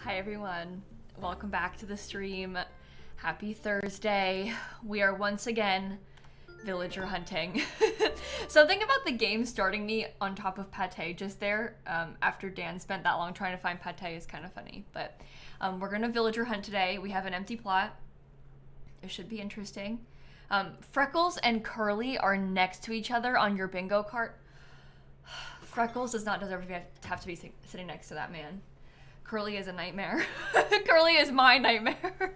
Hi everyone, welcome back to the stream. Happy Thursday. We are once again villager hunting. Something about the game starting me on top of pate just there after Dan spent that long trying to find pate is kind of funny. But we're gonna villager hunt today. We have an empty plot. It should be interesting. Freckles and Curly are next to each other on your bingo cart. Freckles does not deserve to have to be sitting next to that man. Curly is a nightmare. Curly is my nightmare.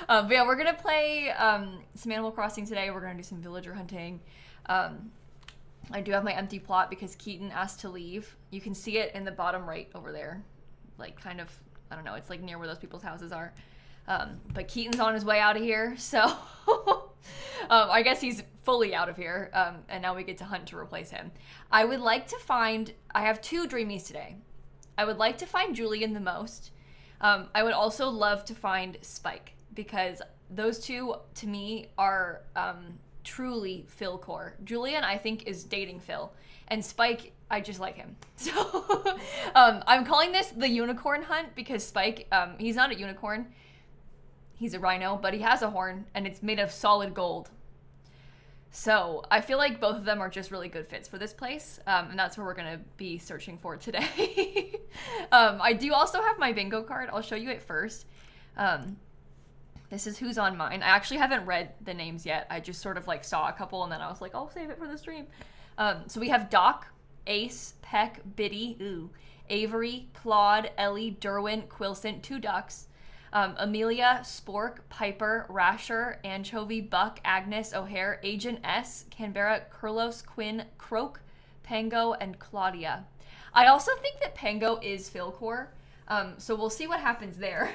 But yeah, we're gonna play some Animal Crossing today. We're gonna do some villager hunting. I do have my empty plot because KEATON asked to leave. You can see it in the bottom right over there. Like kind of, I don't know, it's like near where those people's houses are. But KEATON's on his way out of here, so I guess he's fully out of here. And now we get to hunt to replace him. I would like to find, I have 2 dreamies today. I would like to find Julian the most. I would also love to find Spike because those two to me are truly Philcore. Julian I think is dating Phil, and Spike I just like him. So I'm calling this the unicorn hunt because Spike he's not a unicorn, he's a rhino, but he has a horn and it's made of solid gold. So I feel like both of them are just really good fits for this place, and that's where we're gonna be searching for today. I do also have my bingo card. I'll show you it first. This is who's on mine. I actually haven't read the names yet. I just sort of like saw a couple and then I was like, I'll save it for the stream. So we have Doc, Ace, Peck, Biddy, Avery, Claude, Ellie, Derwin, Quilcent, 2 ducks. Amelia, Spork, Piper, Rasher, Anchovy, Buck, Agnes, O'Hare, Agent S, Canberra, Kurlos, Quinn, Croak, Pango, and Claudia. I also think that Pango is Philcore, so we'll see what happens there.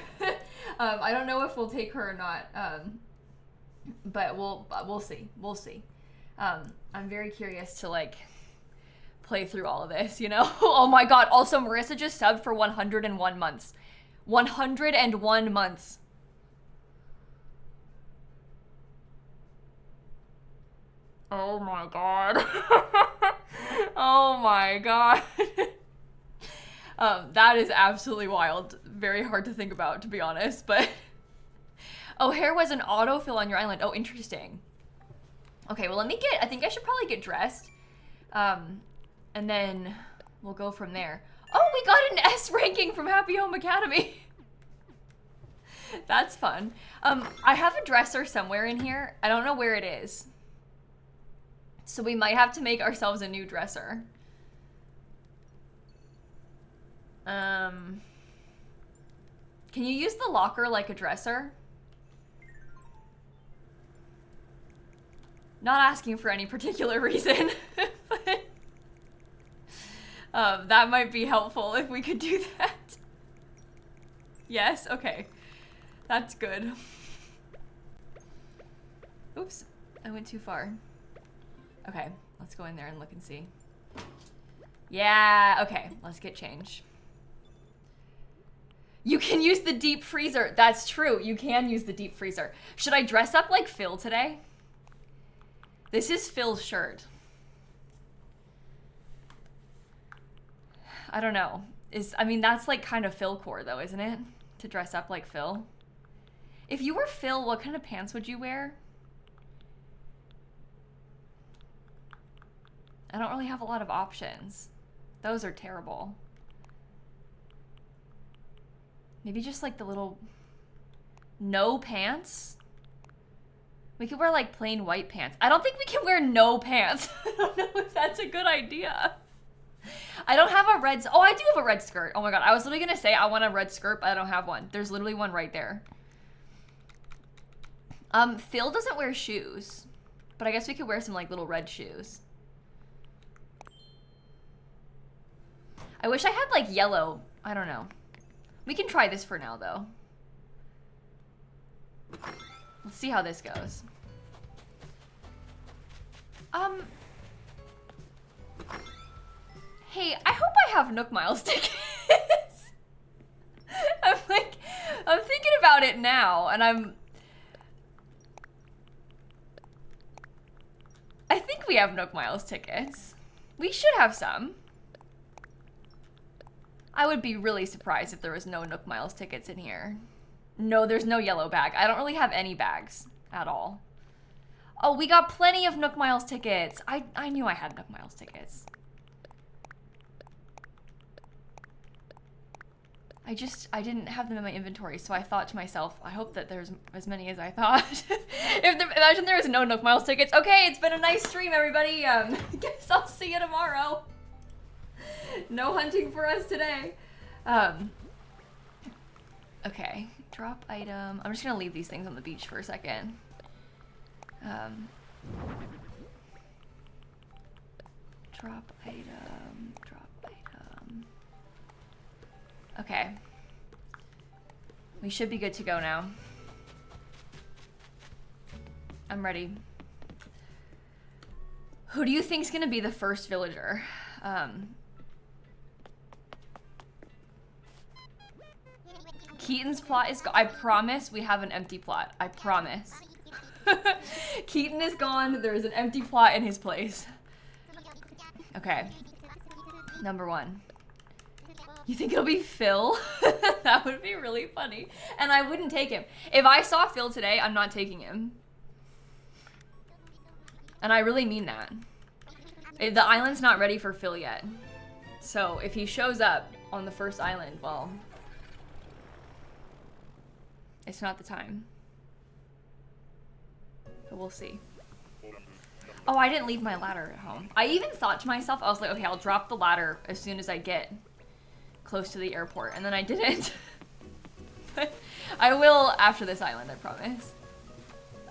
I don't know if we'll take her or not, but we'll see. We'll see. I'm very curious to like play through all of this, you know? Oh my god, also Marissa just subbed for 101 months. 101 months. Oh my god. Oh my god. That is absolutely wild. Very hard to think about, to be honest, but O'Hare was an autofill on your island. Oh, interesting. Okay, well I think I should probably get dressed. And then we'll go from there. Oh, we got an S ranking from Happy Home Academy. That's fun. I have a dresser somewhere in here. I don't know where it is. So we might have to make ourselves a new dresser. Can you use the locker like a dresser? Not asking for any particular reason, but that might be helpful if we could do that. Yes, okay. That's good. Oops, I went too far. Okay, let's go in there and look and see. Yeah, okay, let's get changed. You can use the deep freezer. That's true, you can use the deep freezer. Should I dress up like Phil today? This is Phil's shirt. I don't know. I mean, that's like kind of Philcore though, isn't it? To dress up like Phil. If you were Phil, what kind of pants would you wear? I don't really have a lot of options. Those are terrible. Maybe just like the little... No pants? We could wear like plain white pants. I don't think we can wear no pants. I don't know if that's a good idea. I don't have a red... Oh, I do have a red skirt. Oh my god, I was literally gonna say I want a red skirt, but I don't have one. There's literally one right there. Phil doesn't wear shoes, but I guess we could wear some like little red shoes. I wish I had like yellow. I don't know. We can try this for now though. Let's see how this goes. Hey, I hope I have Nook Miles tickets. I'm thinking about it now, and I think we have Nook Miles tickets. We should have some. I would be really surprised if there was no Nook Miles tickets in here. No, there's no yellow bag. I don't really have any bags at all. Oh, we got plenty of Nook Miles tickets. I knew I had Nook Miles tickets. I didn't have them in my inventory, so I thought to myself, I hope that there's as many as I thought. Imagine there was no Nook Miles tickets. Okay, it's been a nice stream, everybody. Guess I'll see you tomorrow. No hunting for us today. Okay, drop item. I'm just gonna leave these things on the beach for a second. Drop item, drop item. Okay. We should be good to go now. I'm ready. Who do you think's gonna be the first villager? Keaton's plot is I promise we have an empty plot. I promise. Keaton is gone. There is an empty plot in his place. Okay. Number 1. You think it'll be Phil? That would be really funny. And I wouldn't take him. If I saw Phil today, I'm not taking him. And I really mean that. The island's not ready for Phil yet. So if he shows up on the first island, well, it's not the time. But we'll see. Oh, I didn't leave my ladder at home. I even thought to myself, I was like, okay, I'll drop the ladder as soon as I get close to the airport. And then I didn't. But I will after this island, I promise.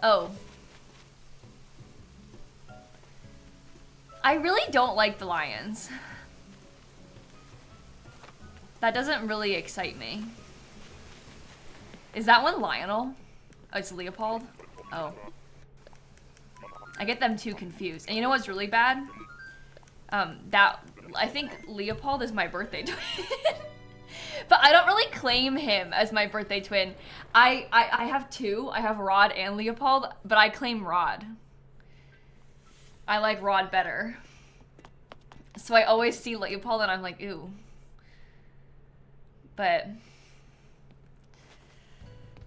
Oh. I really don't like the lions. That doesn't really excite me. Is that one Lionel? Oh, it's Leopold? Oh. I get them too confused. And you know what's really bad? I think Leopold is my birthday twin. But I don't really claim him as my birthday twin. I have two. I have Rod and Leopold, but I claim Rod. I like Rod better. So I always see Leopold and I'm like, ooh. But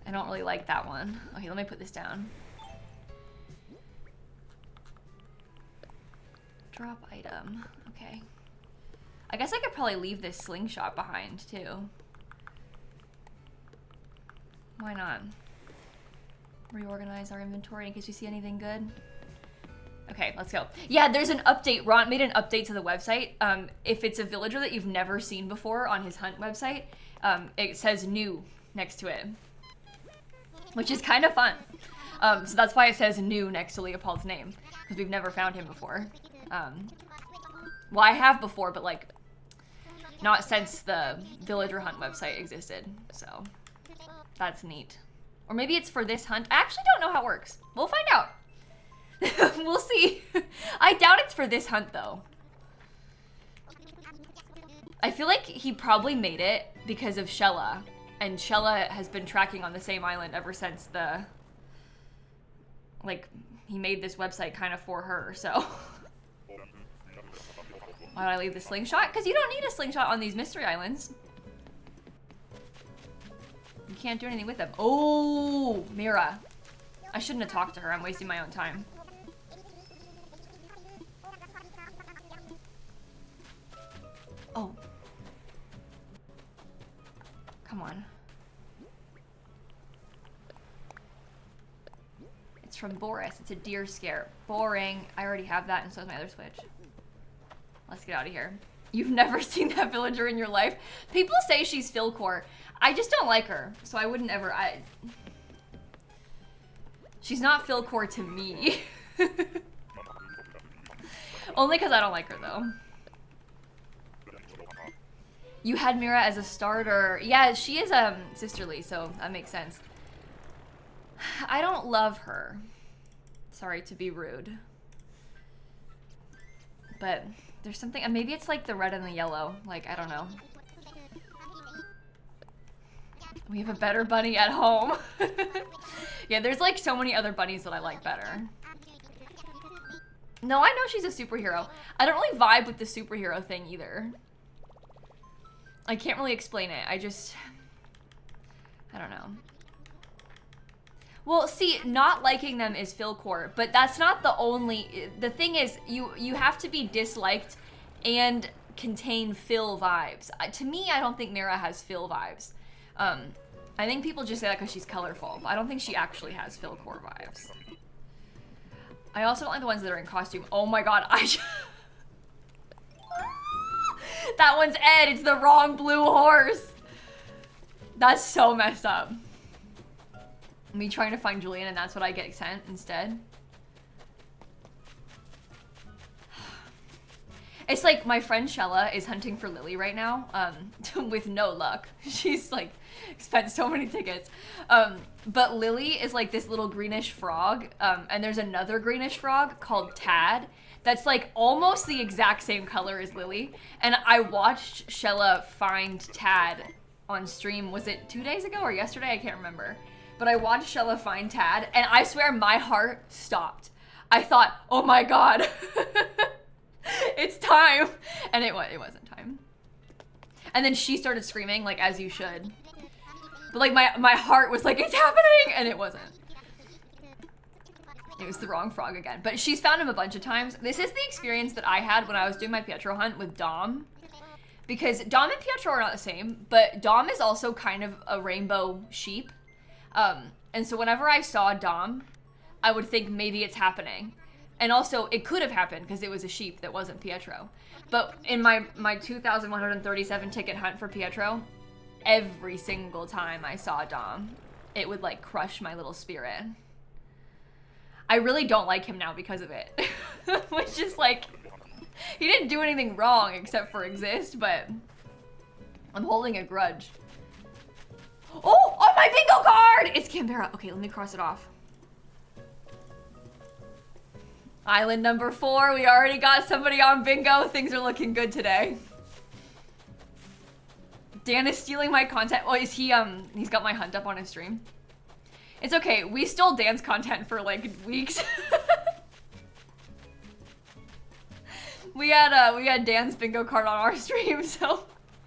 I don't really like that one. Okay, let me put this down. Drop item. Okay. I guess I could probably leave this slingshot behind too. Why not? Reorganize our inventory in case we see anything good. Okay, let's go. Yeah, there's an update. Ron made an update to the website. If it's a villager that you've never seen before on his hunt website, it says new next to it, which is kind of fun. So that's why it says new next to Leopold's name, because we've never found him before. Well, I have before, but like not since the villager hunt website existed. So that's neat. Or maybe it's for this hunt. I actually don't know how it works. We'll find out. We'll see. I doubt it's for this hunt though. I feel like he probably made it because of Shella, and Shella has been tracking on the same island ever since the, like, he made this website kind of for her, so. Why did I leave the slingshot? Because you don't need a slingshot on these mystery islands. You can't do anything with them. Oh, Mira. I shouldn't have talked to her. I'm wasting my own time. Oh. Come on. It's from Boris. It's a deer scare. Boring. I already have that, and so is my other switch. Let's get out of here. You've never seen that villager in your life? People say she's Philcore. I just don't like her, so I wouldn't ever. She's not Philcore to me. Only because I don't like her, though. You had Mira as a starter. Yeah, she is sisterly, so that makes sense. I don't love her. Sorry to be rude. But there's something, and maybe it's like the red and the yellow. Like, I don't know. We have a better bunny at home. Yeah, there's like so many other bunnies that I like better. No, I know she's a superhero. I don't really vibe with the superhero thing either. I can't really explain it. I don't know. Well, see, not liking them is Philcore, but that's not the only... The thing is, you have to be disliked and contain Phil vibes. To me, I don't think Mira has Phil vibes. I think people just say that because she's colorful, but I don't think she actually has Philcore vibes. I also don't like the ones that are in costume. Oh my god, that one's Ed, it's the wrong blue horse. That's so messed up. Me trying to find Julian and that's what I get sent instead. It's like my friend Shella is hunting for Lily right now, with no luck. She's like spent so many tickets. But Lily is like this little greenish frog, and there's another greenish frog called Tad that's like almost the exact same color as Lily. And I watched Shella find Tad on stream. Was it 2 days ago or yesterday? I can't remember. But I watched Shella find Tad, and I swear my heart stopped. I thought, oh my god. It's time. And it wasn't time. And then she started screaming, like, as you should. But like my heart was like, it's happening, and it wasn't. It was the wrong frog again. But she's found him a bunch of times. This is the experience that I had when I was doing my Pietro hunt with Dom. Because Dom and Pietro are not the same, but Dom is also kind of a rainbow sheep. And so whenever I saw Dom, I would think maybe it's happening. And also, it could have happened because it was a sheep that wasn't Pietro. But in my 2,137 ticket hunt for Pietro, every single time I saw Dom, it would like crush my little spirit. I really don't like him now because of it. Which is like, he didn't do anything wrong except for exist, but I'm holding a grudge. Oh, on my bingo card! It's Canberra. Okay, let me cross it off. Island number 4, we already got somebody on bingo. Things are looking good today. Dan is stealing my content. Well, he's got my hunt up on his stream. It's okay, we stole Dan's content for like weeks. we had Dan's bingo card on our stream, so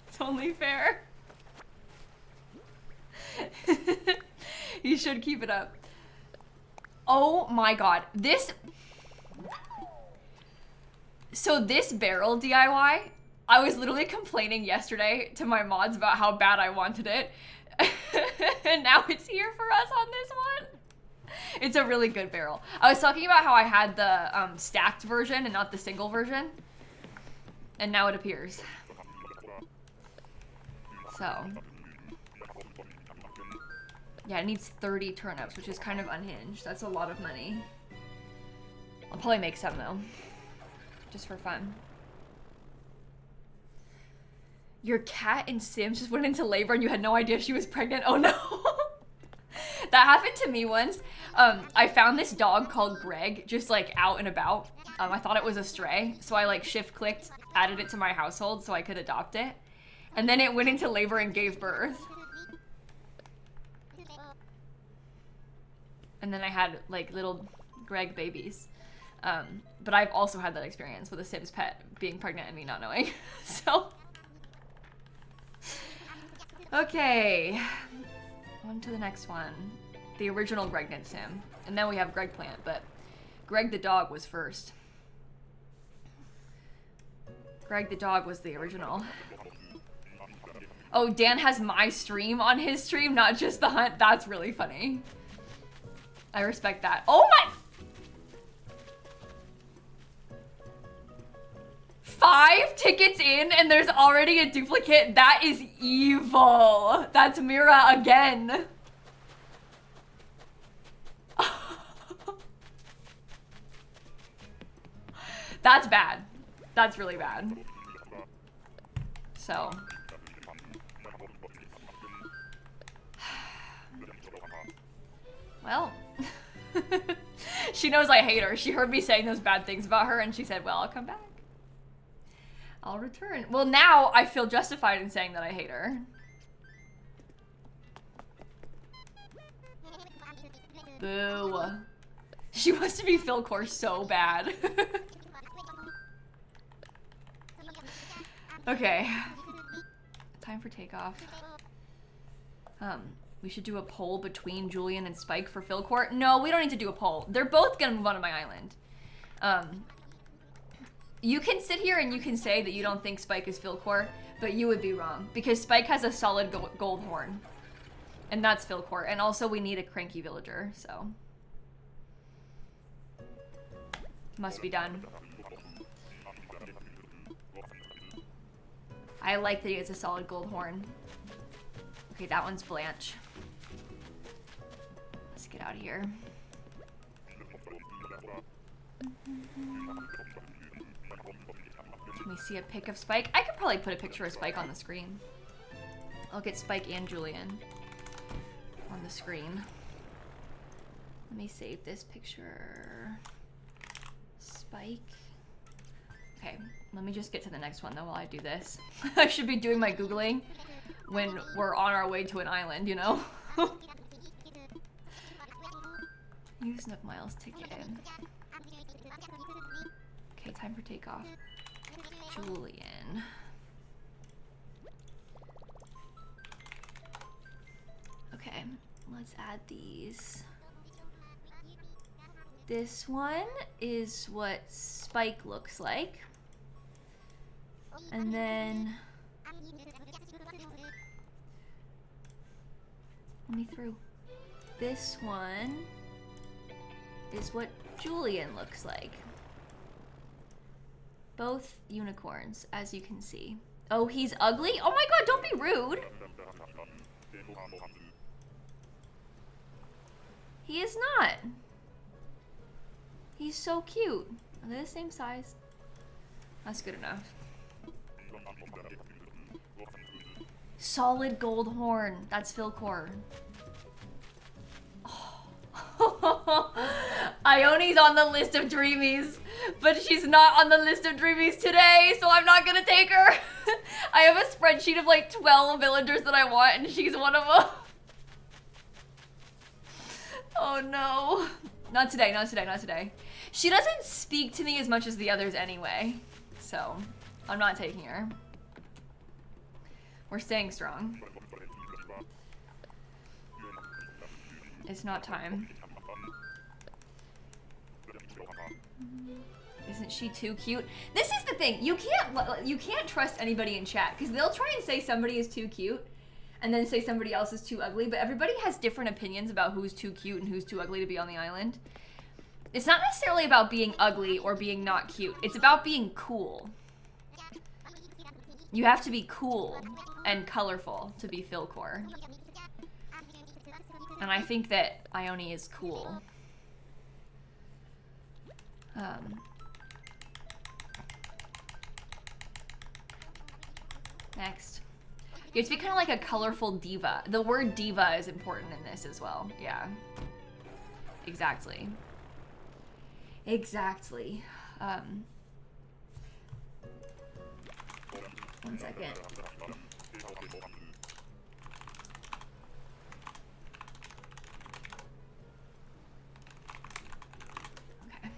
it's only fair. You should keep it up. Oh my god, so this barrel DIY, I was literally complaining yesterday to my mods about how bad I wanted it. And now it's here for us on this one. It's a really good barrel. I was talking about how I had the stacked version and not the single version. And now it appears. So. Yeah, it needs 30 turnips, which is kind of unhinged. That's a lot of money. I'll probably make some though. Just for fun. Your cat in Sims just went into labor and you had no idea she was pregnant? Oh no. That happened to me once. I found this dog called Greg just like out and about. I thought it was a stray, so I like shift clicked, added it to my household so I could adopt it. And then it went into labor and gave birth. And then I had like little Greg babies. But I've also had that experience with a Sims pet being pregnant and me not knowing. So. Okay. On to the next one. The original Gregnant Sim. And then we have Greg Plant, but Greg the dog was first. Greg the dog was the original. Oh, Dan has my stream on his stream, not just the hunt. That's really funny. I respect that. Oh my! 5 tickets in and there's already a duplicate. That is evil. That's Mira again. That's bad. That's really bad. So. Well. She knows I hate her. She heard me saying those bad things about her and she said, well, I'll come back. I'll return. Well, now I feel justified in saying that I hate her. Boo. She wants to be Philcore so bad. Okay. time for takeoff. We should do a poll between Julian and Spike for Philcore. No, we don't need to do a poll. They're both gonna move on to my island. You can sit here and you can say that you don't think Spike is Philcore, but you would be wrong because Spike has a solid gold horn, and that's Philcore. And also, we need a cranky villager, so must be done. I like that he has a solid gold horn. Okay, that one's Blanche. Let's get out of here. Can we see a pic of Spike? I could probably put a picture of Spike on the screen. I'll get Spike and Julian on the screen. Let me save this picture. Spike. Okay, let me just get to the next one though while I do this. I should be doing my Googling when we're on our way to an island, you know? Use Nook Miles ticket in. Okay, time for takeoff. Julian. Okay, let's add these. This one is what Spike looks like. And then let me through. This one is what Julian looks like. Both unicorns, as you can see. Oh, he's ugly? Oh my god, don't be rude. He is not. He's so cute. Are they the same size? That's good enough. Solid gold horn. That's Philcore. Oh. Ioni's on the list of dreamies, but she's not on the list of dreamies today, so I'm not gonna take her. I have a spreadsheet of like 12 villagers that I want, and she's one of them. Oh no. Not today, not today, not today. She doesn't speak to me as much as the others anyway, so I'm not taking her. We're staying strong. It's not time. Isn't she too cute? This is the thing. You can't trust anybody in chat because they'll try and say somebody is too cute and then say somebody else is too ugly, but everybody has different opinions about who's too cute and who's too ugly to be on the island. It's not necessarily about being ugly or being not cute. It's about being cool. You have to be cool and colorful to be Philcore. And I think that Ione is cool. Next. You have to be kind of like a colorful diva. The word diva is important in this as well. Yeah. Exactly. Exactly. 1 second. Okay.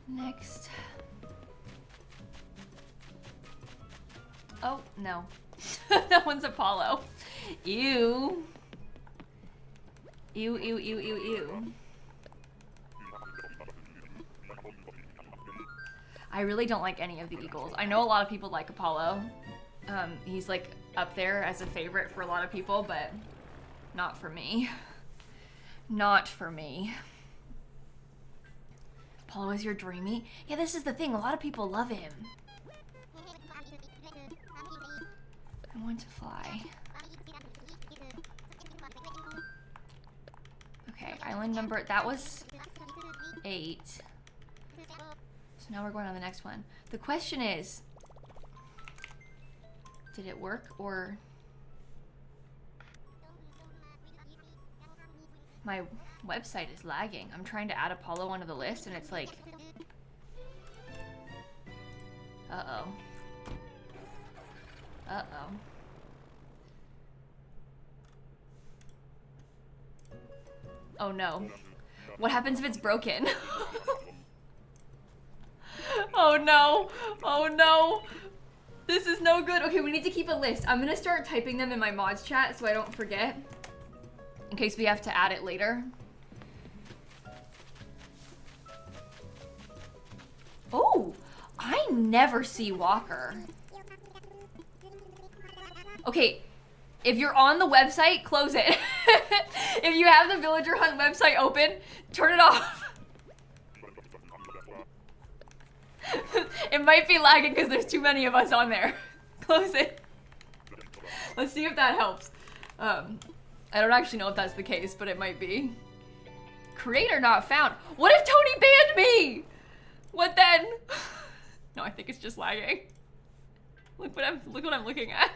Next. Oh, no. That one's Apollo. Ew. Ew, ew, ew, ew, ew. I really don't like any of the eagles. I know a lot of people like Apollo. He's like up there as a favorite for a lot of people, but not for me. Not for me. Apollo is your dreamy? Yeah, this is the thing. A lot of people love him. I want to fly. Okay, island number, that was 8. So now we're going on the next one. The question is, did it work or? My website is lagging. I'm trying to add Apollo onto the list and it's like, uh-oh. Uh-oh. Oh no. What happens if it's broken? Oh no. Oh no. This is no good. Okay, we need to keep a list. I'm gonna start typing them in my mods chat so I don't forget. In case we have to add it later. Oh, I never see Walker. Okay, if you're on the website, close it. If you have the Villager Hunt website open, turn it off. It might be lagging because there's too many of us on there. Close it. Let's see if that helps. I don't actually know if that's the case, but it might be. Creator not found. What if Tony banned me? What then? No, I think it's just lagging. Look what I'm looking at.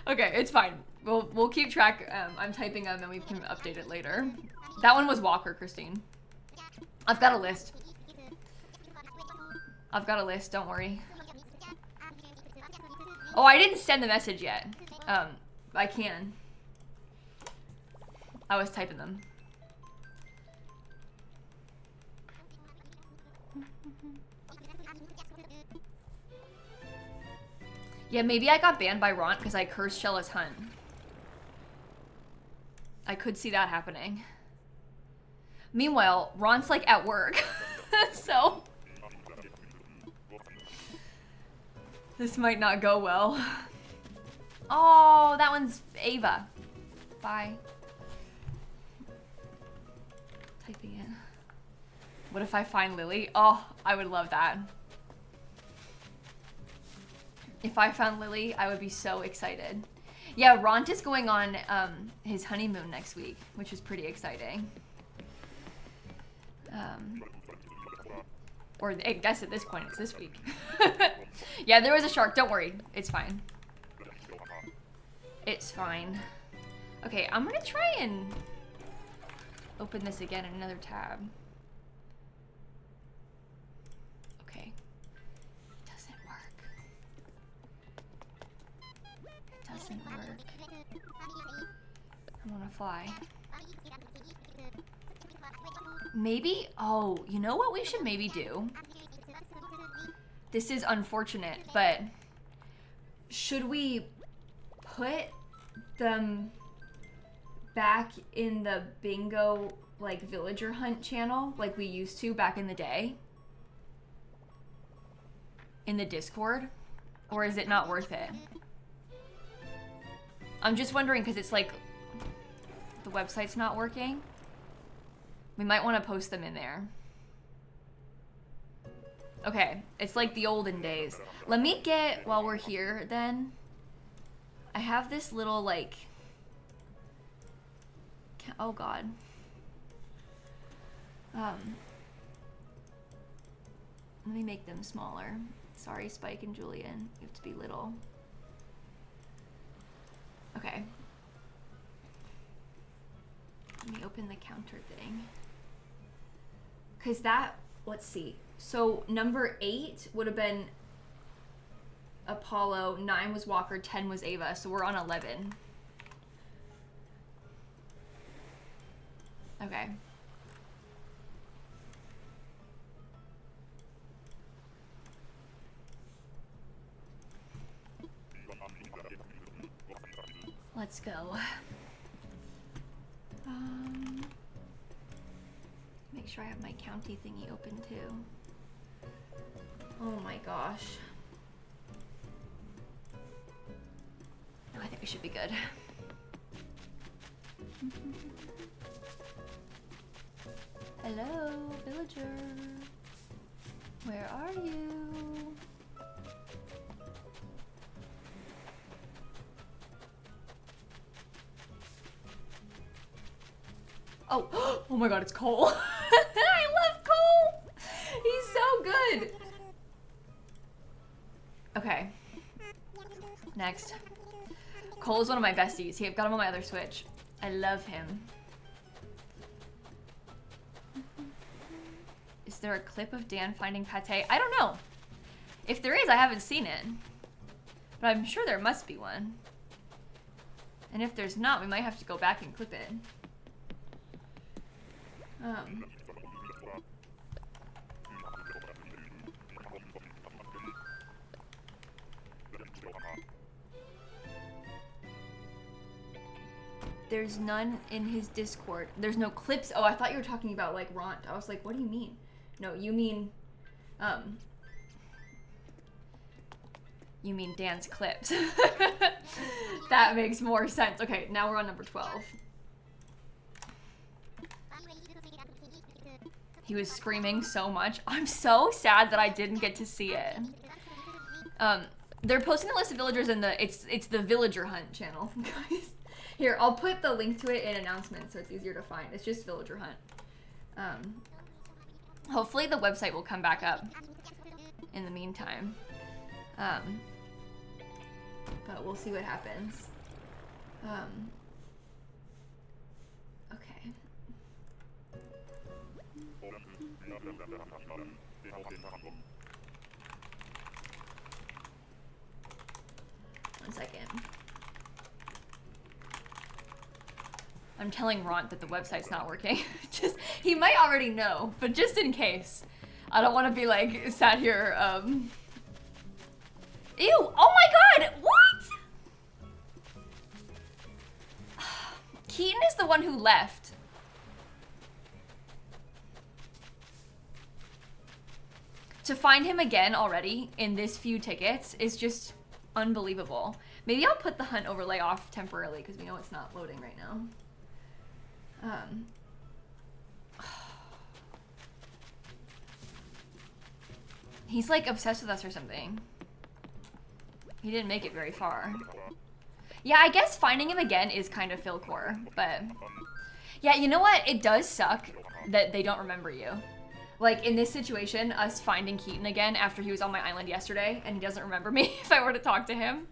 Okay, it's fine. We'll keep track. I'm typing them and we can update it later. That one was Walker, Christine. I've got a list. Don't worry. Oh, I didn't send the message yet. I can. I was typing them. Yeah, maybe I got banned by Ront because I cursed Shella's Hunt. I could see that happening. Meanwhile, Ront's like at work. So this might not go well. Oh, that one's Ava. Bye. Typing in. What if I find Lily? Oh, I would love that. If I found Lily, I would be so excited. Yeah, Ront is going on his honeymoon next week, which is pretty exciting. Or I guess at this point it's this week. Yeah, there was a shark. Don't worry. It's fine. It's fine. Okay, I'm gonna try and open this again in another tab. Okay. It doesn't work. It doesn't work. I wanna fly. Maybe, oh, you know what we should maybe do? This is unfortunate, but should we put them back in the bingo, like, Villager Hunt channel like we used to back in the day? In the Discord? Or is it not worth it? I'm just wondering because it's like the website's not working. We might want to post them in there. Okay, it's like the olden days. Let me get, while we're here then, I have this little like, oh god. Let me make them smaller. Sorry, Spike and Julian, you have to be little. Okay. Let me open the counter thing. Cause that, let's see. So number 8 would have been Apollo, 9 was Walker, 10 was Ava, so we're on 11. Okay. Let's go. Make sure I have my county thingy open too. Oh my gosh. No, I think we should be good. Hello, villager. Where are you? Oh, oh my god, it's Cole. I love Cole. He's so good. Okay. Next. Cole is one of my besties. I've got him on my other Switch. I love him. Is there a clip of Dan finding pate? I don't know. If there is, I haven't seen it. But I'm sure there must be one. And if there's not, we might have to go back and clip it. Um, There's none in his Discord. There's no clips. Oh, I thought you were talking about like Ront. I was like, what do you mean? No, you mean dance clips. That makes more sense. Okay, now we're on number 12. He was screaming so much. I'm so sad that I didn't get to see it. They're posting the list of villagers in the it's the Villager Hunt channel, guys. Here, I'll put the link to it in announcements so it's easier to find. It's just Villager Hunt. Hopefully the website will come back up in the meantime. But we'll see what happens. Okay. One second. I'm telling Ront that the website's not working. He might already know, but just in case. I don't want to be like sat here, Ew, oh my god, what? Keaton is the one who left. To find him again already in this few tickets is just unbelievable. Maybe I'll put the hunt overlay off temporarily because we know it's not loading right now. He's like obsessed with us or something. He didn't make it very far. Yeah, I guess finding him again is kind of Philcore, but yeah, you know what? It does suck that they don't remember you. Like in this situation, us finding Keaton again after he was on my island yesterday and he doesn't remember me if I were to talk to him.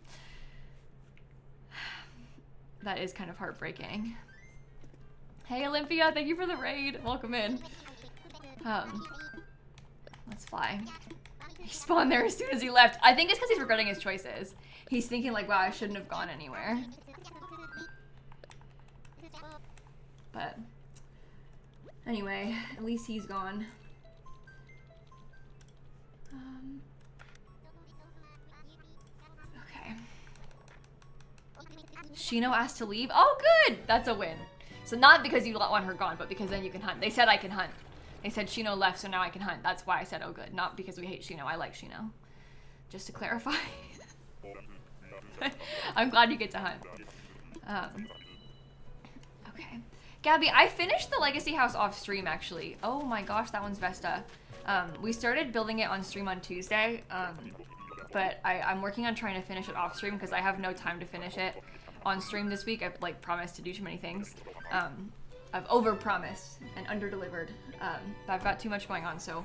That is kind of heartbreaking. Hey Olympia, thank you for the raid. Welcome in. Let's fly. He spawned there as soon as he left. I think it's because he's regretting his choices. He's thinking like, wow, I shouldn't have gone anywhere. But anyway, at least he's gone. Okay. Shino asked to leave. Oh, good. That's a win. So not because you want her gone, but because then you can hunt. They said I can hunt. They said Shino left, so now I can hunt. That's why I said, oh good. Not because we hate Shino. I like Shino. Just to clarify. I'm glad you get to hunt. Okay. Gabby, I finished the Legacy House off stream, actually. Oh my gosh, that one's Vesta. We started building it on stream on Tuesday, but I'm working on trying to finish it off stream because I have no time to finish it on stream this week. I've like promised to do too many things. I've over-promised and under-delivered. I've got too much going on, so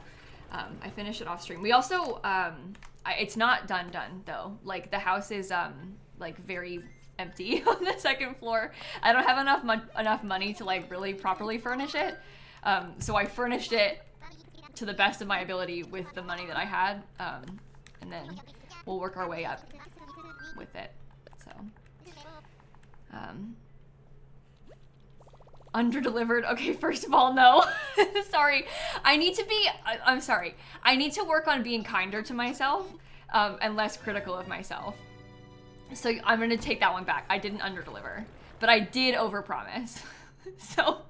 I finished it off stream. We also, it's not done though. Like the house is like very empty on the second floor. I don't have enough money to like really properly furnish it. So I furnished it to the best of my ability with the money that I had, and then we'll work our way up with it. So. Under-delivered. Okay, first of all, no. Sorry. I'm sorry. I need to work on being kinder to myself, and less critical of myself. So I'm gonna take that one back. I didn't under-deliver, but I did over-promise. So,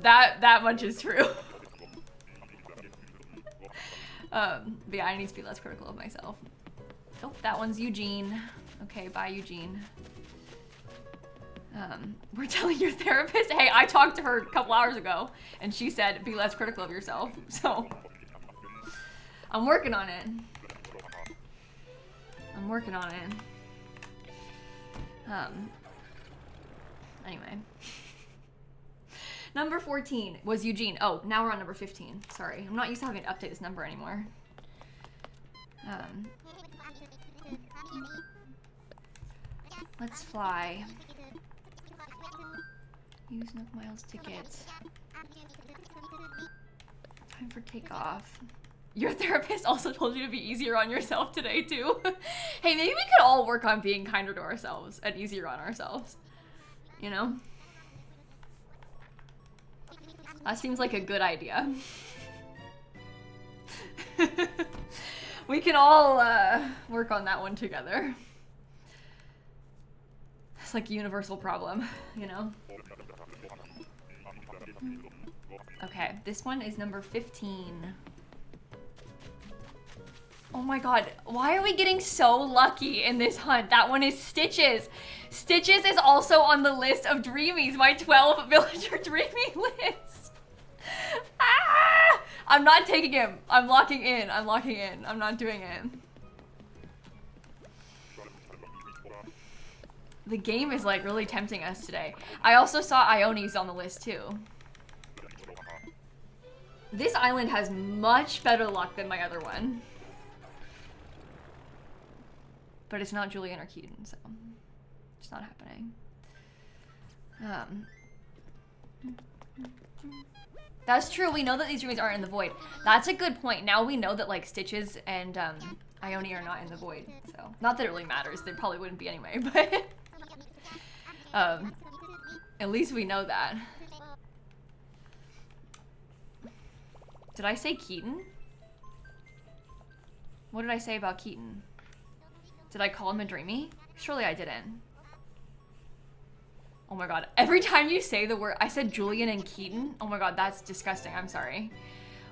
that much is true. But yeah, I need to be less critical of myself. Oh, that one's Eugene. Okay, bye, Eugene. We're telling your therapist, hey, I talked to her a couple hours ago, and she said, be less critical of yourself. So, I'm working on it. I'm working on it. Anyway. Number 14 was Eugene. Oh, now we're on number 15. Sorry, I'm not used to having to update this number anymore. Let's fly. Use Nook Miles tickets. Time for takeoff. Your therapist also told you to be easier on yourself today too. Hey, maybe we could all work on being kinder to ourselves and easier on ourselves. You know? That seems like a good idea. We can all work on that one together. It's like a universal problem, you know? Okay, this one is number 15. Oh my god, why are we getting so lucky in this hunt? That one is Stitches. Stitches is also on the list of dreamies, my 12 villager dreamy list. Ah! I'm not taking him. I'm locking in. I'm locking in. I'm not doing it. The game is like really tempting us today. I also saw Ioni's on the list too. This island has much better luck than my other one. But it's not Julian or KEATON, so it's not happening. That's true. We know that these dreamies aren't in the void. That's a good point. Now we know that like Stitches and Ioni are not in the void. So not that it really matters. They probably wouldn't be anyway, but at least we know that. Did I say KEATON? What did I say about KEATON? Did I call him a dreamy? Surely I didn't. Oh my god. Every time you say the word, I said Julian and KEATON. Oh my god, that's disgusting. I'm sorry.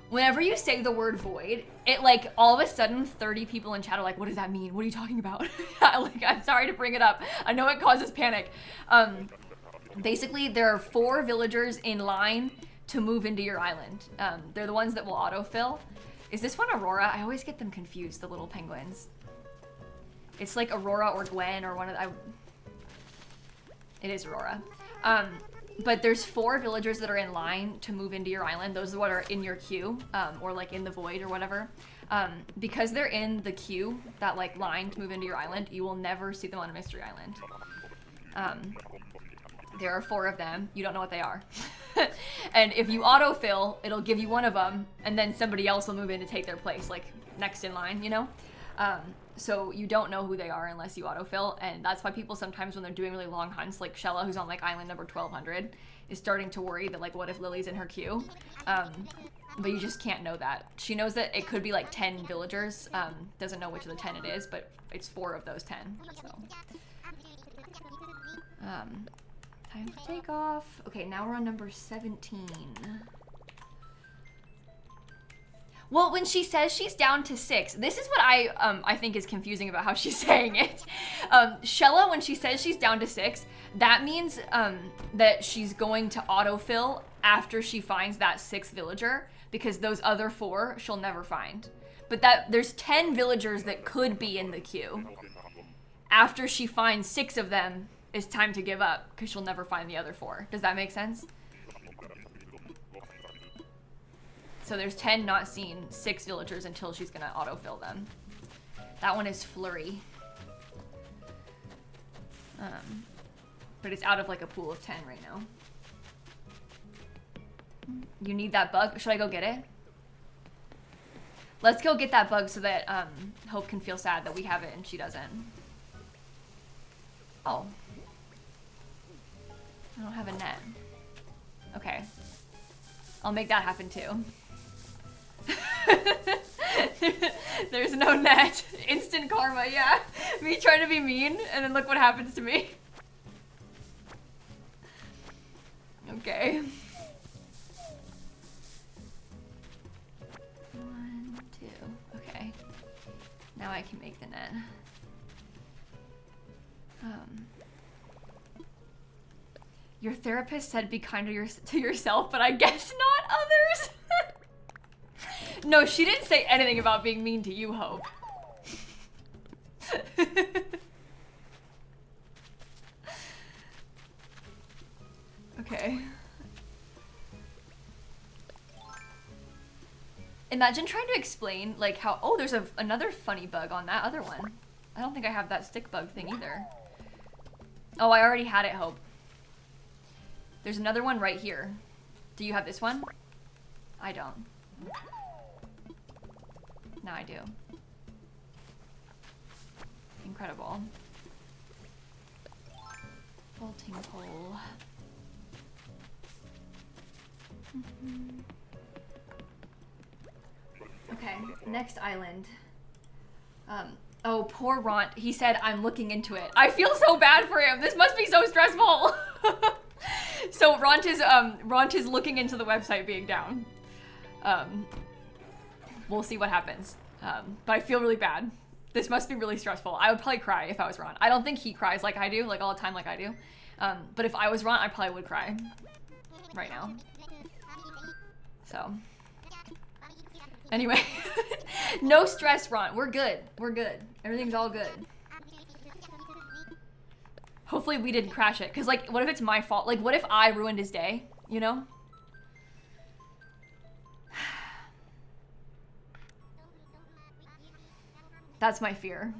Whenever you say the word void, it like all of a sudden 30 people in chat are like, what does that mean? What are you talking about? Like, I'm sorry to bring it up. I know it causes panic. Basically, there are 4 villagers in line to move into your island. They're the ones that will autofill. Is this one Aurora? I always get them confused, the little penguins. It's like Aurora or Gwen or one of the... It is Aurora. But there's 4 villagers that are in line to move into your island. Those are what are in your queue, or like in the void or whatever. Because they're in the queue, that like line to move into your island, you will never see them on a mystery island. There are 4 of them. You don't know what they are. And if you autofill, it'll give you one of them, and then somebody else will move in to take their place, like next in line, you know? So you don't know who they are unless you autofill, and that's why people sometimes when they're doing really long hunts, like Shella, who's on like island number 1200, is starting to worry that like what if Lily's in her queue? But you just can't know that. She knows that it could be like 10 villagers, doesn't know which of the 10 it is, but it's 4 of those 10, so. Time for takeoff. Okay, now we're on number 17. Well, when she says she's down to 6, this is what I think is confusing about how she's saying it. Shella, when she says she's down to 6, that means that she's going to autofill after she finds that 6th villager, because those other 4 she'll never find. But that there's 10 villagers that could be in the queue. After she finds 6 of them, it's time to give up, because she'll never find the other 4. Does that make sense? So there's 10 not seen, 6 villagers until she's gonna autofill them. That one is Flurry. But it's out of like a pool of 10 right now. You need that bug? Should I go get it? Let's go get that bug so that Hope can feel sad that we have it and she doesn't. Oh. I don't have a net. Okay. I'll make that happen too. There's no net. Instant karma, yeah. Me trying to be mean, and then look what happens to me. Okay. 1, 2. Okay. Now I can make the net. Your therapist said be kind to yourself, but I guess not others. No, she didn't say anything about being mean to you, Hope. Okay. Imagine trying to explain, like, how... Oh, there's another funny bug on that other one. I don't think I have that stick bug thing either. Oh, I already had it, Hope. There's another one right here. Do you have this one? I don't. Now I do. Incredible. Vaulting pole. Okay, next island. Oh, poor Ront. He said, I'm looking into it. I feel so bad for him. This must be so stressful. So Ront is looking into the website being down. We'll see what happens. But I feel really bad. This must be really stressful. I would probably cry if I was Ront. I don't think he cries like I do, like all the time like I do. But if I was Ront, I probably would cry right now. So, anyway, no stress, Ront. We're good. We're good. Everything's all good. Hopefully we didn't crash it. Cause like, what if it's my fault? Like, what if I ruined his day? You know? That's my fear.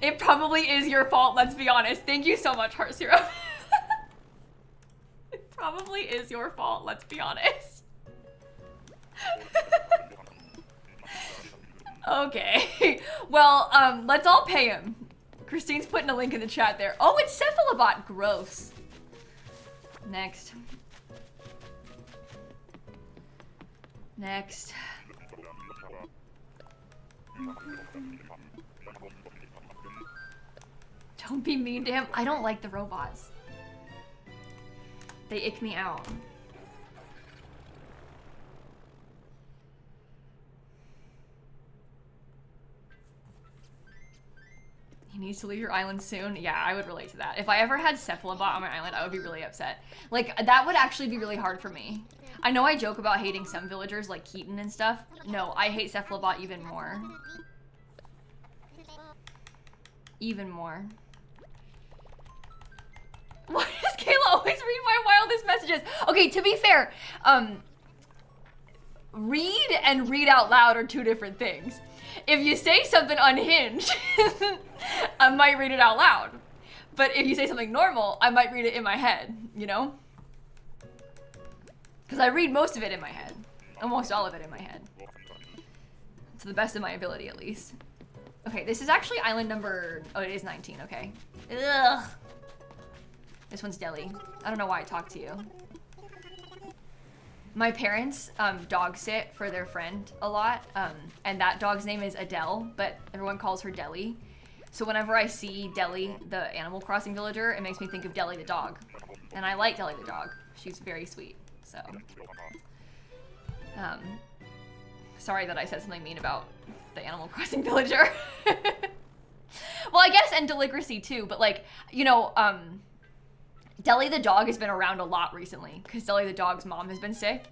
It probably is your fault, let's be honest. Thank you so much, Heart Zero. It probably is your fault, let's be honest. Okay. Well, let's all pay him. Christine's putting a link in the chat there. Oh, it's Cephalobot. Gross. Next. Next. Don't be mean to him. I don't like the robots. They ick me out. He needs to leave your island soon. Yeah, I would relate to that. If I ever had Cephalobot on my island, I would be really upset. Like, that would actually be really hard for me. I know I joke about hating some villagers like KEATON and stuff. No, I hate Cephalobot even more. Even more. Why does Kayla always read my wildest messages? Okay, to be fair, read and read out loud are two different things. If you say something unhinged, I might read it out loud. But if you say something normal, I might read it in my head, you know? Because I read most of it in my head. Almost all of it in my head. To the best of my ability, at least. Okay, this is actually island number... Oh, it is 19, okay. Ugh. This one's Delhi. I don't know why I talked to you. My parents dog sit for their friend a lot, and that dog's name is Adele, but everyone calls her Deli. So whenever I see Deli, the Animal Crossing villager, it makes me think of Deli the dog. And I like Deli the dog. She's very sweet, so. Sorry that I said something mean about the Animal Crossing villager. Well, I guess, and Deligracy too, but like, you know, Deli the dog has been around a lot recently because Deli the dog's mom has been sick.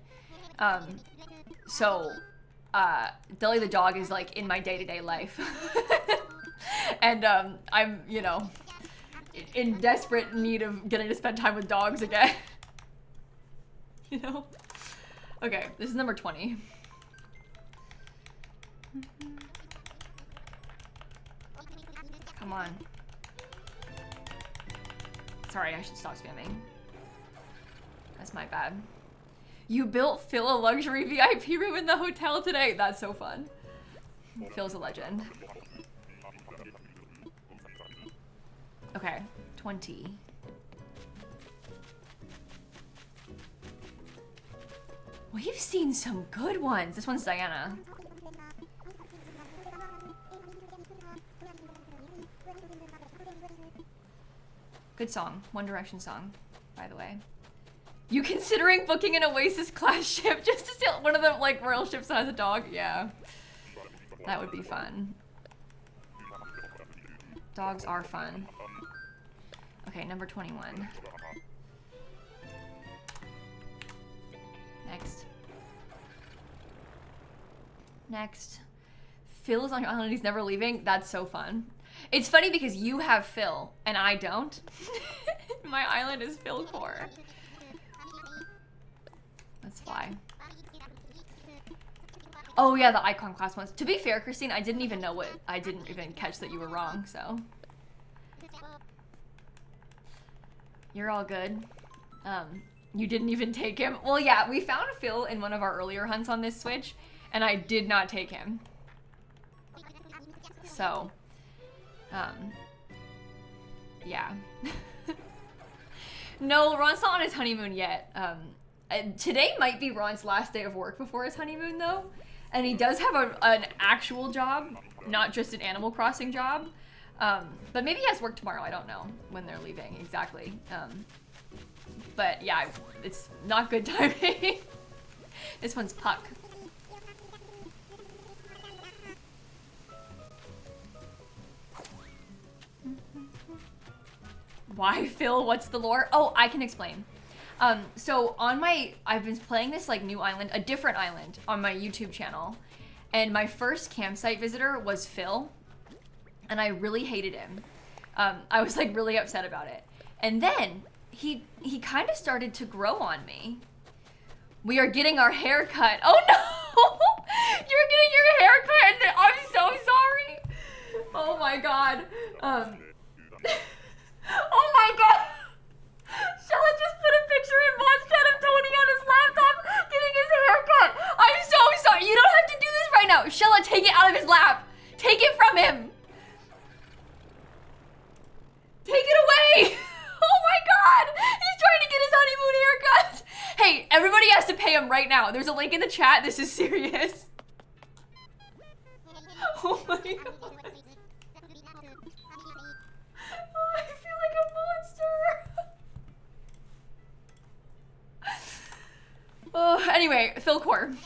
So Deli the dog is like in my day-to-day life. And I'm, you know, in desperate need of getting to spend time with dogs again. You know? Okay, this is number 20. Come on. Sorry, I should stop spamming. That's my bad. You built Phil a luxury VIP room in the hotel today. That's so fun. Phil's a legend. Okay, 20. We've seen some good ones. This one's Diana. Good song. One Direction song, by the way. You considering booking an Oasis class ship just to steal one of the like royal ships that has a dog? Yeah. That would be fun. Dogs are fun. Okay, number 21. Next. Next. Phil is on your island, he's never leaving. That's so fun. It's funny because you have Phil and I don't. My island is Philcore. Let's fly. Oh yeah, the icon class ones. To be fair, Christine, I didn't even catch that you were wrong, so. You're all good. You didn't even take him. Well, yeah, we found Phil in one of our earlier hunts on this Switch, and I did not take him. So, yeah. No, Ron's not on his honeymoon yet. Today might be Ron's last day of work before his honeymoon though. And he does have an actual job, not just an Animal Crossing job. But maybe he has work tomorrow, I don't know when they're leaving exactly. But yeah, it's not good timing. This one's Puck. Why, Phil? What's the lore? Oh, I can explain. So on I've been playing this like new island, a different island on my YouTube channel. And my first campsite visitor was Phil. And I really hated him. I was like really upset about it. And then he kind of started to grow on me. We are getting our hair cut. Oh no! You're getting your hair cut and I'm so sorry. Oh my god. Oh my god! Shella just put a picture in Mon's chat of Tony on his laptop getting his hair cut. I'm so sorry. You don't have to do this right now. Shella, take it out of his lap. Take it from him. Take it away. Oh my god! He's trying to get his honeymoon haircut. Hey, everybody has to pay him right now. There's a link in the chat. This is serious. Oh my god. Oh, I feel like a monster. Oh, anyway, Philcore.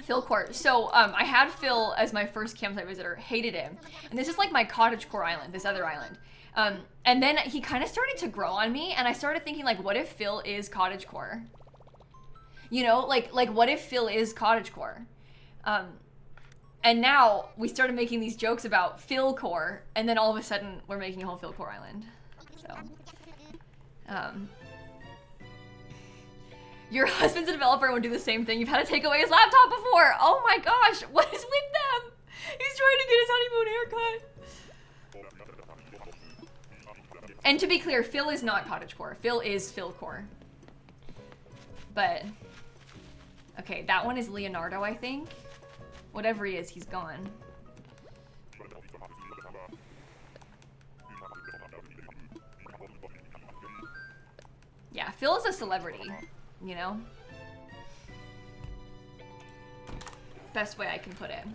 Philcore. So, I had Phil as my first campsite visitor, hated him. And this is like my cottagecore island, this other island. And then he kind of started to grow on me, and I started thinking, like, what if Phil is cottagecore? You know, like what if Phil is cottagecore? And now we started making these jokes about Philcore, and then all of a sudden we're making a whole Philcore island. So, your husband's a developer and would do the same thing. You've had to take away his laptop before. Oh my gosh, what is with them? He's trying to get his honeymoon haircut. And to be clear, Phil is not cottagecore. Phil is Philcore. But, okay, that one is Leonardo, I think. Whatever he is, he's gone. Yeah, Phil is a celebrity, you know? Best way I can put it.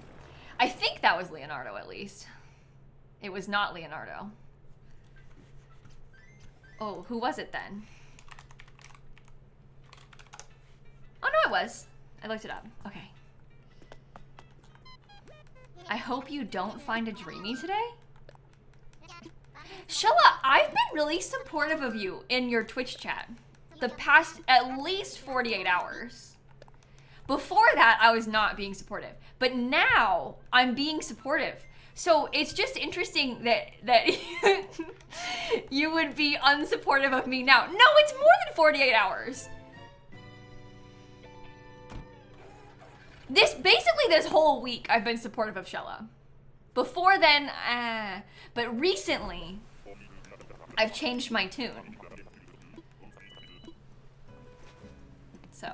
I think that was Leonardo, at least. It was not Leonardo. Oh, who was it then? Oh, no, it was. I looked it up. Okay. I hope you don't find a dreamy today. Shella, I've been really supportive of you in your Twitch chat the past at least 48 hours. Before that, I was not being supportive, but now I'm being supportive. So it's just interesting that you would be unsupportive of me now. No, it's more than 48 hours. Basically this whole week I've been supportive of Shella. Before then, but recently I've changed my tune. So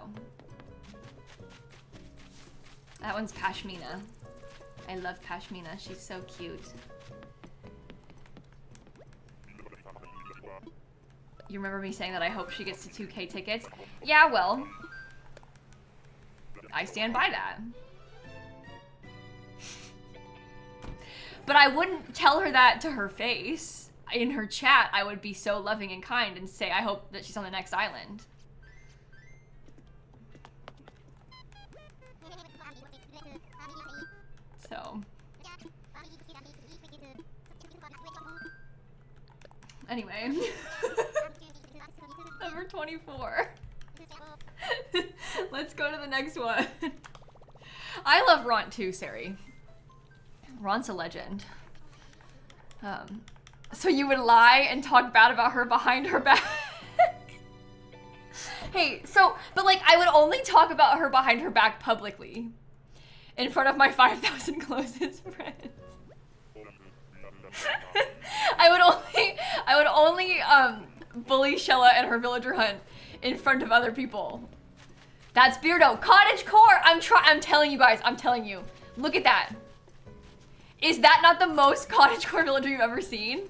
that one's Pashmina. I love Pashmina. She's so cute. You remember me saying that I hope she gets to 2K tickets? Yeah, well, I stand by that. But I wouldn't tell her that to her face. In her chat, I would be so loving and kind and say, I hope that she's on the next island. So. Anyway. Number 24. Let's go to the next one. I love Ron too, Sari. Ron's a legend. So you would lie and talk bad about her behind her back? Hey, so, but like, I would only talk about her behind her back publicly. In front of my 5,000 closest friends. I would only bully Shella and her villager hunt in front of other people. That's Beardo. Cottagecore! I'm telling you guys, I'm telling you. Look at that. Is that not the most cottagecore villager you've ever seen?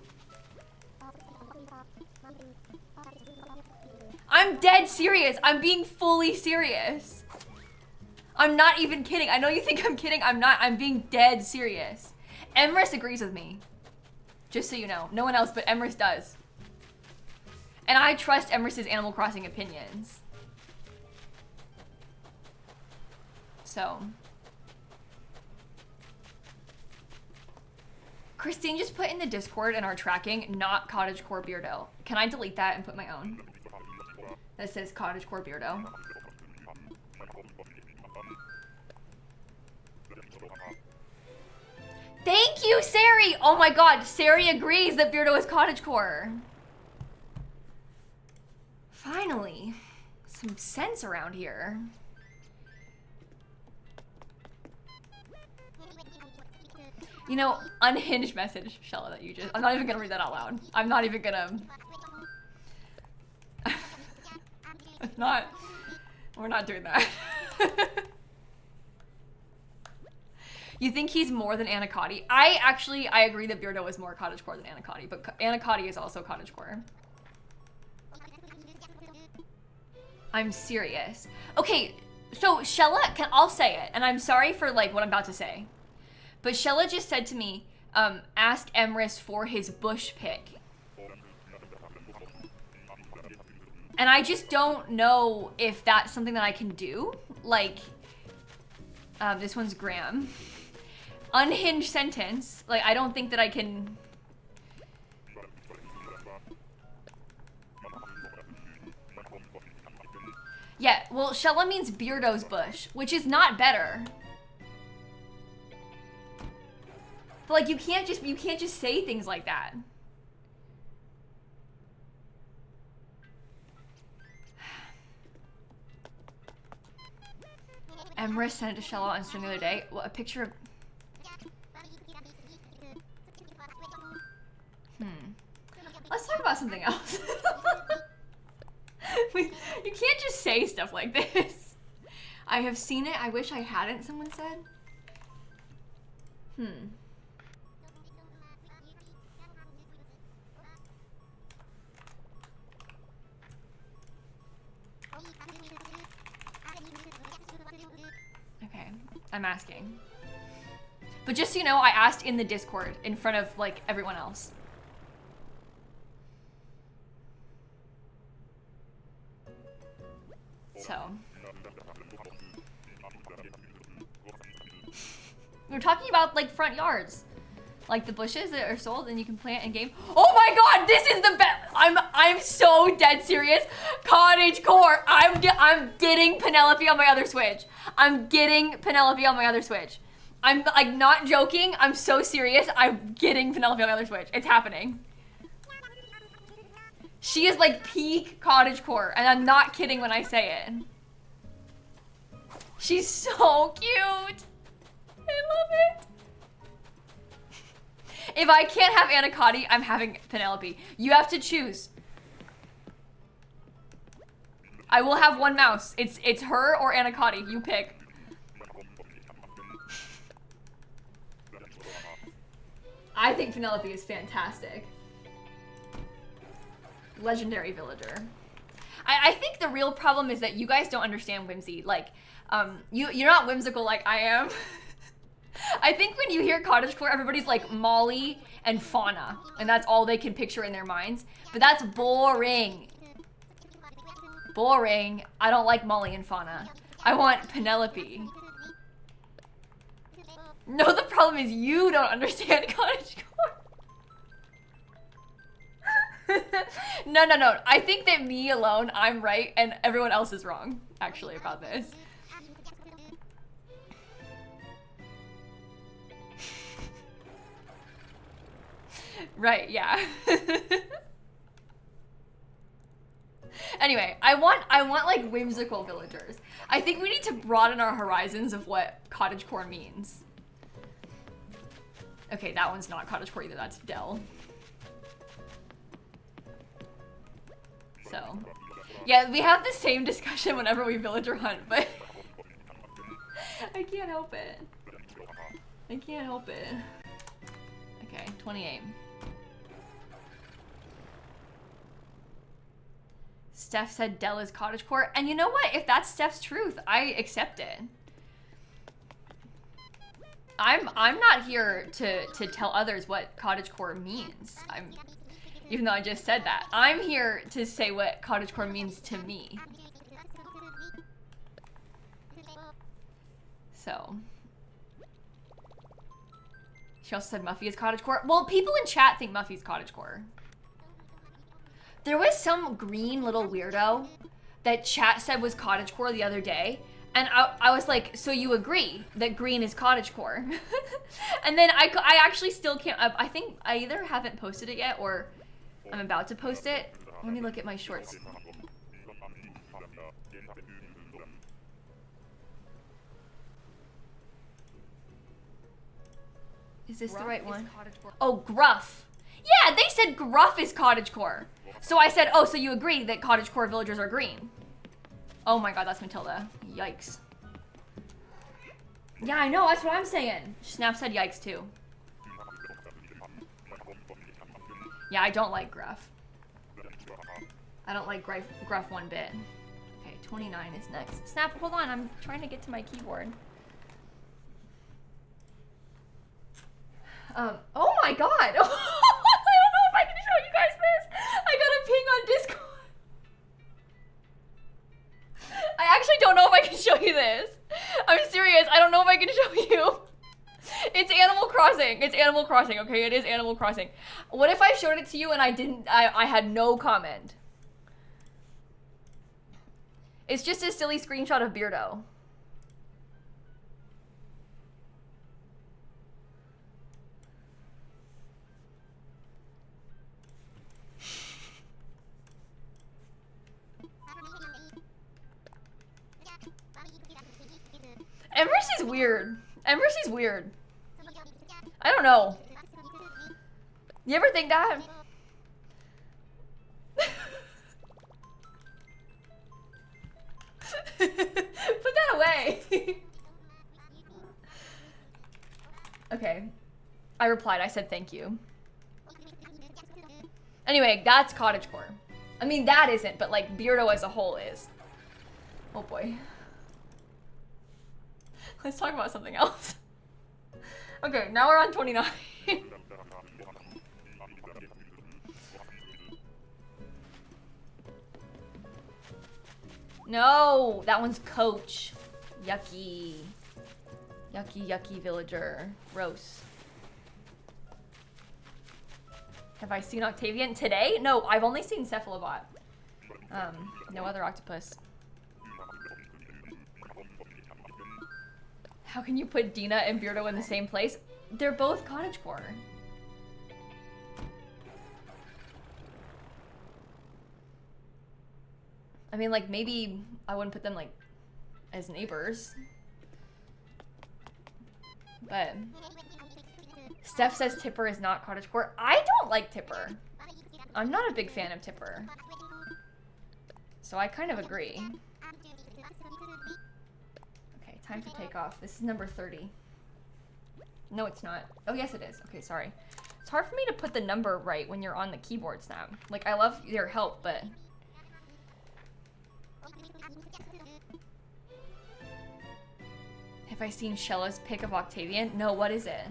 I'm dead serious. I'm being fully serious. I'm not even kidding. I know you think I'm kidding. I'm not. I'm being dead serious. Emrys agrees with me. Just so you know. No one else, but Emrys does. And I trust Emrys's Animal Crossing opinions. So. Christine just put in the Discord in our tracking, not cottagecore Beardo. Can I delete that and put my own? That says cottagecore Beardo. Thank you, Sari! Oh my god, Sari agrees that Beardo is cottagecore. Finally, some sense around here. You know, unhinged message, Shella, that you just... I'm not even gonna read that out loud. I'm not even gonna... not... We're not doing that. You think he's more than Anacotti? I agree that Beardo is more cottagecore than Anacotti, but Anacotti is also cottagecore. I'm serious. Okay, so Shella, I'll say it, and I'm sorry for like what I'm about to say. But Shella just said to me, ask Emrys for his bush pick. And I just don't know if that's something that I can do. Like, this one's Graham. Unhinged sentence. Like, I don't think that I can... Yeah, well, Shella means Beardo's bush, which is not better. But like, you can't just say things like that. Emrys sent it to Shella on stream the other day. Well, a picture of... Let's talk about something else. You can't just say stuff like this. I have seen it. I wish I hadn't, someone said. Okay, I'm asking. But just so you know, I asked in the Discord in front of like everyone else. So. We were talking about like front yards. Like the bushes that are sold and you can plant in game. Oh my god, this is the best. I'm so dead serious. Cottagecore. I'm getting Penelope on my other Switch. I'm getting Penelope on my other Switch. I'm like not joking. I'm so serious. I'm getting Penelope on my other Switch. It's happening. She is like peak cottagecore, and I'm not kidding when I say it. She's so cute. I love it. If I can't have Anacotti, I'm having Penelope. You have to choose. I will have one mouse. It's her or Anacotti. You pick. I think Penelope is fantastic. Legendary villager. I think the real problem is that you guys don't understand whimsy. Like, you're not whimsical like I am. I think when you hear cottagecore, everybody's like Molly and Fauna, and that's all they can picture in their minds. But that's boring. Boring. I don't like Molly and Fauna. I want Penelope. No, the problem is you don't understand cottagecore. No. I think that me alone, I'm right, and everyone else is wrong, actually, about this. Right, yeah. Anyway, I want like whimsical villagers. I think we need to broaden our horizons of what cottagecore means. Okay, that one's not cottagecore either, that's Dell. So, yeah, we have the same discussion whenever we villager hunt, but I can't help it. I can't help it. Okay, 28. Steph said Dell is cottagecore. And you know what? If that's Steph's truth, I accept it. I'm not here to tell others what cottagecore means. Even though I just said that. I'm here to say what cottagecore means to me. So. She also said Muffy is cottagecore. Well, people in chat think Muffy's cottagecore. There was some green little weirdo that chat said was cottagecore the other day. And I was like, so you agree that green is cottagecore? And then I actually still can't, I think I either haven't posted it yet or I'm about to post it. Let me look at my shorts. Is this the right one? Oh, gruff. Yeah, they said gruff is cottagecore. So I said, oh, so you agree that cottagecore villagers are green? Oh my god, that's Matilda. Yikes. Yeah, I know, that's what I'm saying. Snap said yikes too. Yeah, I don't like gruff. I don't like gruff one bit. Okay, 29 is next. Snap, hold on, I'm trying to get to my keyboard. Oh my god! I don't know if I can show you guys this! I got a ping on Discord. I actually don't know if I can show you this. I'm serious, I don't know if I can show you. It's Animal Crossing. It's Animal Crossing, okay? It is Animal Crossing. What if I showed it to you and I had no comment? It's just a silly screenshot of Beardo. Emercy's weird. Emercy's weird. I don't know. You ever think that? Put that away. Okay. I replied. I said thank you. Anyway, that's cottagecore. I mean, that isn't, but like Beardo as a whole is. Oh boy. Let's talk about something else. Okay, now we're on 29. No, that one's Coach. Yucky. Yucky, yucky villager. Gross. Have I seen Octavian today? No, I've only seen Cephalobot. No other octopus. How can you put Dina and Beardo in the same place? They're both cottagecore. I mean, like, maybe I wouldn't put them, like, as neighbors. But Steph says Tipper is not cottagecore. I don't like Tipper. I'm not a big fan of Tipper. So I kind of agree. Time to take off. This is number 30. No, it's not. Oh, yes, it is. Okay, sorry. It's hard for me to put the number right when you're on the keyboard, Snap. Like, I love your help, but... Have I seen Shella's pic of Octavian? No, what is it?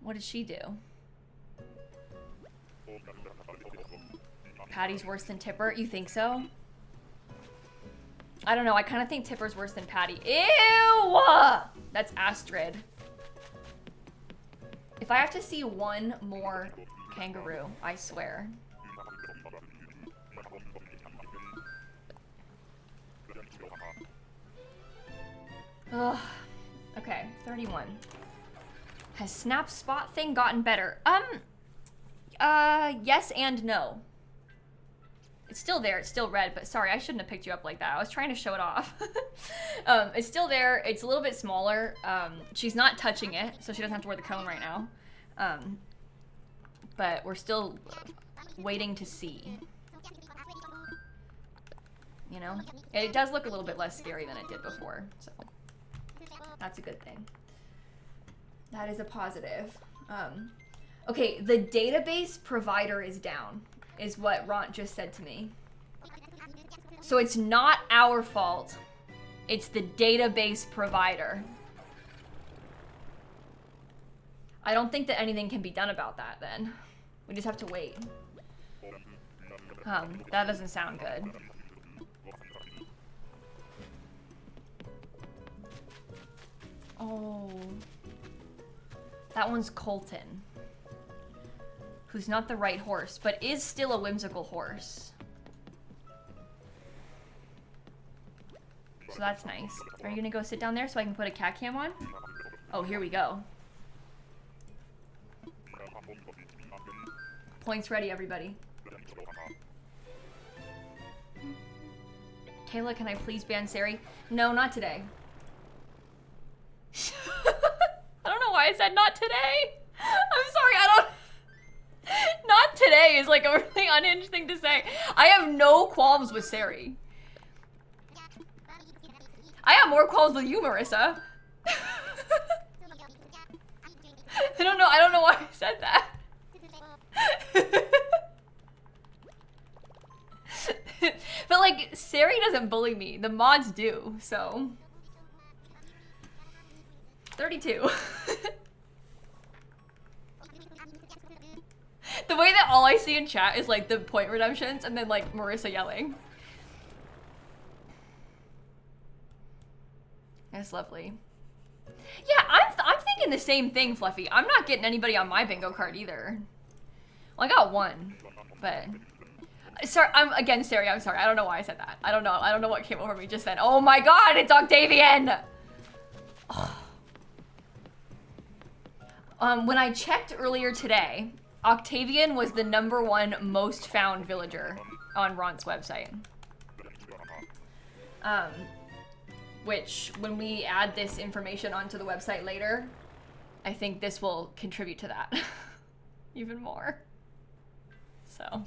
What did she do? Patty's worse than Tipper? You think so? I don't know, I kind of think Tipper's worse than Patty. Ew! That's Astrid. If I have to see one more kangaroo, I swear. Ugh. Okay, 31. Has Snap's spot thing gotten better? Yes and no. It's still there, it's still red, but sorry, I shouldn't have picked you up like that. I was trying to show it off. It's still there, it's a little bit smaller. She's not touching it, so she doesn't have to wear the cone right now. But we're still waiting to see. You know? It does look a little bit less scary than it did before, so that's a good thing. That is a positive. Okay, the database provider is down. is what Ront just said to me. So it's not our fault. It's the database provider. I don't think that anything can be done about that then. We just have to wait. That doesn't sound good. Oh. That one's Colton. Who's not the right horse, but is still a whimsical horse. So that's nice. Are you gonna go sit down there so I can put a cat cam on? Oh, here we go. Points ready, everybody. Kayla, can I please ban Sari? No, not today. I don't know why I said not today. I'm sorry, I don't... Not today is like a really unhinged thing to say. I have no qualms with Sari. I have more qualms with you, Marissa. I don't know why I said that. But like, Sari doesn't bully me. The mods do, so. 32. The way that all I see in chat is like the point redemptions and then like Marissa yelling. That's lovely. Yeah, I'm thinking the same thing, Fluffy. I'm not getting anybody on my bingo card either. Well, I got one, but sorry. Again, Sari. I'm sorry. I don't know why I said that. I don't know what came over me just then. Oh my God, it's Octavian. Oh. When I checked earlier today, Octavian was the #1 most found villager on Ront's website. Which, when we add this information onto the website later, I think this will contribute to that even more. So.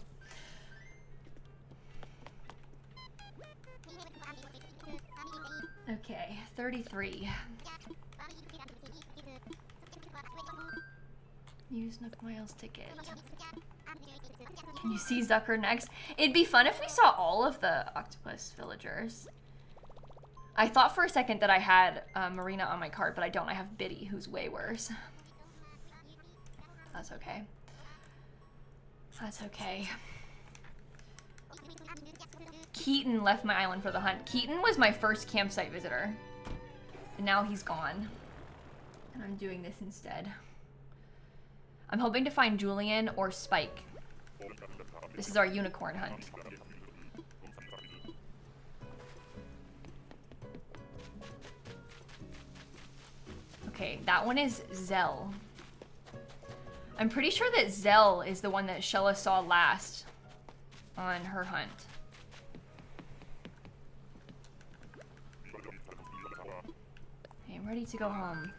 Okay, 33. Use Nook Miles ticket. Can you see Zucker next? It'd be fun if we saw all of the octopus villagers. I thought for a second that I had Marina on my card, but I don't. I have Biddy, who's way worse. That's okay. That's okay. Keaton left my island for the hunt. Keaton was my first campsite visitor. And now he's gone. And I'm doing this instead. I'm hoping to find Julian or Spike. This is our unicorn hunt. Okay, that one is Zell. I'm pretty sure that Zell is the one that Shella saw last on her hunt. Okay, I'm ready to go home.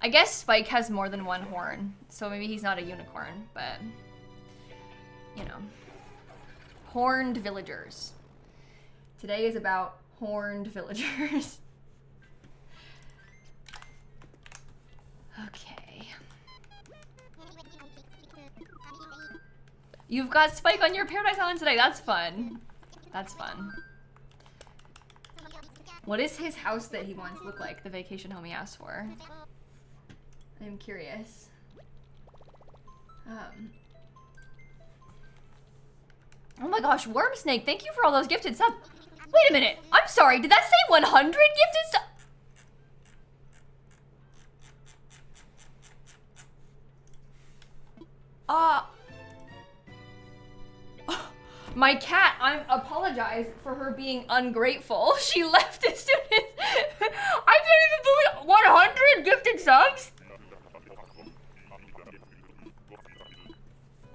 I guess Spike has more than one horn, so maybe he's not a unicorn, but, you know. Horned villagers. Today is about horned villagers. Okay. You've got Spike on your Paradise Island today. That's fun. That's fun. What does his house that he wants look like? The vacation home he asked for. I'm curious. Oh my gosh, Worm Snake, thank you for all those gifted subs. Wait a minute. I'm sorry. Did that say 100 gifted subs? My cat, I apologize for her being ungrateful. She left as soon as... I can't even believe 100 gifted subs?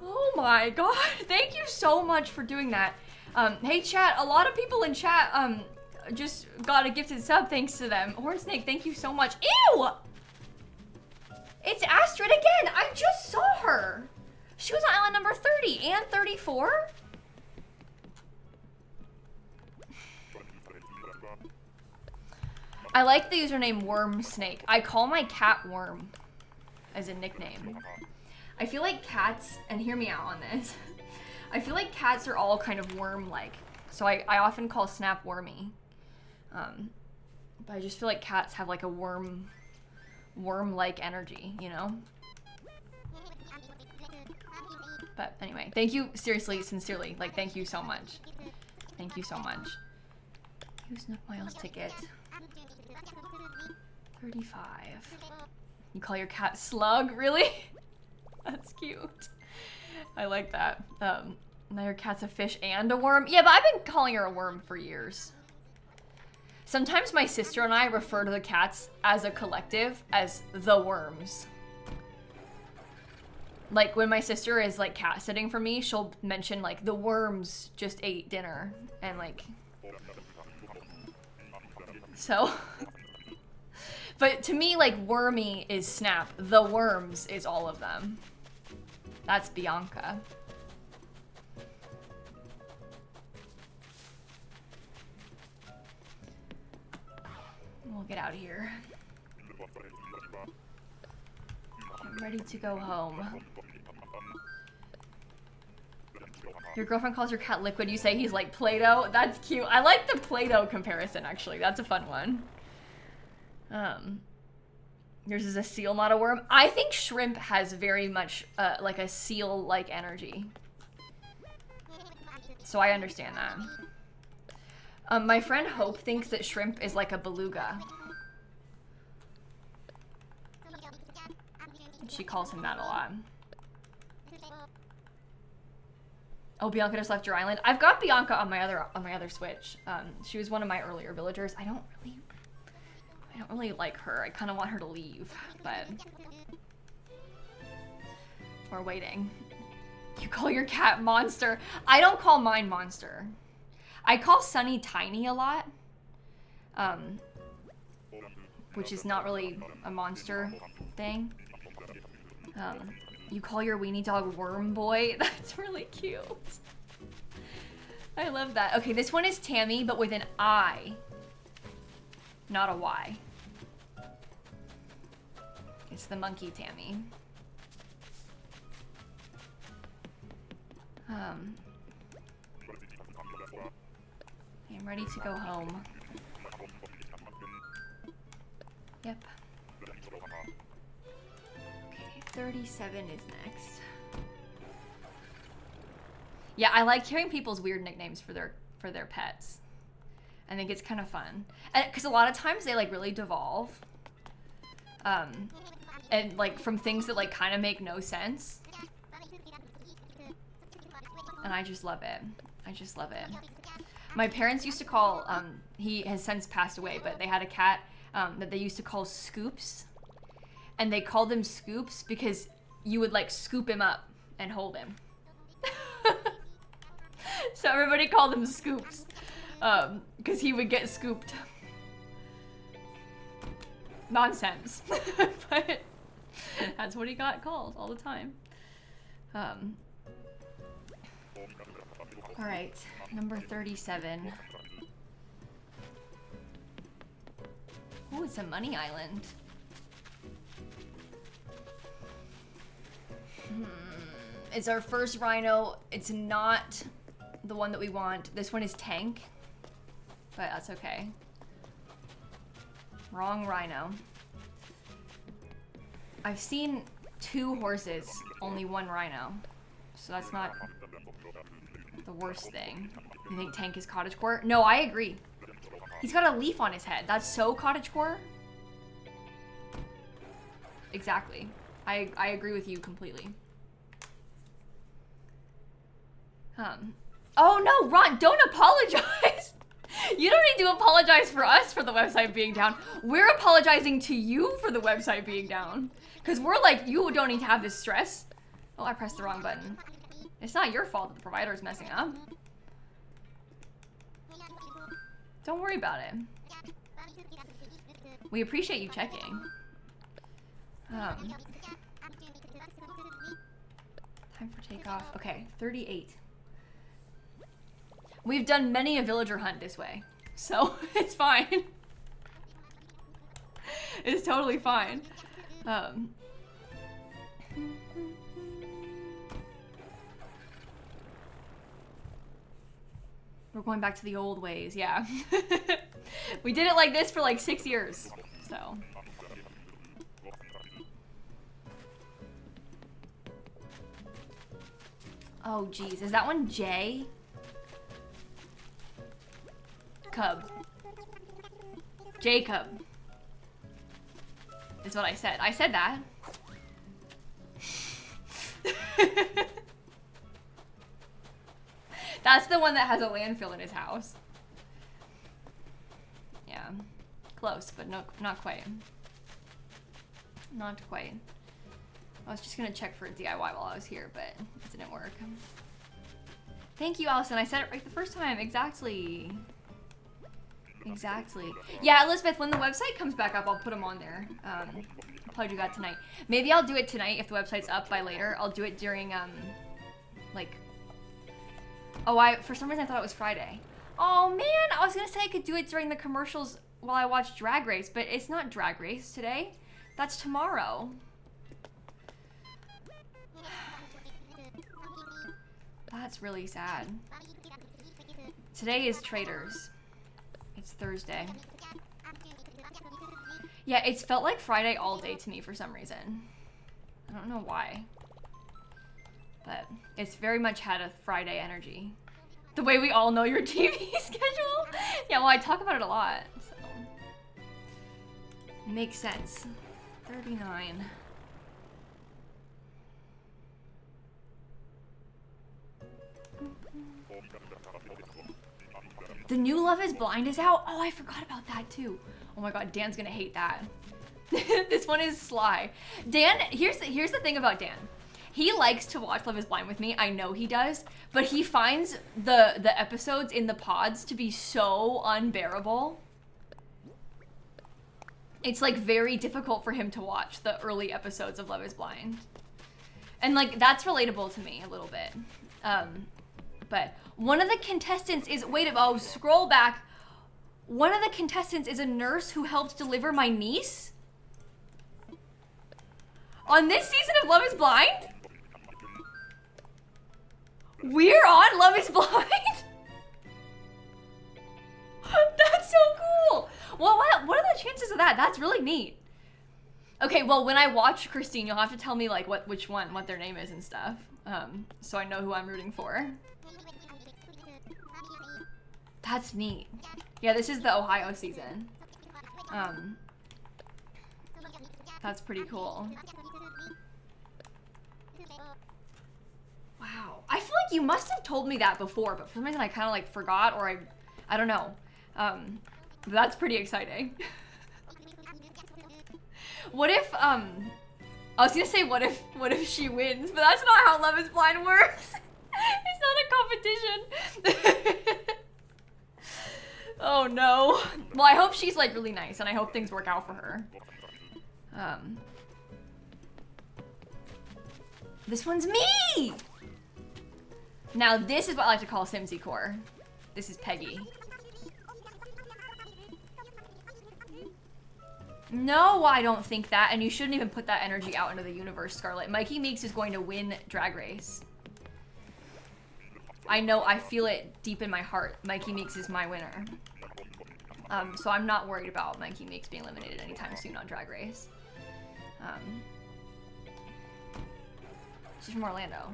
Oh my god, thank you so much for doing that. Hey chat, a lot of people in chat just got a gifted sub thanks to them. Horn Snake, thank you so much. Ew! It's Astrid again, I just saw her. She was on island number 30 and 34? I like the username Worm Snake. I call my cat Worm as a nickname. I feel like cats, and hear me out on this, I feel like cats are all kind of worm-like. So I often call Snap wormy. But I just feel like cats have like a worm-like energy, you know? But anyway, thank you, seriously, sincerely. Like, thank you so much. Thank you so much. Use Nook Miles ticket. 35. You call your cat Slug? Really? That's cute. I like that. Now your cat's a fish and a worm? Yeah, but I've been calling her a worm for years. Sometimes my sister and I refer to the cats as a collective as the worms. Like when my sister is like cat sitting for me, she'll mention like the worms just ate dinner and like, so. But to me, like wormy is Snap, the worms is all of them. That's Bianca. We'll get out of here. I'm ready to go home. Your girlfriend calls your cat liquid. You say he's like Play-Doh. That's cute. I like the Play-Doh comparison, actually. That's a fun one. Yours is a seal, not a worm. I think shrimp has very much like a seal-like energy. So I understand that. My friend Hope thinks that shrimp is like a beluga. She calls him that a lot. Oh, Bianca just left your island. I've got Bianca on my other Switch. She was one of my earlier villagers. I don't really like her. I kind of want her to leave, but we're waiting. You call your cat Monster. I don't call mine Monster. I call Sunny Tiny a lot, which is not really a monster thing. You call your weenie dog Worm Boy. That's really cute. I love that. Okay, this one is Tammy, but with an I, not a Y. It's the monkey Tammy. I'm ready to go home. Yep. Okay, 37 is next. Yeah, I like hearing people's weird nicknames for their pets. I think it's kind of fun. And because a lot of times they like really devolve. And like from things that like kind of make no sense. And I just love it. I just love it. My parents used to call, he has since passed away, but they had a cat that they used to call Scoops. And they called him Scoops because you would like scoop him up and hold him. So everybody called him Scoops because he would get scooped. Nonsense. But that's what he got called all the time. All right, number 37. Oh, it's a money island. It's our first rhino. It's not the one that we want. This one is tank, but that's okay. Wrong rhino. I've seen 2 horses, only 1 rhino. So that's not the worst thing. You think tank is cottagecore? No, I agree. He's got a leaf on his head. That's so cottagecore. Exactly. I agree with you completely. Oh no, Ron, don't apologize. You don't need to apologize for us for the website being down. We're apologizing to you for the website being down. Because we're like, you don't need to have this stress. Oh, I pressed the wrong button. It's not your fault that the provider is messing up. Don't worry about it. We appreciate you checking. Time for takeoff. Okay, 38. We've done many a villager hunt this way, so it's fine. It's totally fine. We're going back to the old ways, yeah. We did it like this for like 6 years, so. Oh geez, is that one J? Cub. Jacob. Is what I said. I said that. That's the one that has a landfill in his house. Yeah. Close, but no, not quite. Not quite. I was just gonna check for DIY while I was here, but it didn't work. Thank you, Allison. I said it right the first time. Exactly. Exactly. Yeah, Elizabeth, when the website comes back up, I'll put them on there. I'll probably do that tonight. Maybe I'll do it tonight if the website's up by later. I'll do it during, like... Oh, for some reason I thought it was Friday. Oh, man, I was gonna say I could do it during the commercials while I watch Drag Race, but it's not Drag Race today. That's tomorrow. That's really sad. Today is Traders. It's Thursday. Yeah, it's felt like Friday all day to me for some reason. I don't know why. But it's very much had a Friday energy. The way we all know your TV schedule. Yeah, well, I talk about it a lot, so. Makes sense. 39. The new Love is Blind is out? Oh, I forgot about that too. Oh my god, Dan's gonna hate that. This one is sly. Dan, here's the thing about Dan. He likes to watch Love is Blind with me. I know he does, but he finds the episodes in the pods to be so unbearable. It's like very difficult for him to watch the early episodes of Love is Blind. And like that's relatable to me a little bit. But one of the contestants is, scroll back. One of the contestants is a nurse who helped deliver my niece? On this season of Love is Blind? We're on Love is Blind? That's so cool. Well, what are the chances of that? That's really neat. Okay, well, when I watch Christine, you'll have to tell me like what their name is and stuff. So I know who I'm rooting for. That's neat. Yeah, this is the Ohio season. That's pretty cool. Wow. I feel like you must have told me that before, but for some reason I kind of like forgot, or I don't know. But that's pretty exciting. What if, I was gonna say what if she wins, but that's not how Love is Blind works. It's not a competition. Oh no. Well, I hope she's like really nice, and I hope things work out for her. This one's me! Now this is what I like to call simsie core. This is Peggy. No, I don't think that, and you shouldn't even put that energy out into the universe, Scarlett. Mikey Meeks is going to win Drag Race. I know, I feel it deep in my heart. Mikey Meeks is my winner. So I'm not worried about Mikey Meeks being eliminated anytime soon on Drag Race. She's from Orlando.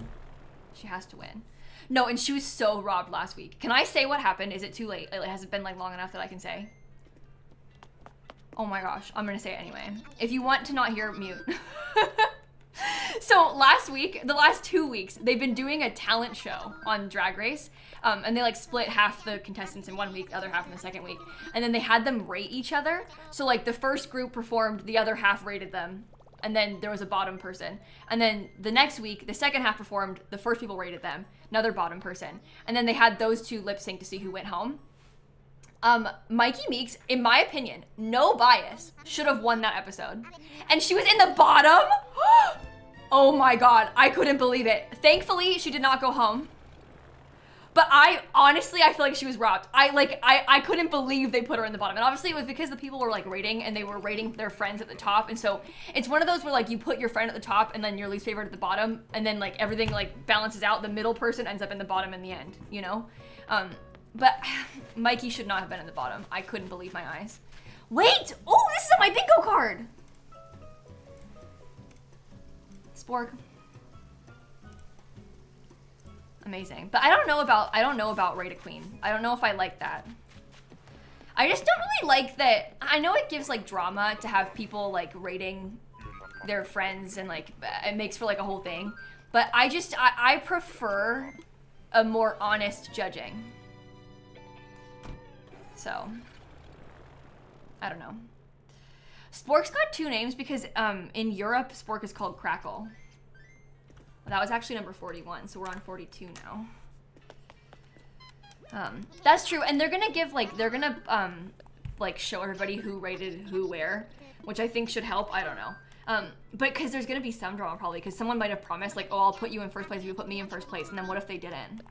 She has to win. No, and she was so robbed last week. Can I say what happened? Is it too late? Has it been like long enough that I can say? Oh my gosh, I'm gonna say it anyway. If you want to not hear, mute. So last week, the last 2 weeks, they've been doing a talent show on Drag Race. And they like split half the contestants in 1 week, the other half in the second week. And then they had them rate each other. So like the first group performed, the other half rated them. And then there was a bottom person. And then the next week, the second half performed, the first people rated them, another bottom person. And then they had those two lip sync to see who went home. Mikey Meeks, in my opinion, no bias, should have won that episode. And she was in the bottom? Oh my god, I couldn't believe it. Thankfully, she did not go home. But I honestly, I feel like she was robbed. I couldn't believe they put her in the bottom. And obviously it was because the people were like rating and they were rating their friends at the top. And so it's one of those where like you put your friend at the top and then your least favorite at the bottom. And then like everything like balances out. The middle person ends up in the bottom in the end, you know? But Mikey should not have been in the bottom. I couldn't believe my eyes. Wait! Oh, this is on my bingo card! Spork. Amazing. But I don't know about Raid a Queen. I don't know if I like that. I just don't really like that. I know it gives like drama to have people like rating their friends and like it makes for like a whole thing. But I prefer a more honest judging. So I don't know. Spork's got 2 names because in Europe Spork is called Crackle. That was actually number 41, so we're on 42 now. That's true, and they're gonna give like like show everybody who rated who where, which I think should help. I don't know, but because there's gonna be some drama probably, because someone might have promised like, oh, I'll put you in first place if you put me in first place, and then what if they didn't?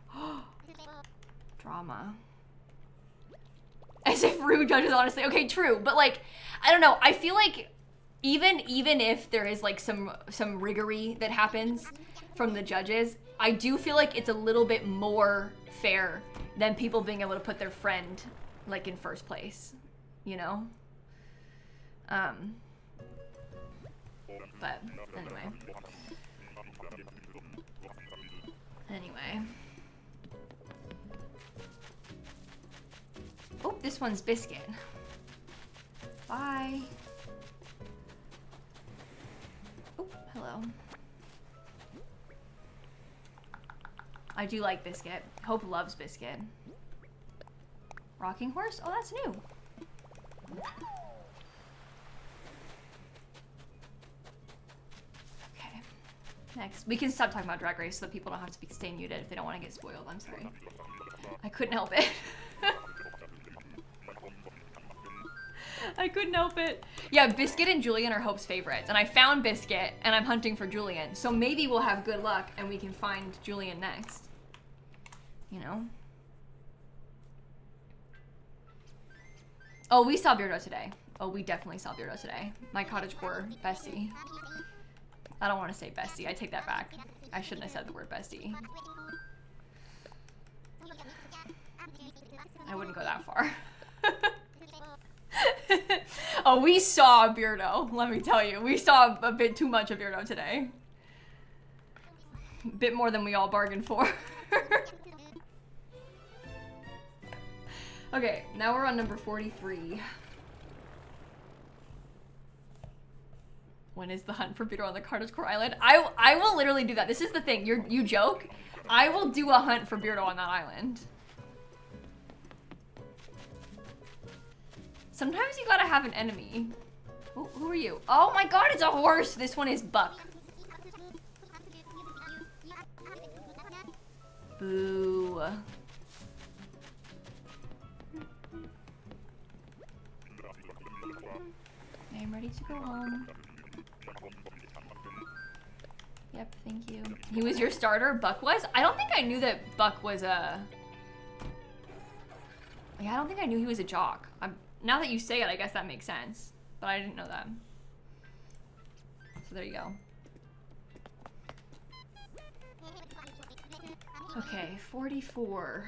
Drama. As if rude judges, honestly. Okay, true, but like, I don't know. I feel like even if there is like some riggery that happens from the judges, I do feel like it's a little bit more fair than people being able to put their friend like in first place, you know? But anyway. Oh, this one's Biscuit. Bye. Oh, hello. I do like Biscuit. Hope loves Biscuit. Rocking Horse? Oh, that's new. Okay. Next. We can stop talking about Drag Race so that people don't have to stay muted if they don't want to get spoiled. I'm sorry. I couldn't help it. I couldn't help it. Yeah, Biscuit and Julian are Hope's favorites. And I found Biscuit, and I'm hunting for Julian. So maybe we'll have good luck, and we can find Julian next. You know? Oh, we saw Beardo today. Oh, we definitely saw Beardo today. My cottagecore bestie. I don't want to say bestie. I take that back. I shouldn't have said the word bestie. I wouldn't go that far. Oh, we saw Beardo, let me tell you. We saw a bit too much of Beardo today. A bit more than we all bargained for. Okay, now we're on number 43. When is the hunt for Beardo on the cottagecore island? I will literally do that. This is the thing. You joke. I will do a hunt for Beardo on that island. Sometimes you gotta have an enemy. Oh, who are you? Oh my god, it's a horse! This one is Buck. Boo. I'm ready to go home. Yep, thank you. He was your starter? Buck was? I don't think I knew that Buck was a... Yeah, I don't think I knew he was a jock. Now that you say it, I guess that makes sense. But I didn't know that. So there you go. Okay, 44.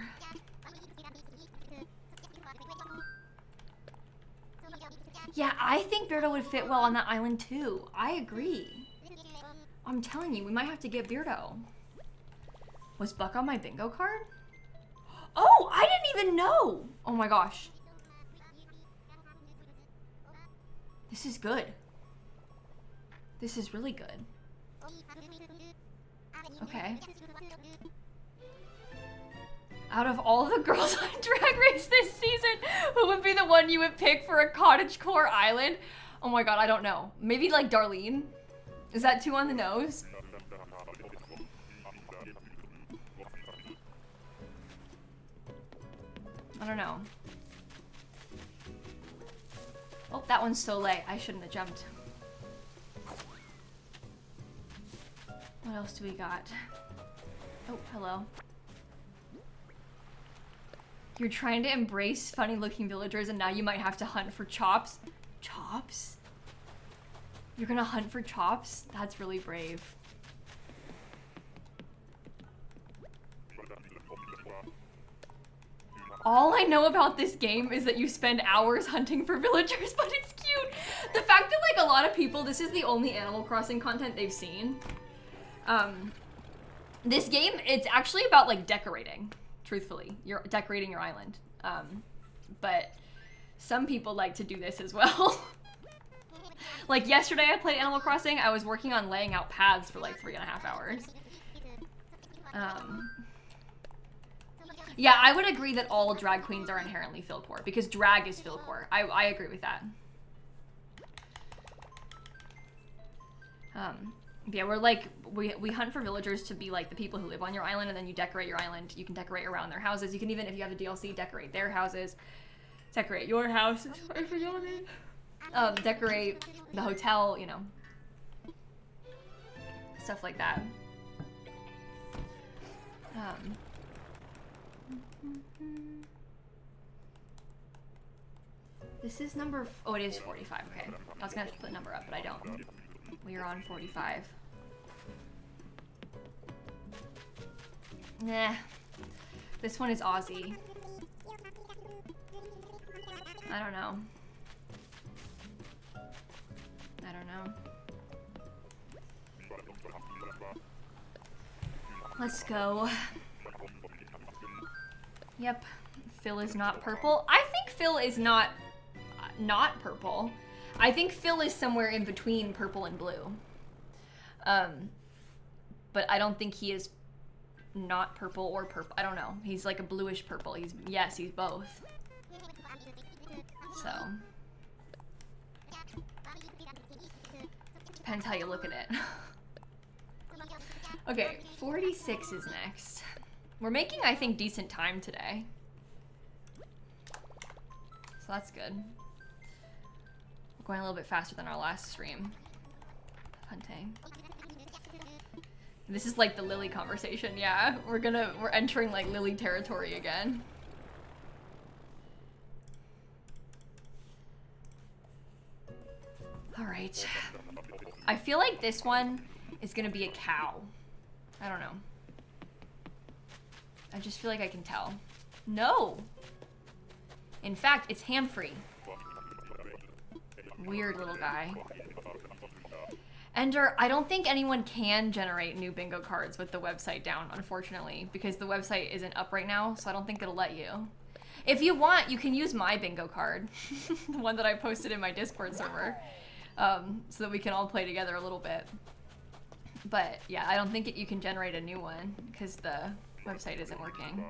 Yeah, I think Beardo would fit well on that island too. I agree. I'm telling you, we might have to get Beardo. Was Buck on my bingo card? Oh, I didn't even know. Oh my gosh. This is good. This is really good. Okay. Out of all the girls on Drag Race this season, who would be the one you would pick for a cottagecore island? Oh my god, I don't know. Maybe like Darlene? Is that too on the nose? I don't know. Oh, that one's so late. I shouldn't have jumped. What else do we got? Oh, hello. You're trying to embrace funny-looking villagers, and now you might have to hunt for chops. Chops? You're gonna hunt for chops? That's really brave. All I know about this game is that you spend hours hunting for villagers, but it's cute. The fact that like a lot of people, this is the only Animal Crossing content they've seen. This game, it's actually about like decorating, truthfully. You're decorating your island. But some people like to do this as well. Like yesterday I played Animal Crossing, I was working on laying out paths for like 3.5 hours. Yeah, I would agree that all drag queens are inherently Philcore, because drag is Philcore. I agree with that. Yeah, we're like, we hunt for villagers to be like the people who live on your island, and then you decorate your island. You can decorate around their houses. You can even, if you have a DLC, decorate their houses. Decorate your house. Sorry for yawning. Decorate the hotel, you know. Stuff like that. This is number, oh, it is 45, okay. I was gonna have to put the number up, but I don't. We are on 45. Nah. This one is Aussie. I don't know. I don't know. Let's go. Yep. Phil is not purple. I think Phil is not purple. I think Phil is somewhere in between purple and blue. But I don't think he is not purple or purple. I don't know. He's like a bluish purple. Yes, he's both. So. Depends how you look at it. Okay, 46 is next. We're making, I think, decent time today. So that's good. We're going a little bit faster than our last stream. Hunting. This is like the Lily conversation, yeah. We're entering like Lily territory again. All right. I feel like this one is gonna be a cow. I don't know. I just feel like I can tell. No! In fact, it's ham-free. Weird little guy. Ender, I don't think anyone can generate new bingo cards with the website down, unfortunately, because the website isn't up right now, so I don't think it'll let you. If you want, you can use my bingo card, the one that I posted in my Discord server, so that we can all play together a little bit. But yeah, I don't think you can generate a new one because the website isn't working.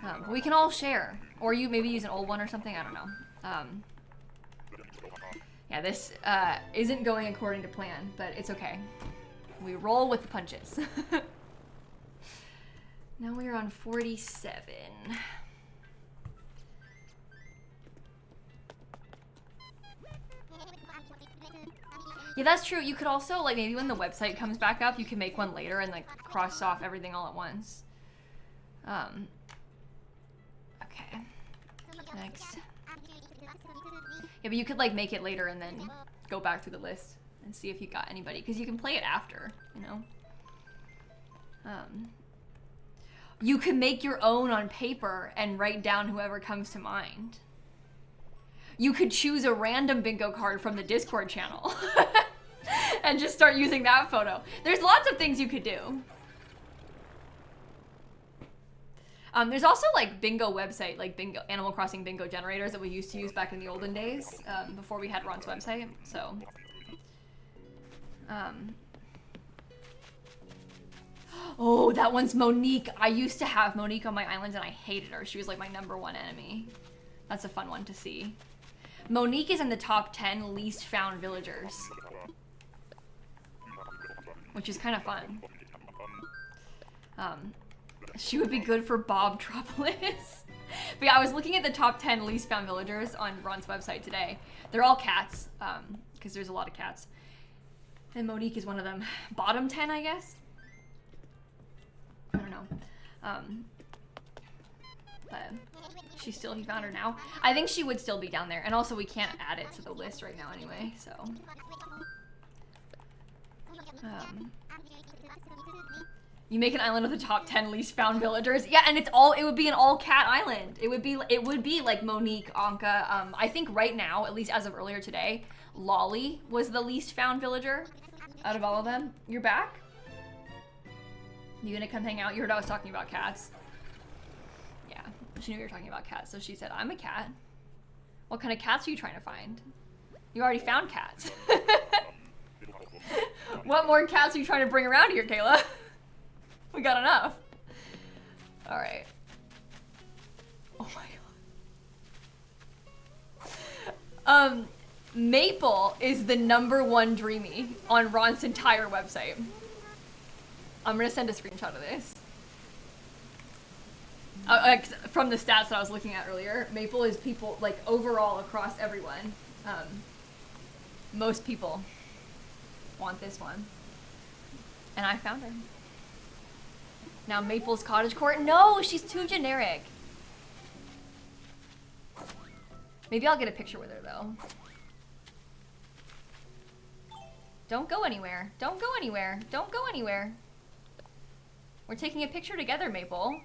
But we can all share, or you maybe use an old one or something. I don't know. Yeah, this isn't going according to plan, but it's okay. We roll with the punches. Now we are on 47. Yeah, that's true. You could also, like, maybe when the website comes back up, you can make one later and, like, cross off everything all at once. Okay. Next. Yeah, but you could, like, make it later and then go back through the list and see if you got anybody. Because you can play it after, you know? You can make your own on paper and write down whoever comes to mind. You could choose a random bingo card from the Discord channel and just start using that photo. There's lots of things you could do. There's also like bingo website, like bingo Animal Crossing bingo generators that we used to use back in the olden days, before we had Ron's website. So, oh, that one's Monique. I used to have Monique on my island and I hated her. She was like my #1 enemy. That's a fun one to see. Monique is in the top 10 least found villagers, which is kind of fun. She would be good for Bob Tropolis. But yeah, I was looking at the top 10 least found villagers on Ron's website today. They're all cats, because there's a lot of cats. And Monique is one of them. Bottom 10, I guess? I don't know. But he found her now. I think she would still be down there. And also we can't add it to the list right now anyway, so. You make an island of the top 10 least found villagers. Yeah, and it would be an all cat island. It would be like Monique, Anka. I think right now, at least as of earlier today, Lolly was the least found villager out of all of them. You're back? You gonna come hang out? You heard I was talking about cats. Yeah, she knew we were talking about cats, so she said, I'm a cat. What kind of cats are you trying to find? You already found cats. What more cats are you trying to bring around here, Kayla? We got enough. All right. Oh my god. Maple is the #1 dreamy on Ron's entire website. I'm gonna send a screenshot of this. From the stats that I was looking at earlier, Maple is people, like, overall across everyone. Most people want this one. And I found her. Now Maple's cottagecore. No, she's too generic. Maybe I'll get a picture with her though. Don't go anywhere. Don't go anywhere. Don't go anywhere. We're taking a picture together, Maple.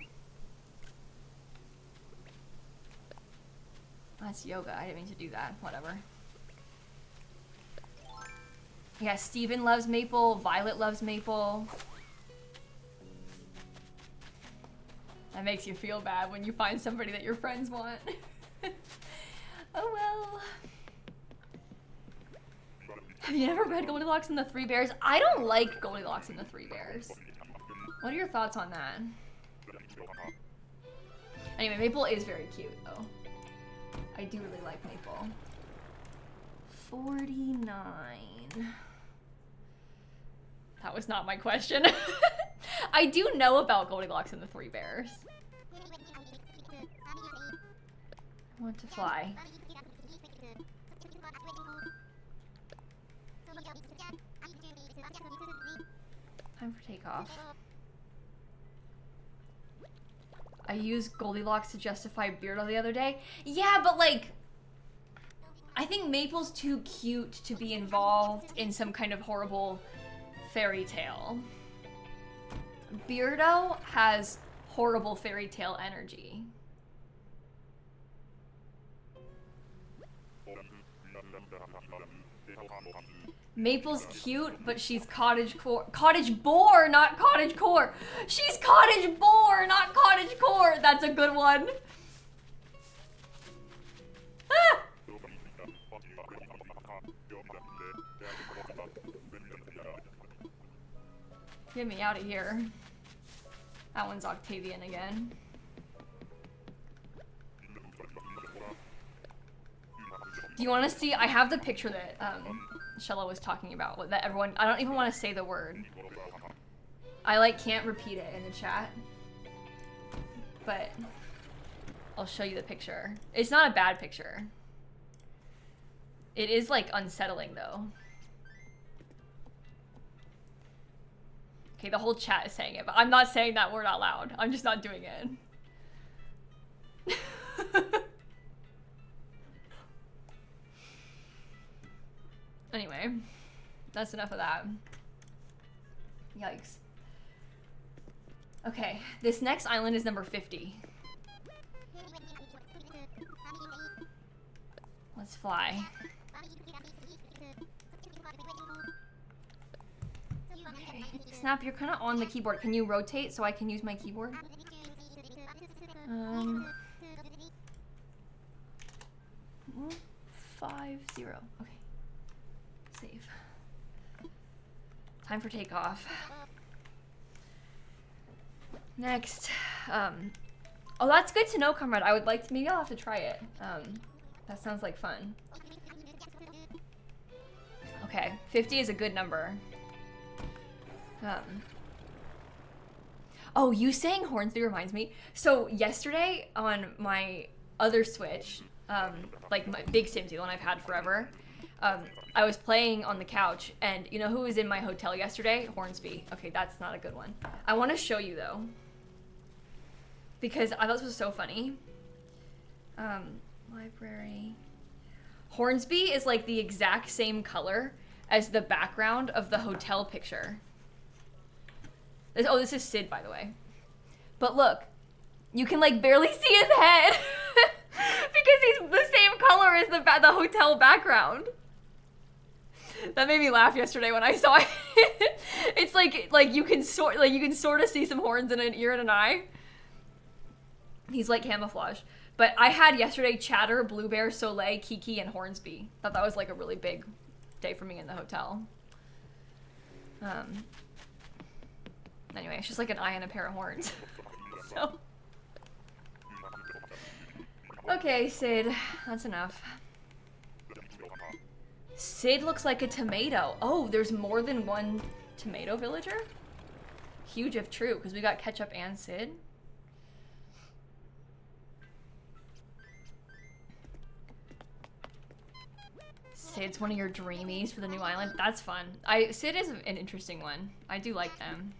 That's yoga. I didn't mean to do that. Whatever. Yeah, Steven loves Maple. Violet loves Maple. That makes you feel bad when you find somebody that your friends want. Oh well. Have you ever read Goldilocks and the Three Bears? I don't like Goldilocks and the Three Bears. What are your thoughts on that? Anyway, Maple is very cute though. I do really like Maple. 49. That was not my question. I do know about Goldilocks and the Three Bears. I want to fly. Time for takeoff. I used Goldilocks to justify Beardo the other day. Yeah, but like, I think Maple's too cute to be involved in some kind of horrible fairy tale. Beardo has horrible fairy tale energy. Maple's cute, but she's cottagecore, not cottagecore. She's cottagecore, not cottagecore. That's a good one. Ah! Get me out of here. That one's Octavian again. Do you want to see? I have the picture that Shella was talking about. That everyone. I don't even want to say the word. I like can't repeat it in the chat. But I'll show you the picture. It's not a bad picture. It is like unsettling though. Okay, the whole chat is saying it, but I'm not saying that word out loud. I'm just not doing it. Anyway, that's enough of that. Yikes. Okay, this next island is number 50. Let's fly. Okay, Snap, you're kind of on the keyboard. Can you rotate so I can use my keyboard? 50. Okay. Save. Time for takeoff. Next. Oh, that's good to know, comrade. I would like to, maybe I'll have to try it. That sounds like fun. Okay, 50 is a good number. Oh, you saying Hornsby reminds me. So yesterday on my other Switch, like my big Simsie, the one I've had forever, I was playing on the couch, and you know who was in my hotel yesterday? Hornsby. Okay, that's not a good one. I want to show you though. because I thought this was so funny. Library. Hornsby is like the exact same color as the background of the hotel picture. This is Sid, by the way. But look, you can like barely see his head because he's the same color as the hotel background. That made me laugh yesterday when I saw it. It's like you can sort of see some horns in an ear and an eye. He's like camouflage. But I had yesterday Chatter, Blue Bear, Soleil, Kiki, and Hornsby. Thought that was like a really big day for me in the hotel. Anyway, it's just like an eye and a pair of horns. So. Okay, Sid, that's enough. Sid looks like a tomato. Oh, there's more than one tomato villager? Huge if true, because we got Ketchup and Sid. Sid's one of your dreamies for the new island. That's fun. Sid is an interesting one. I do like them.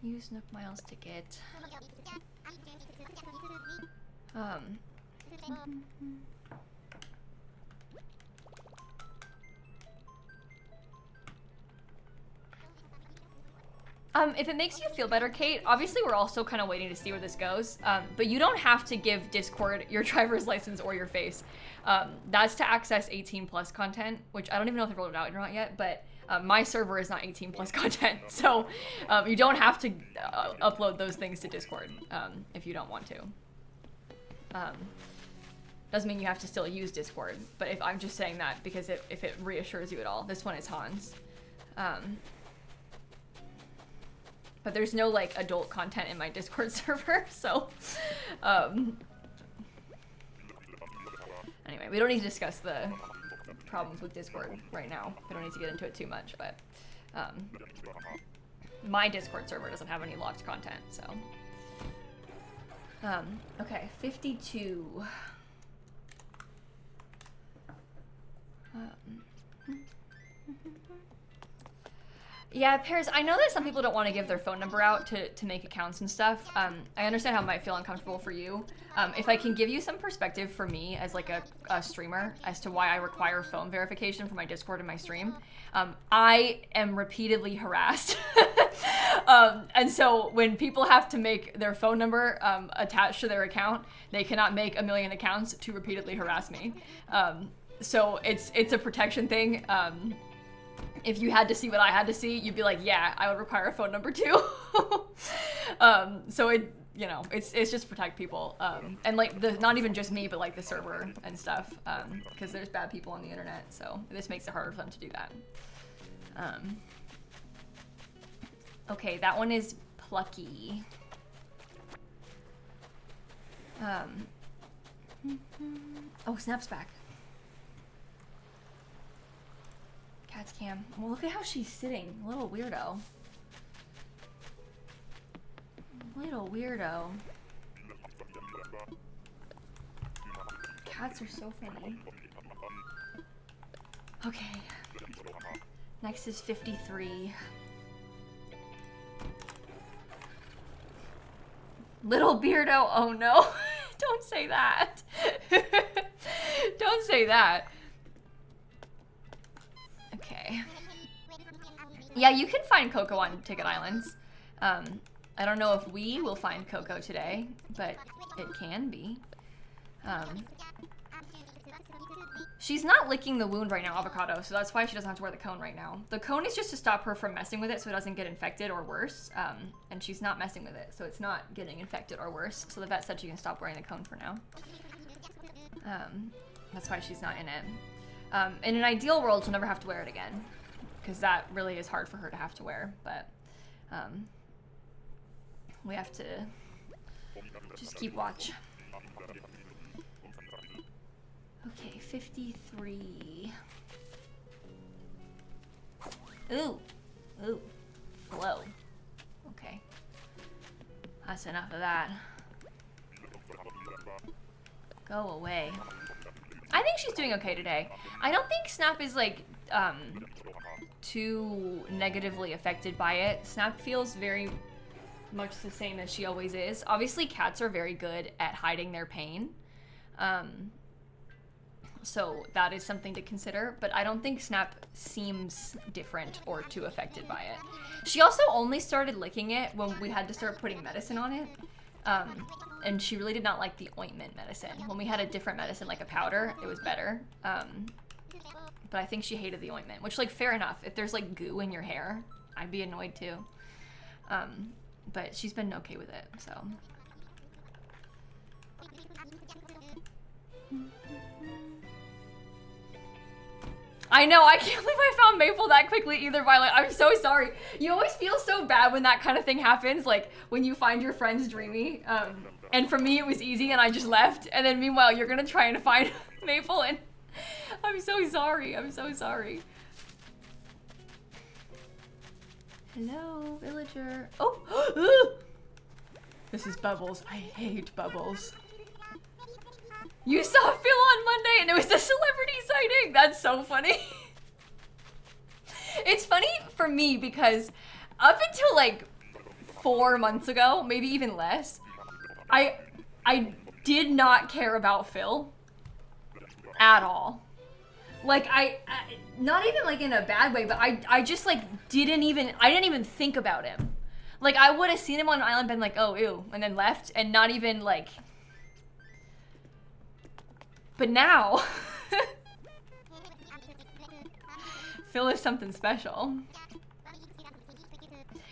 Use Nook Miles to get. If it makes you feel better, Kate, obviously we're also kind of waiting to see where this goes, but you don't have to give Discord your driver's license or your face. That's to access 18 plus content, which I don't even know if they've rolled it out or not yet, but my server is not 18 plus content, so you don't have to upload those things to Discord if you don't want to. Doesn't mean you have to still use Discord, but if I'm just saying that because if it reassures you at all. This one is Hans. But there's no like adult content in my Discord server, so anyway, we don't need to discuss the problems with Discord right now. We don't need to get into it too much, but my Discord server doesn't have any locked content, so okay, 52. Yeah, Pears, I know that some people don't want to give their phone number out to make accounts and stuff. I understand how it might feel uncomfortable for you. If I can give you some perspective for me as like a streamer as to why I require phone verification for my Discord and my stream, I am repeatedly harassed. And so when people have to make their phone number attached to their account, they cannot make a million accounts to repeatedly harass me. So it's a protection thing. If you had to see what I had to see, you'd be like, yeah, I would require a phone number too. So it, you know, it's just protect people. And like not even just me, but like the server and stuff. Because there's bad people on the internet. So this makes it harder for them to do that. Okay, that one is Plucky. Oh, Snap's back. Cat's cam. Well, look at how she's sitting. Little weirdo. Little weirdo. Cats are so funny. Okay. Next is 53. Little Beardo. Oh no. Don't say that. Don't say that. Okay. Yeah, you can find Coco on Ticket Islands. I don't know if we will find Coco today, but it can be. She's not licking the wound right now, Avocado, so that's why she doesn't have to wear the cone right now. The cone is just to stop her from messing with it so it doesn't get infected or worse. And she's not messing with it, so it's not getting infected or worse. So the vet said she can stop wearing the cone for now. That's why she's not in it. In an ideal world, she'll never have to wear it again, because that really is hard for her to have to wear, but we have to just keep watch. Okay, 53. Ooh, flow. Okay, that's enough of that. Go away. I think she's doing okay today. I don't think Snap is like too negatively affected by it. Snap feels very much the same as she always is. Obviously, cats are very good at hiding their pain. So that is something to consider, but I don't think Snap seems different or too affected by it. She also only started licking it when we had to start putting medicine on it. And she really did not like the ointment medicine. When we had a different medicine, like a powder, it was better. But I think she hated the ointment, which, like, fair enough. If there's, like, goo in your hair, I'd be annoyed too. But she's been okay with it, so. I know, I can't believe I found Maple that quickly either, Violet. I'm so sorry. You always feel so bad when that kind of thing happens, like when you find your friend's dreamy. And for me, it was easy and I just left. And then meanwhile, you're gonna try and find Maple and I'm so sorry. I'm so sorry. Hello, villager. Oh, this is Bubbles. I hate Bubbles. You saw Phil on Monday and it was a celebrity sighting. That's so funny. It's funny for me because up until like 4 months ago, maybe even less, I did not care about Phil at all. Like I not even like in a bad way, but I just like didn't even think about him. Like I would have seen him on an island, been like, oh ew, and then left, and not even like. But now, Phil is something special.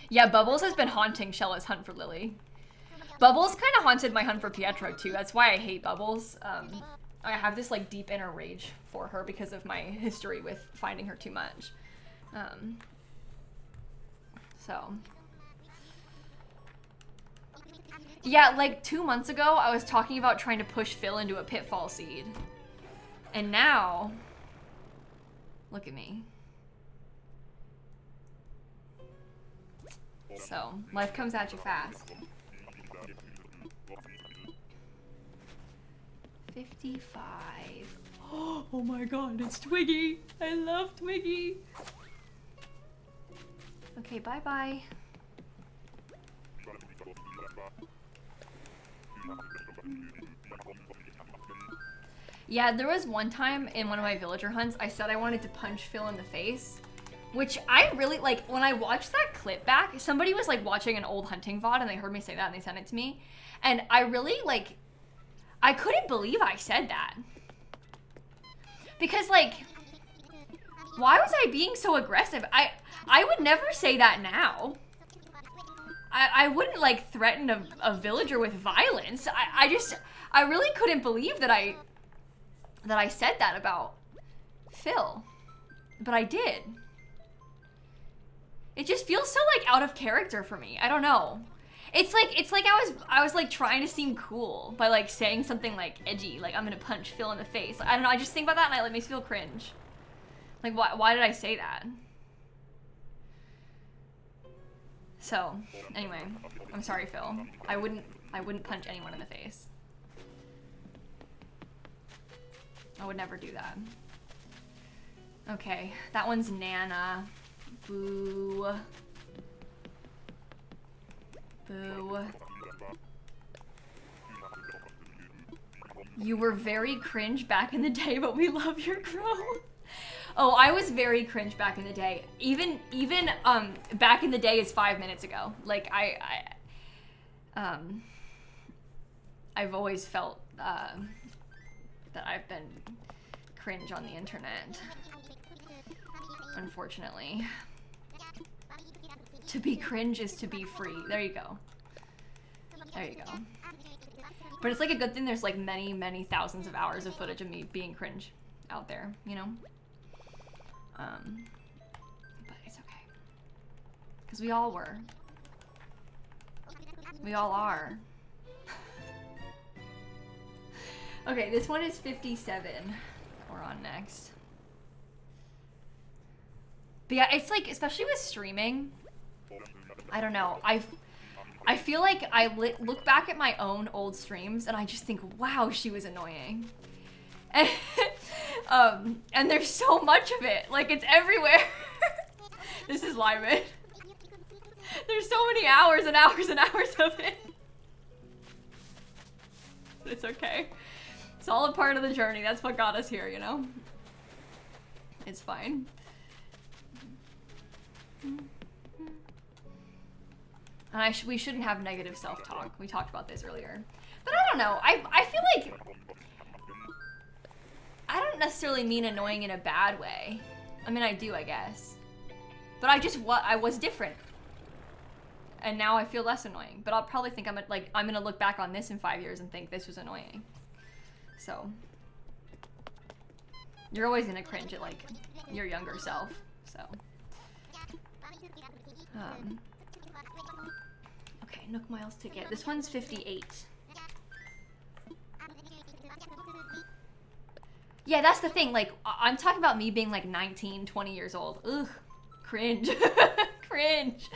Yeah, Bubbles has been haunting Shella's hunt for Lily. Bubbles kind of haunted my hunt for Pietro too. That's why I hate Bubbles. I have this like deep inner rage for her because of my history with finding her too much. So. Yeah, like 2 months ago, I was talking about trying to push Phil into a pitfall seed. And now, look at me. So, life comes at you fast. 55. Oh my god, it's Twiggy. I love Twiggy. Okay, bye-bye. Yeah, there was one time in one of my villager hunts, I said I wanted to punch Phil in the face, which I really, like, when I watched that clip back, somebody was, like, watching an old hunting VOD, and they heard me say that, and they sent it to me, and I really, like, I couldn't believe I said that. Because, like, why was I being so aggressive? I would never say that now. I wouldn't, like, threaten a villager with violence. I really couldn't believe that I said that about Phil, but I did. It just feels so like out of character for me. I don't know. It's like I was like trying to seem cool by like saying something like edgy, like I'm gonna punch Phil in the face. Like, I don't know. I just think about that and it makes me feel cringe. Like why did I say that? So anyway, I'm sorry, Phil. I wouldn't punch anyone in the face. I would never do that. Okay, that one's Nana. Boo. Boo. You were very cringe back in the day, but we love your growth. Oh, I was very cringe back in the day. Even back in the day is 5 minutes ago. Like I've always felt that I've been cringe on the internet, unfortunately. To be cringe is to be free. There you go. There you go. But it's like a good thing there's like many, many thousands of hours of footage of me being cringe out there, you know? But it's okay. Because we all were. We all are. Okay, this one is 57. We're on next. But yeah, it's like, especially with streaming, I don't know. I feel like I look back at my own old streams and I just think, wow, she was annoying. And there's so much of it. Like, it's everywhere. This is Lyman. There's so many hours and hours and hours of it. It's okay. It's all a part of the journey. That's what got us here, you know? It's fine. And we shouldn't have negative self-talk. We talked about this earlier. But I don't know. I feel like I don't necessarily mean annoying in a bad way. I mean, I do, I guess. But I was different. And now I feel less annoying. But I'll probably think I'm gonna look back on this in 5 years and think this was annoying. So you're always gonna cringe at like your younger self. So okay, Nook Miles ticket. This one's 58. Yeah, that's the thing. Like, I'm talking about me being like 19, 20 years old. Ugh, cringe. Cringe.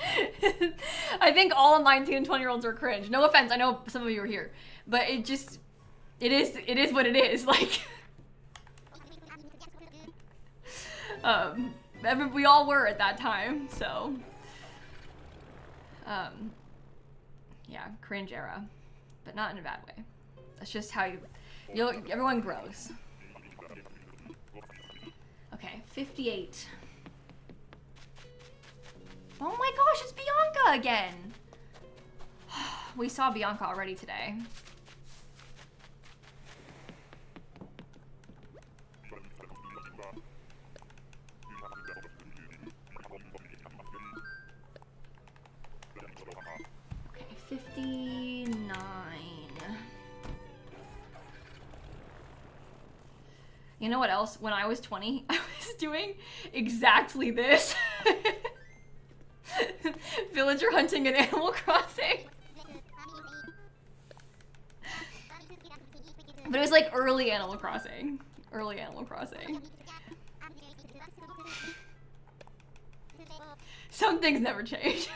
I think all 19 and 20-year-olds are cringe. No offense, I know some of you are here, but it is what it is. Like, we all were at that time, so yeah, cringe era, but not in a bad way. That's just how everyone grows. Okay, 58. Oh my gosh, it's Bianca again. We saw Bianca already today. Okay, 59. You know what else? When I was 20, I was doing exactly this. Villager hunting and Animal Crossing. But it was like early Animal Crossing. Early Animal Crossing. Some things never change.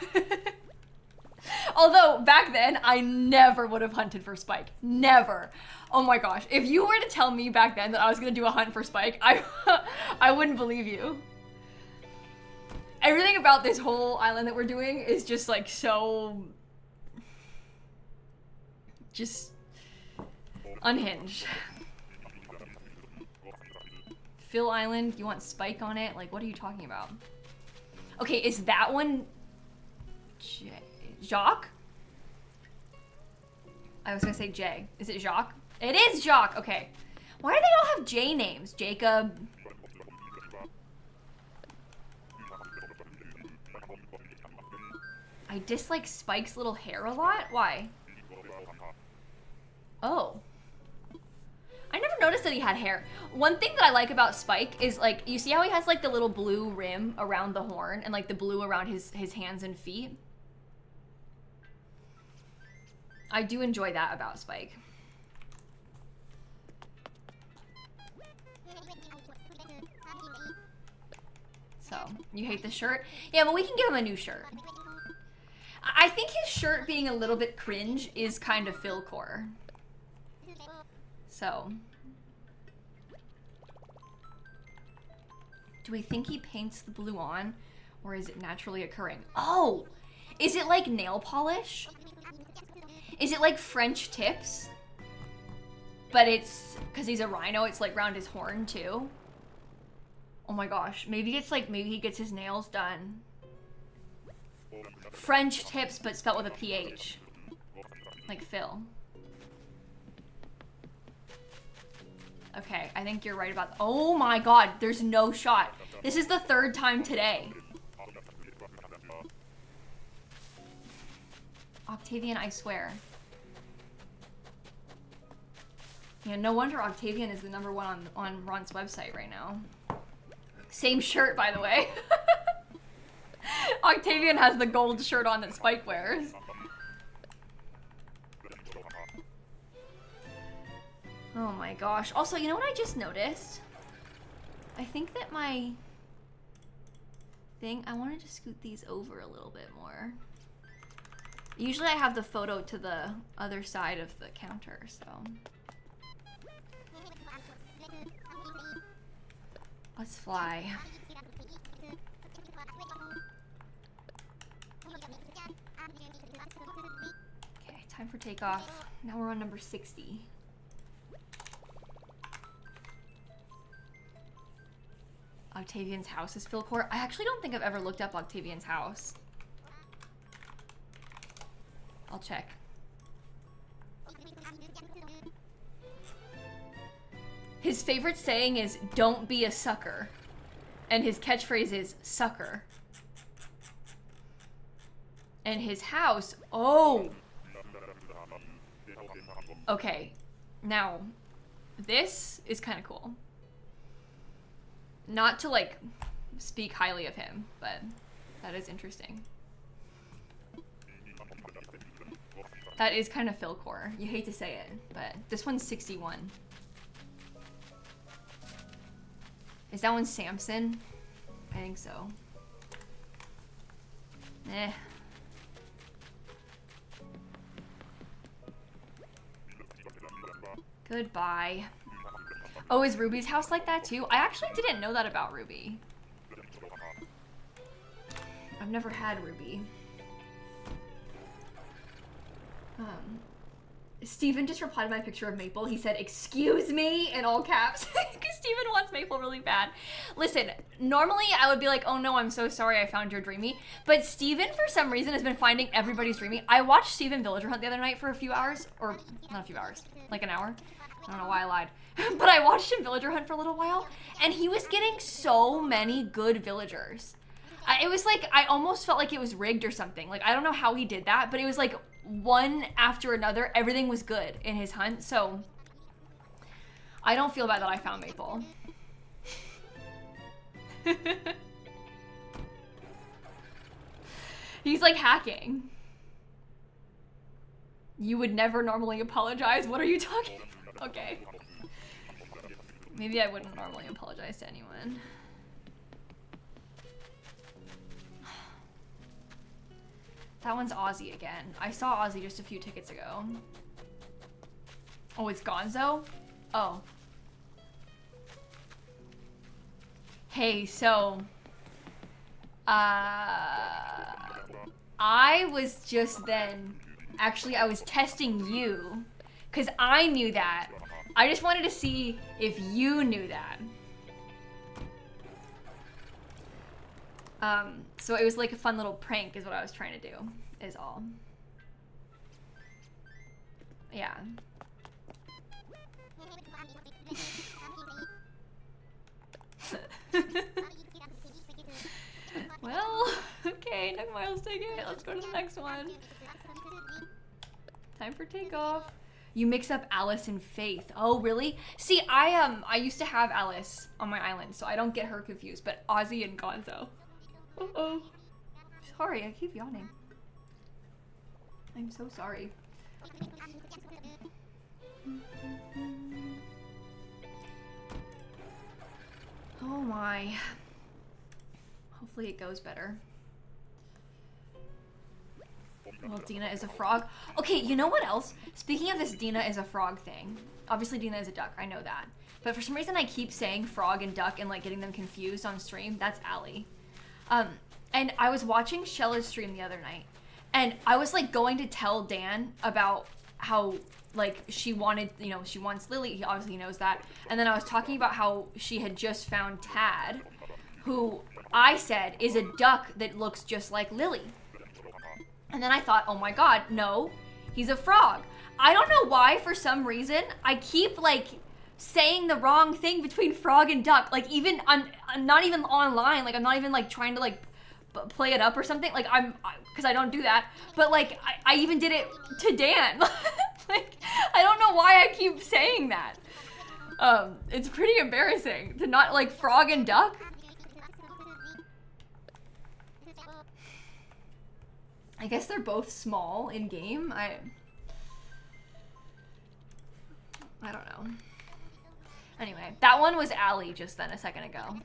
Although, back then, I never would have hunted for Spike. Never. Oh my gosh. If you were to tell me back then that I was gonna do a hunt for Spike, I wouldn't believe you. Everything about this whole island that we're doing is just like so... just... unhinged. Phil Island, you want Spike on it? Like, what are you talking about? Okay, is that one... Jacques? I was gonna say Jay. Is it Jacques? It is Jacques! Okay. Why do they all have J names? Jacob... I dislike Spike's little hair a lot? Why? Oh. I never noticed that he had hair. One thing that I like about Spike is, like, you see how he has, like, the little blue rim around the horn and, like, the blue around his hands and feet? I do enjoy that about Spike. So, you hate the shirt? Yeah, but we can give him a new shirt. I think his shirt being a little bit cringe is kind of Philcore. So. Do we think he paints the blue on? Or is it naturally occurring? Oh! Is it like nail polish? Is it like French tips? But it's, because he's a rhino, it's like around his horn too. Oh my gosh, maybe it's like, maybe he gets his nails done. French tips, but spelled with a PH. Like Phil. Okay, I think you're right about, oh my god, there's no shot. This is the 3rd time today. Octavian, I swear. Yeah, no wonder Octavian is the #1 on Ron's website right now. Same shirt, by the way. Octavian has the gold shirt on that Spike wears. Oh my gosh. Also, you know what I just noticed? I think that my thing, I wanted to scoot these over a little bit more. Usually I have the photo to the other side of the counter, so. Let's fly. Okay, time for takeoff. Now we're on number 60. Octavian's house is Philcore. I actually don't think I've ever looked up Octavian's house. I'll check. His favorite saying is, "Don't be a sucker." And his catchphrase is, "Sucker." And his house, oh! Okay, now, this is kind of cool. Not to, like, speak highly of him, but that is interesting. That is kind of Philcore. You hate to say it, but this one's 61. Is that one Samson? I think so. Eh. Goodbye. Oh, is Ruby's house like that too? I actually didn't know that about Ruby. I've never had Ruby. Steven just replied to my picture of Maple. He said, "Excuse me," in all caps. Because Steven wants Maple really bad. Listen, normally I would be like, "Oh no, I'm so sorry I found your dreamy." But Steven, for some reason, has been finding everybody's dreamy. I watched Steven Villager Hunt the other night for a few hours. Or, not a few hours. Like an hour. I don't know why I lied. But I watched him Villager Hunt for a little while. And he was getting so many good villagers. It was like, I almost felt like it was rigged or something. Like, I don't know how he did that. But it was like, one after another, everything was good in his hunt, so I don't feel bad that I found Maple. He's like hacking. You would never normally apologize. What are you talking about? Okay. Maybe I wouldn't normally apologize to anyone. That one's Ozzy again. I saw Ozzy just a few tickets ago. Oh, it's Gonzo? Oh. Hey, so... I was just then... Actually, I was testing you. Because I knew that. I just wanted to see if you knew that. So it was like a fun little prank is what I was trying to do, is all. Yeah. Well, okay, next miles ticket. Let's go to the next one. Time for takeoff. You mix up Alice and Faith. Oh, really? See, I used to have Alice on my island, so I don't get her confused, but Ozzy and Gonzo. Uh-oh. Sorry, I keep yawning. I'm so sorry. Oh my. Hopefully it goes better. Well, Dina is a frog. Okay, you know what else? Speaking of this Dina is a frog thing. Obviously Dina is a duck, I know that. But for some reason I keep saying frog and duck and like getting them confused on stream. That's Allie. And I was watching Shella's stream the other night, and I was like going to tell Dan about how like she wanted, you know, she wants Lily. He obviously knows that. And then I was talking about how she had just found Tad, who I said is a duck that looks just like Lily. And then I thought, oh my God, no, he's a frog. I don't know why, for some reason, I keep like saying the wrong thing between frog and duck. Like even, I'm not even online. Like I'm not even like trying to like play it up or something. Like because I don't do that. But like, I even did it to Dan. Like, I don't know why I keep saying that. It's pretty embarrassing to not like frog and duck. I guess they're both small in game. I don't know. Anyway, that one was Allie just then a second ago.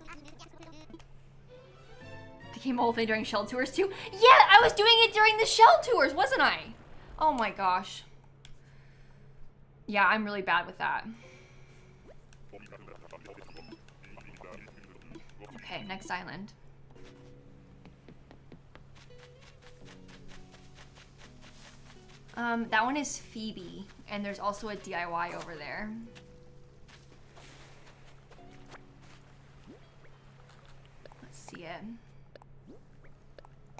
Became a whole thing during shell tours too? Yeah, I was doing it during the shell tours, wasn't I? Oh my gosh. Yeah, I'm really bad with that. Okay, next island. That one is Phoebe, and there's also a DIY over there. Let's see it.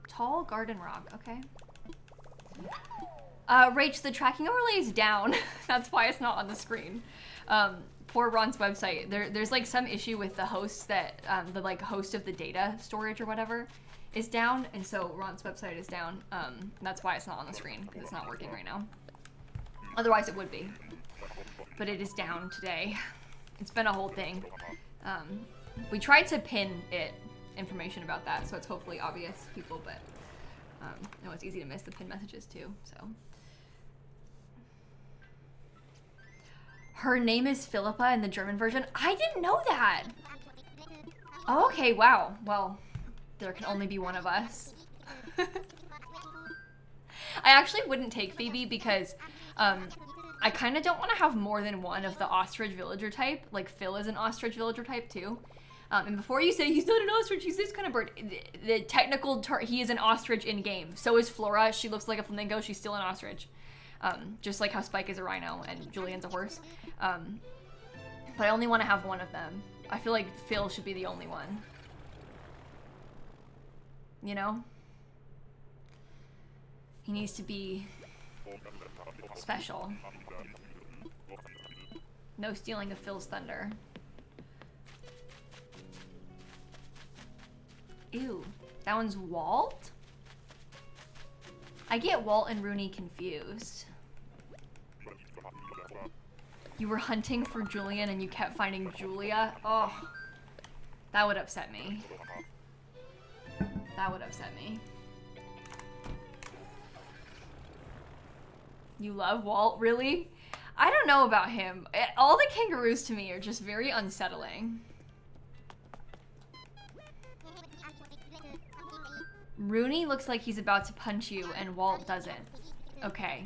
Tall garden rock, okay. Rach, the tracking overlay is down. That's why it's not on the screen. Poor Ron's website. There's like some issue with the host that, the like host of the data storage or whatever is down, and so Ron's website is down. That's why it's not on the screen, because it's not working right now. Otherwise it would be. But it is down today. It's been a whole thing. We tried to pin it, information about that, so it's hopefully obvious to people, but no, it's easy to miss the pin messages too, so. Her name is Philippa in the German version. I didn't know that. Oh, okay, wow. Well, there can only be one of us. I actually wouldn't take Phoebe because I kind of don't want to have more than one of the ostrich villager type. Like Phil is an ostrich villager type too. And before you say he's not an ostrich, he's this kind of bird. The technical term, he is an ostrich in game. So is Flora. She looks like a flamingo. She's still an ostrich. Just like how Spike is a rhino and Julian's a horse. But I only want to have one of them. I feel like Phil should be the only one. You know? He needs to be special. No stealing of Phil's thunder. Ew. That one's Walt? I get Walt and Rooney confused. You were hunting for Julian and you kept finding Julia? Oh. That would upset me. That would upset me. You love Walt? Really? I don't know about him. All the kangaroos to me are just very unsettling. Rooney looks like he's about to punch you and Walt doesn't. Okay.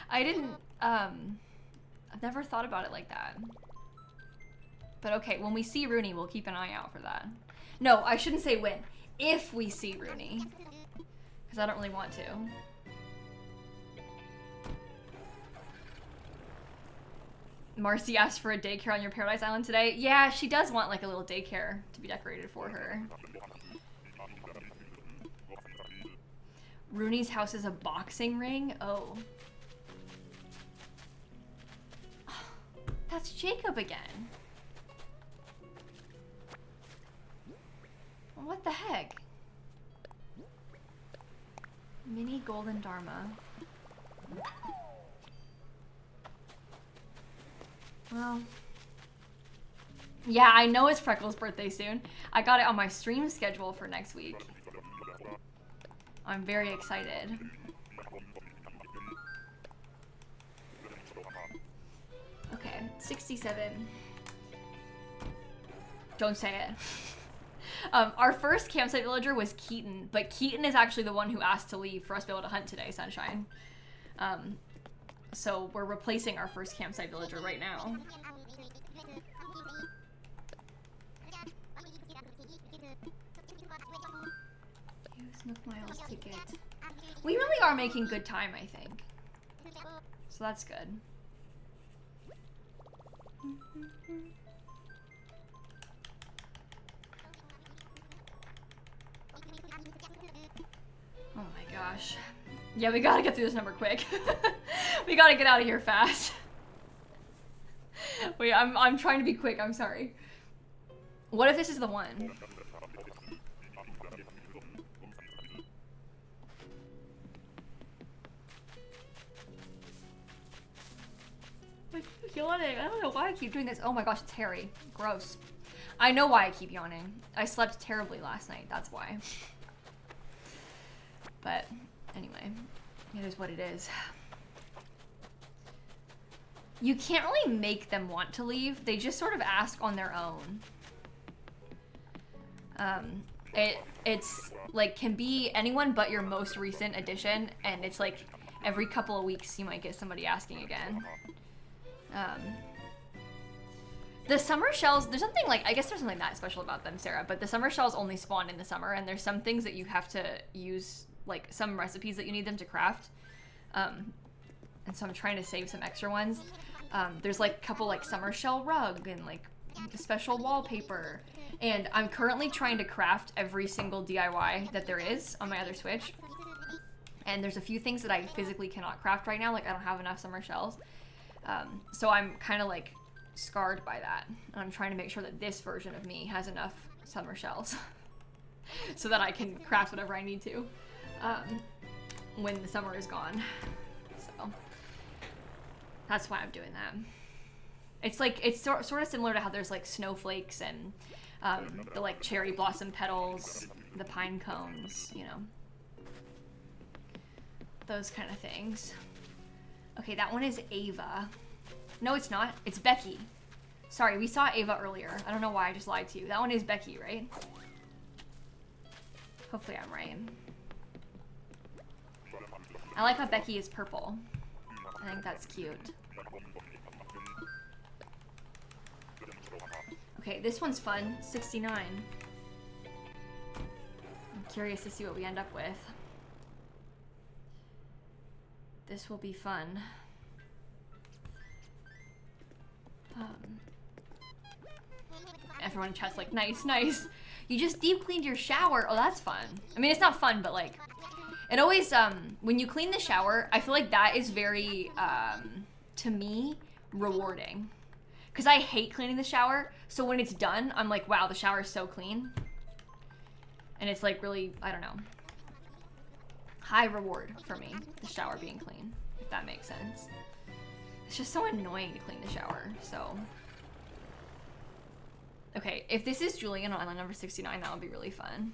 I didn't, I've never thought about it like that. But okay, when we see Rooney, we'll keep an eye out for that. No, I shouldn't say when. If we see Rooney. Because I don't really want to. Marcy asked for a daycare on your Paradise Island today. Yeah, she does want like a little daycare to be decorated for her. Rooney's house is a boxing ring? Oh. That's Jacob again. What the heck? Mini Golden Dharma. Well. Yeah, I know it's Freckles' birthday soon. I got it on my stream schedule for next week. I'm very excited. Okay, 67. Don't say it. Our first campsite villager was KEATON, but KEATON is actually the one who asked to leave for us to be able to hunt today, Sunshine. So we're replacing our first campsite villager right now. Use Nook Miles ticket. We really are making good time, I think. So that's good. Oh my gosh. Yeah, we gotta get through this number quick. We gotta get out of here fast. Wait, I'm trying to be quick, I'm sorry. What if this is the one? I keep yawning. I don't know why I keep doing this. Oh my gosh, it's hairy. Gross. I know why I keep yawning. I slept terribly last night, that's why. But anyway, it is what it is. You can't really make them want to leave. They just sort of ask on their own. It's like can be anyone but your most recent addition, and it's like every couple of weeks you might get somebody asking again. The summer shells, there's something like, I guess there's something that special about them, Sarah, but the summer shells only spawn in the summer, and there's some things that you have to use, like some recipes that you need them to craft. And so I'm trying to save some extra ones. There's like a couple like summer shell rug and like special wallpaper. And I'm currently trying to craft every single DIY that there is on my other Switch. And there's a few things that I physically cannot craft right now, like I don't have enough summer shells. So I'm kind of like scarred by that. And I'm trying to make sure that this version of me has enough summer shells so that I can craft whatever I need to when the summer is gone. So that's why I'm doing that. It's like, it's sort of similar to how there's like snowflakes and the like cherry blossom petals, the pine cones, you know, those kind of things. Okay, that one is Ava. No, it's not. It's Becky. Sorry, we saw Ava earlier. I don't know why I just lied to you. That one is Becky, right? Hopefully I'm right. I like how Becky is purple. I think that's cute. Okay, this one's fun. 69. I'm curious to see what we end up with. This will be fun. Everyone in chat's like, nice, nice. You just deep cleaned your shower. Oh, that's fun. I mean, it's not fun, but like, it always, when you clean the shower, I feel like that is very, to me, rewarding. Because I hate cleaning the shower, so when it's done, I'm like, wow, the shower is so clean. And it's like really, I don't know, high reward for me, the shower being clean, if that makes sense. It's just so annoying to clean the shower, so. Okay, if this is Julian on island number 69, that would be really fun.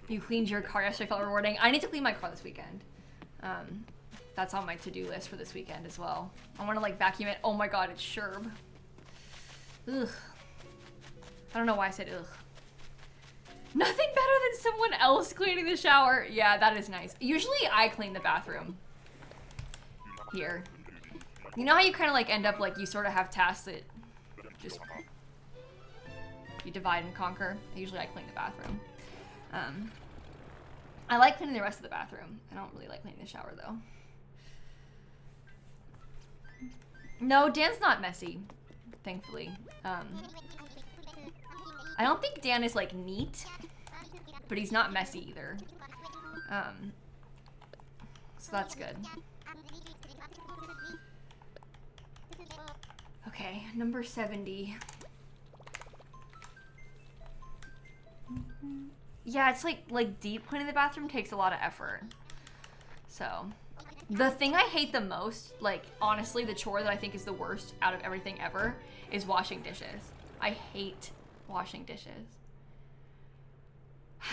You cleaned your car yesterday, felt rewarding. I need to clean my car this weekend. That's on my to-do list for this weekend as well. I want to like vacuum it. Oh my god, it's Sherb. Ugh. I don't know why I said ugh. Nothing better than someone else cleaning the shower. Yeah, that is nice. Usually I clean the bathroom here. You know how you kind of like end up like you sort of have tasks that just you divide and conquer? Usually I clean the bathroom. I like cleaning the rest of the bathroom. I don't really like cleaning the shower though. No, Dan's not messy, thankfully. I don't think Dan is like neat, but he's not messy either. So that's good. Okay, number 70. Yeah, it's like deep cleaning the bathroom takes a lot of effort. So, the thing I hate the most, like honestly, the chore that I think is the worst out of everything ever is washing dishes. I hate washing dishes.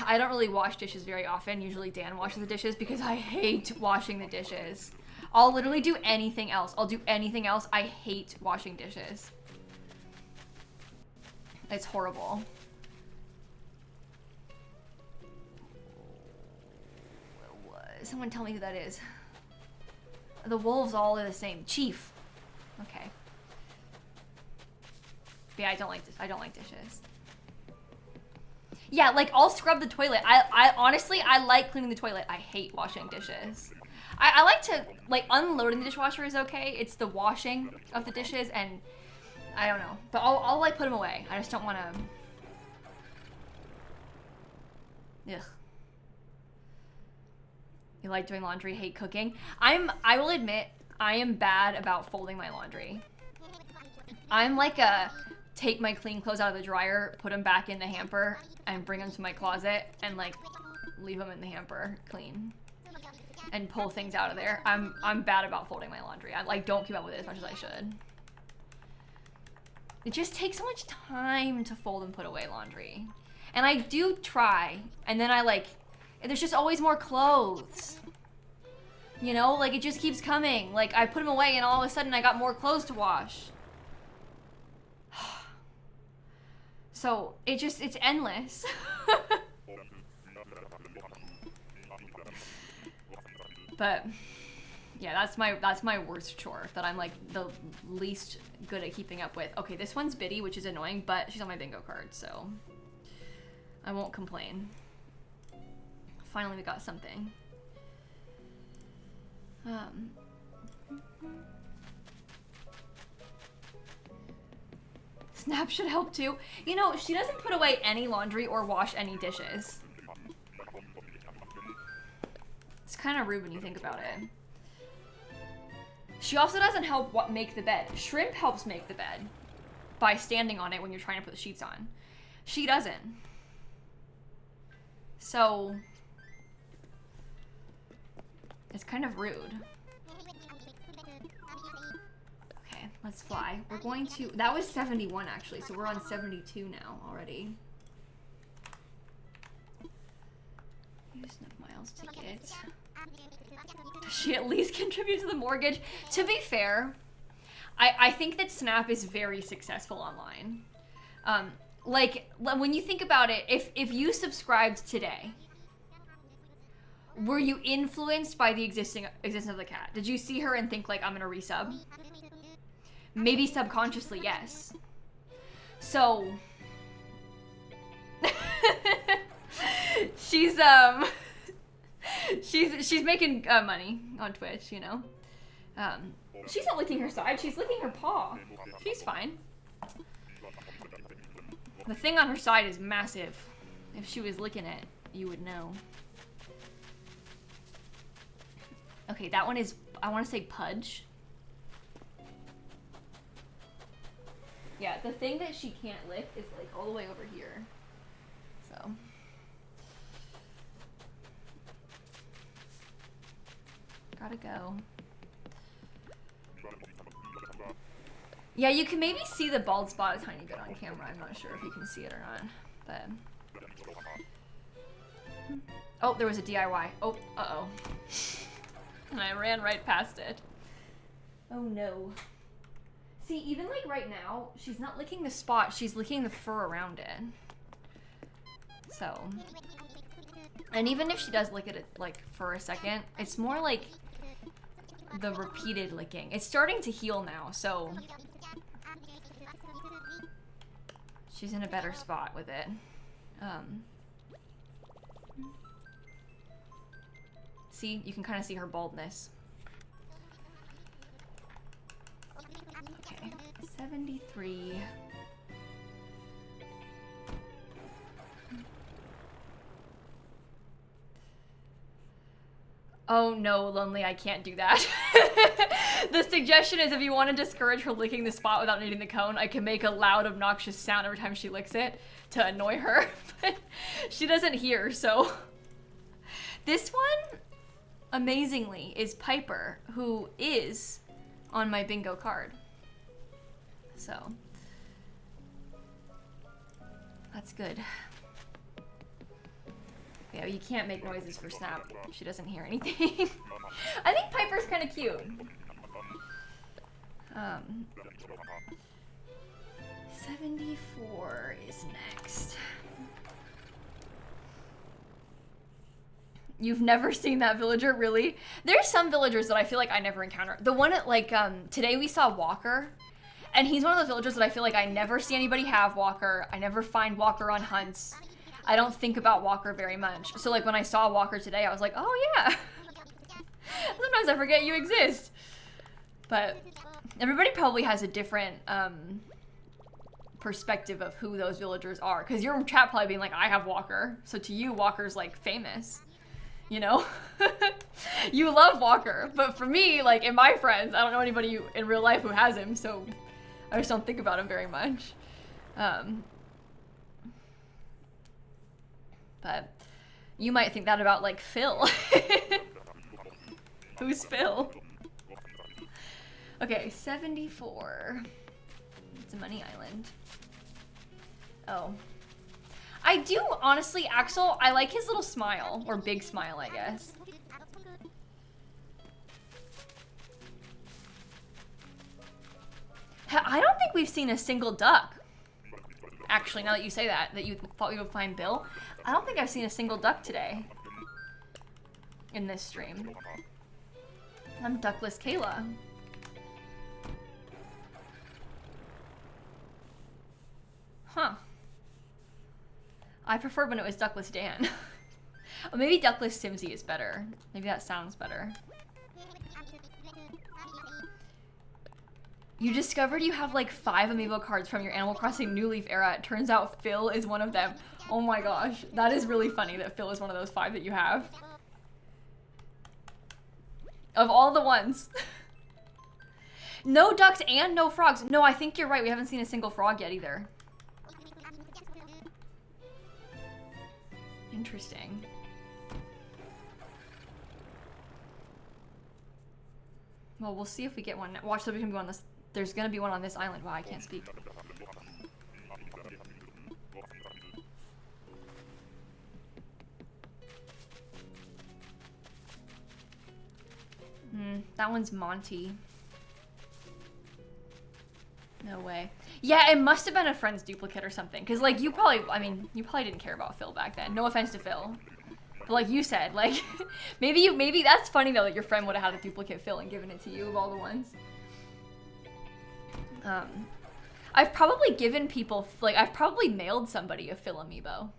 I don't really wash dishes very often. Usually Dan washes the dishes because I hate washing the dishes. I'll literally do anything else. I'll do anything else. I hate washing dishes. It's horrible. Someone tell me who that is. The wolves all are the same. Chief. Okay. But yeah, I don't like dishes. Yeah, like I'll scrub the toilet. I honestly, I like cleaning the toilet. I hate washing dishes. I like to, like, unloading the dishwasher is okay. It's the washing of the dishes, and I don't know. But I'll like, put them away. I just don't want to... Ugh. You like doing laundry, hate cooking? I will admit, I am bad about folding my laundry. I'm like a, take my clean clothes out of the dryer, put them back in the hamper, and bring them to my closet, and, like, leave them in the hamper clean. And pull things out of there. I'm bad about folding my laundry. I like don't keep up with it as much as I should. It just takes so much time to fold and put away laundry. And I do try, and then I like, there's just always more clothes. You know, like it just keeps coming. Like I put them away and all of a sudden I got more clothes to wash. So it's endless. But Yeah, that's my worst chore that I'm like the least good at keeping up with. Okay, this one's Biddy, which is annoying, but she's on my bingo card, so I won't complain. Finally, we got something. Snap should help too. You know, she doesn't put away any laundry or wash any dishes. It's kind of rude when you think about it. She also doesn't help make the bed. Shrimp helps make the bed by standing on it when you're trying to put the sheets on. She doesn't. So it's kind of rude. Okay, let's fly. We're going to, that was 71 actually, so we're on 72 now already. Use enough miles tickets. Does she at least contribute to the mortgage? To be fair, I think that Snap is very successful online. Like, when you think about it, if you subscribed today, were you influenced by the existence of the cat? Did you see her and think, like, I'm gonna resub? Maybe subconsciously, yes. So, she's making money on Twitch, you know? She's not licking her side, she's licking her paw. She's fine. The thing on her side is massive. If she was licking it, you would know. Okay, that one is, I want to say Pudge. Yeah, the thing that she can't lick is like all the way over here. So. Gotta go. Yeah, you can maybe see the bald spot a tiny bit on camera. I'm not sure if you can see it or not, but. Oh, there was a DIY. Oh, uh-oh. And I ran right past it. Oh no. See, even like right now, she's not licking the spot, she's licking the fur around it. So. And even if she does lick it like for a second, it's more like the repeated licking. It's starting to heal now, so she's in a better spot with it. See, you can kind of see her baldness. Okay, 73. Oh no, Lonely, I can't do that. The suggestion is if you want to discourage her licking the spot without needing the cone, I can make a loud, obnoxious sound every time she licks it to annoy her. But she doesn't hear, so. This one, amazingly, is Piper, who is on my bingo card. So. That's good. Yeah, you can't make noises for Snap. She doesn't hear anything. I think Piper's kind of cute. 74 is next. You've never seen that villager, really? There's some villagers that I feel like I never encounter. The one at, like, today we saw Walker, and he's one of those villagers that I feel like I never see anybody have Walker. I never find Walker on hunts. I don't think about Walker very much. So like when I saw Walker today, I was like, oh yeah. Sometimes I forget you exist. But everybody probably has a different perspective of who those villagers are. Because your chat probably being like, I have Walker. So to you, Walker's like famous. You know? You love Walker. But for me, like in my friends, I don't know anybody in real life who has him. So I just don't think about him very much. But you might think that about, like, Phil. Who's Phil? Okay, 74. It's a money island. Oh. I do, honestly, Axel, I like his little smile. Or big smile, I guess. I don't think we've seen a single duck. Actually, now that you say that you thought we would find Bill, I don't think I've seen a single duck today in this stream. I'm Duckless Kayla. Huh. I preferred when it was Duckless Dan. Or maybe Duckless Simsie is better. Maybe that sounds better. You discovered you have like 5 amiibo cards from your Animal Crossing New Leaf era. It turns out Phil is one of them. Oh my gosh, that is really funny that Phil is one of those 5 that you have. Of all the ones. No ducks and no frogs. No, I think you're right. We haven't seen a single frog yet either. Interesting. Well, we'll see if we get one. Watch, so we can go on this. There's gonna be one on this island. Wow, I can't speak. That one's Monty. No way. Yeah, it must have been a friend's duplicate or something. Cause like you probably, I mean, you probably didn't care about Phil back then. No offense to Phil. But like you said, like, maybe that's funny though that your friend would have had a duplicate Phil and given it to you of all the ones. I've probably given people, like, I've probably mailed somebody a Phil amiibo.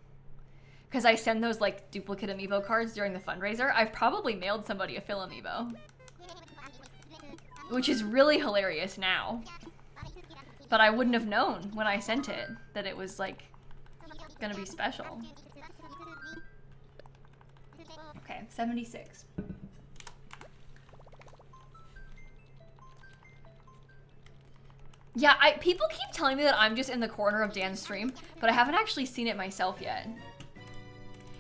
Because I send those, like, duplicate amiibo cards during the fundraiser. I've probably mailed somebody a Phil amiibo. Which is really hilarious now. But I wouldn't have known when I sent it that it was, like, gonna be special. Okay, 76. Yeah, people keep telling me that I'm just in the corner of Dan's stream, but I haven't actually seen it myself yet.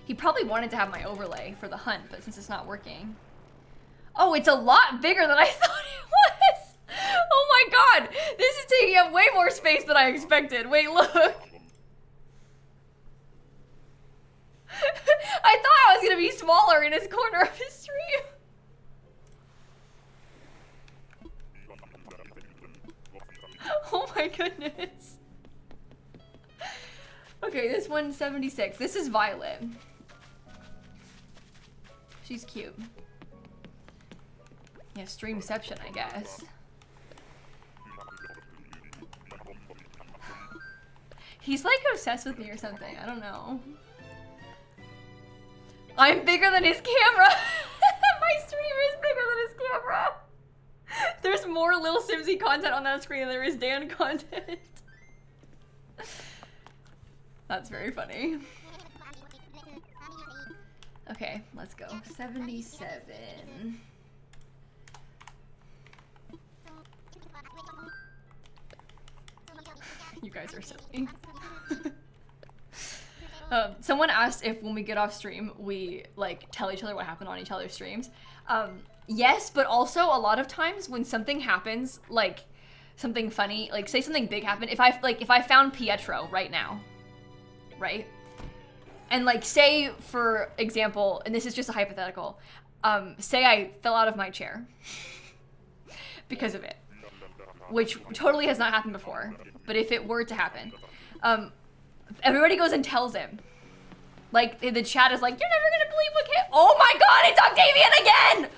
He probably wanted to have my overlay for the hunt, but since it's not working. Oh, it's a lot bigger than I thought it was! Oh my god! This is taking up way more space than I expected. Wait, look! I thought I was gonna be smaller in his corner of his stream. Oh my goodness. Okay, this one's 76. This is Violet. She's cute. Yeah, streamception, I guess. He's like obsessed with me or something. I don't know. I'm bigger than his camera. My stream is bigger than his camera. There's more lilsimsie content on that screen than there is Dan content. That's very funny. Okay, let's go. 77. You guys are silly. Someone asked if when we get off stream, we like tell each other what happened on each other's streams. Yes, but also a lot of times when something happens, like something funny, like say something big happened, if I found Pietro right now, right? And like say for example, and this is just a hypothetical, say I fell out of my chair because of it, which totally has not happened before, but if it were to happen, everybody goes and tells him. Like the chat is like, you're never gonna believe what came. Oh my god, it's Octavian again!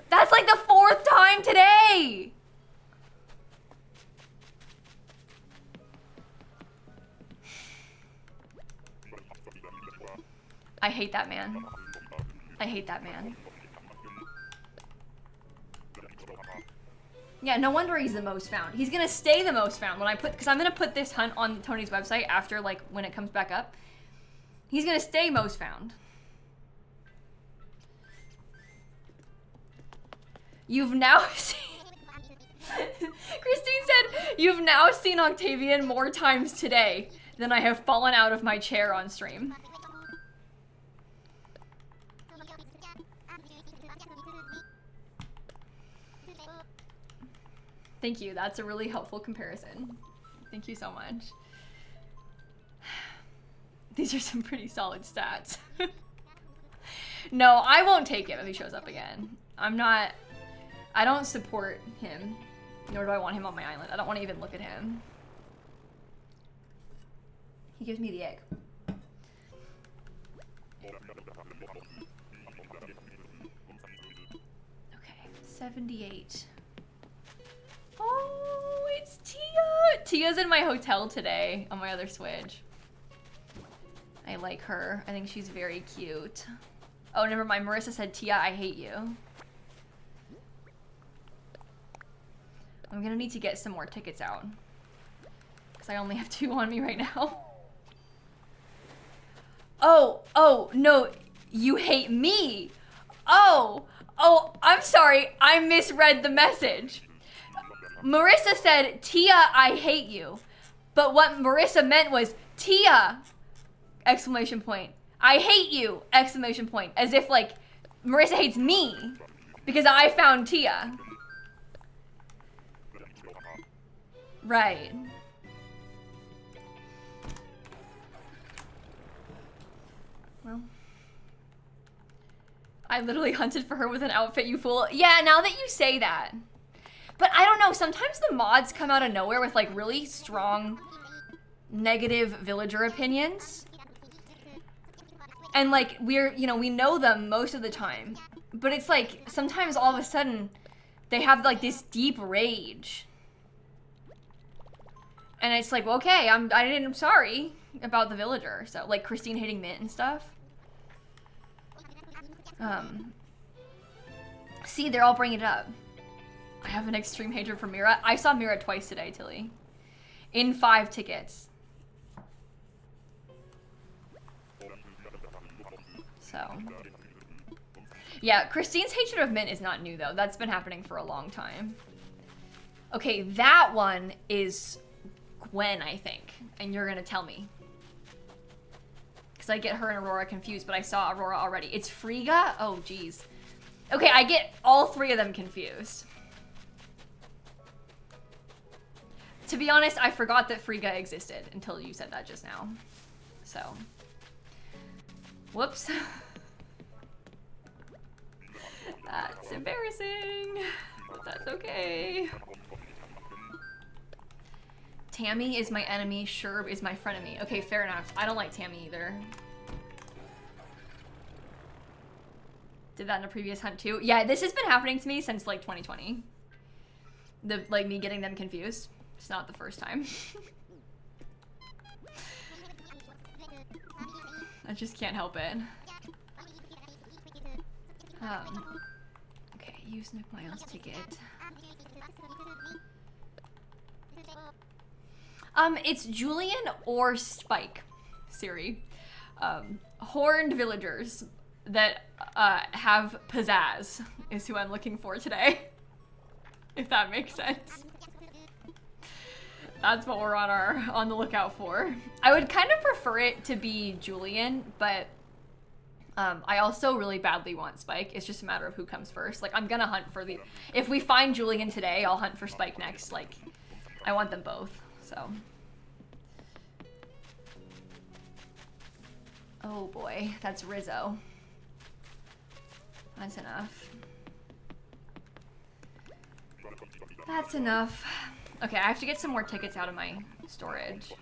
That's like the 4th time today! I hate that man. I hate that man. Yeah, no wonder he's the most found. He's gonna stay the most found when I put, because I'm gonna put this hunt on Tony's website after, like, when it comes back up. He's gonna stay most found. You've now seen... Christine said, you've now seen Octavian more times today than I have fallen out of my chair on stream. Thank you, that's a really helpful comparison. Thank you so much. These are some pretty solid stats. No, I won't take him if he shows up again. I don't support him, nor do I want him on my island. I don't want to even look at him. He gives me the egg. 78. Oh, it's Tia. Tia's in my hotel today on my other Switch. I like her. I think she's very cute. Oh, never mind. Marissa said, Tia, I hate you. I'm gonna need to get some more tickets out. Because I only have 2 on me right now. Oh, no. You hate me. Oh, I'm sorry. I misread the message. Marissa said, Tia, I hate you. But what Marissa meant was, Tia, exclamation point. I hate you, exclamation point. As if, like, Marissa hates me because I found Tia. Right. Well. I literally hunted for her with an outfit, you fool. Yeah, now that you say that. But I don't know, sometimes the mods come out of nowhere with like really strong negative villager opinions. And like we know them most of the time. But it's like sometimes all of a sudden they have like this deep rage. And it's like, well, okay, I'm sorry about the villager. So like Christine hating Mint and stuff. See, they're all bringing it up. I have an extreme hatred for Mira. I saw Mira twice today, Tilly. In 5 tickets. So. Yeah, Christine's hatred of Mint is not new, though. That's been happening for a long time. Okay, that one is Gwen, I think. And you're gonna tell me. Because I get her and Aurora confused, but I saw Aurora already. It's Frigga? Oh, geez. Okay, I get all 3 of them confused. To be honest, I forgot that Frigga existed until you said that just now. So. Whoops. That's embarrassing. That's okay. Tammy is my enemy. Sherb is my frenemy. Okay, fair enough. I don't like Tammy either. Did that in a previous hunt too. Yeah, this has been happening to me since like 2020. Like me getting them confused. It's not the first time. I just can't help it. Okay, use Nick Miles ticket. It's Julian or Spike, Siri. Horned villagers that have pizzazz is who I'm looking for today. If that makes sense. That's what we're on the lookout for. I would kind of prefer it to be Julian, but I also really badly want Spike. It's just a matter of who comes first. Like, I'm gonna hunt for the... If we find Julian today, I'll hunt for Spike next. Like, I want them both, so... Oh boy, that's Rizzo. That's enough. That's enough. Okay, I have to get some more tickets out of my storage.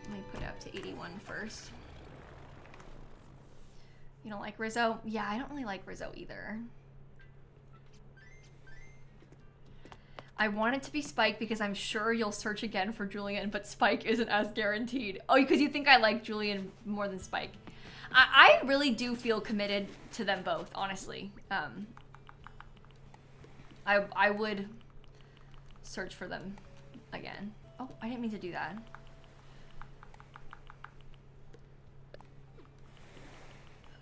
Let me put it up to 81 first. You don't like Rizzo? Yeah, I don't really like Rizzo either. I want it to be Spike because I'm sure you'll search again for Julian, but Spike isn't as guaranteed. Oh, because you think I like Julian more than Spike. I really do feel committed to them both, honestly. I would search for them again. Oh, I didn't mean to do that.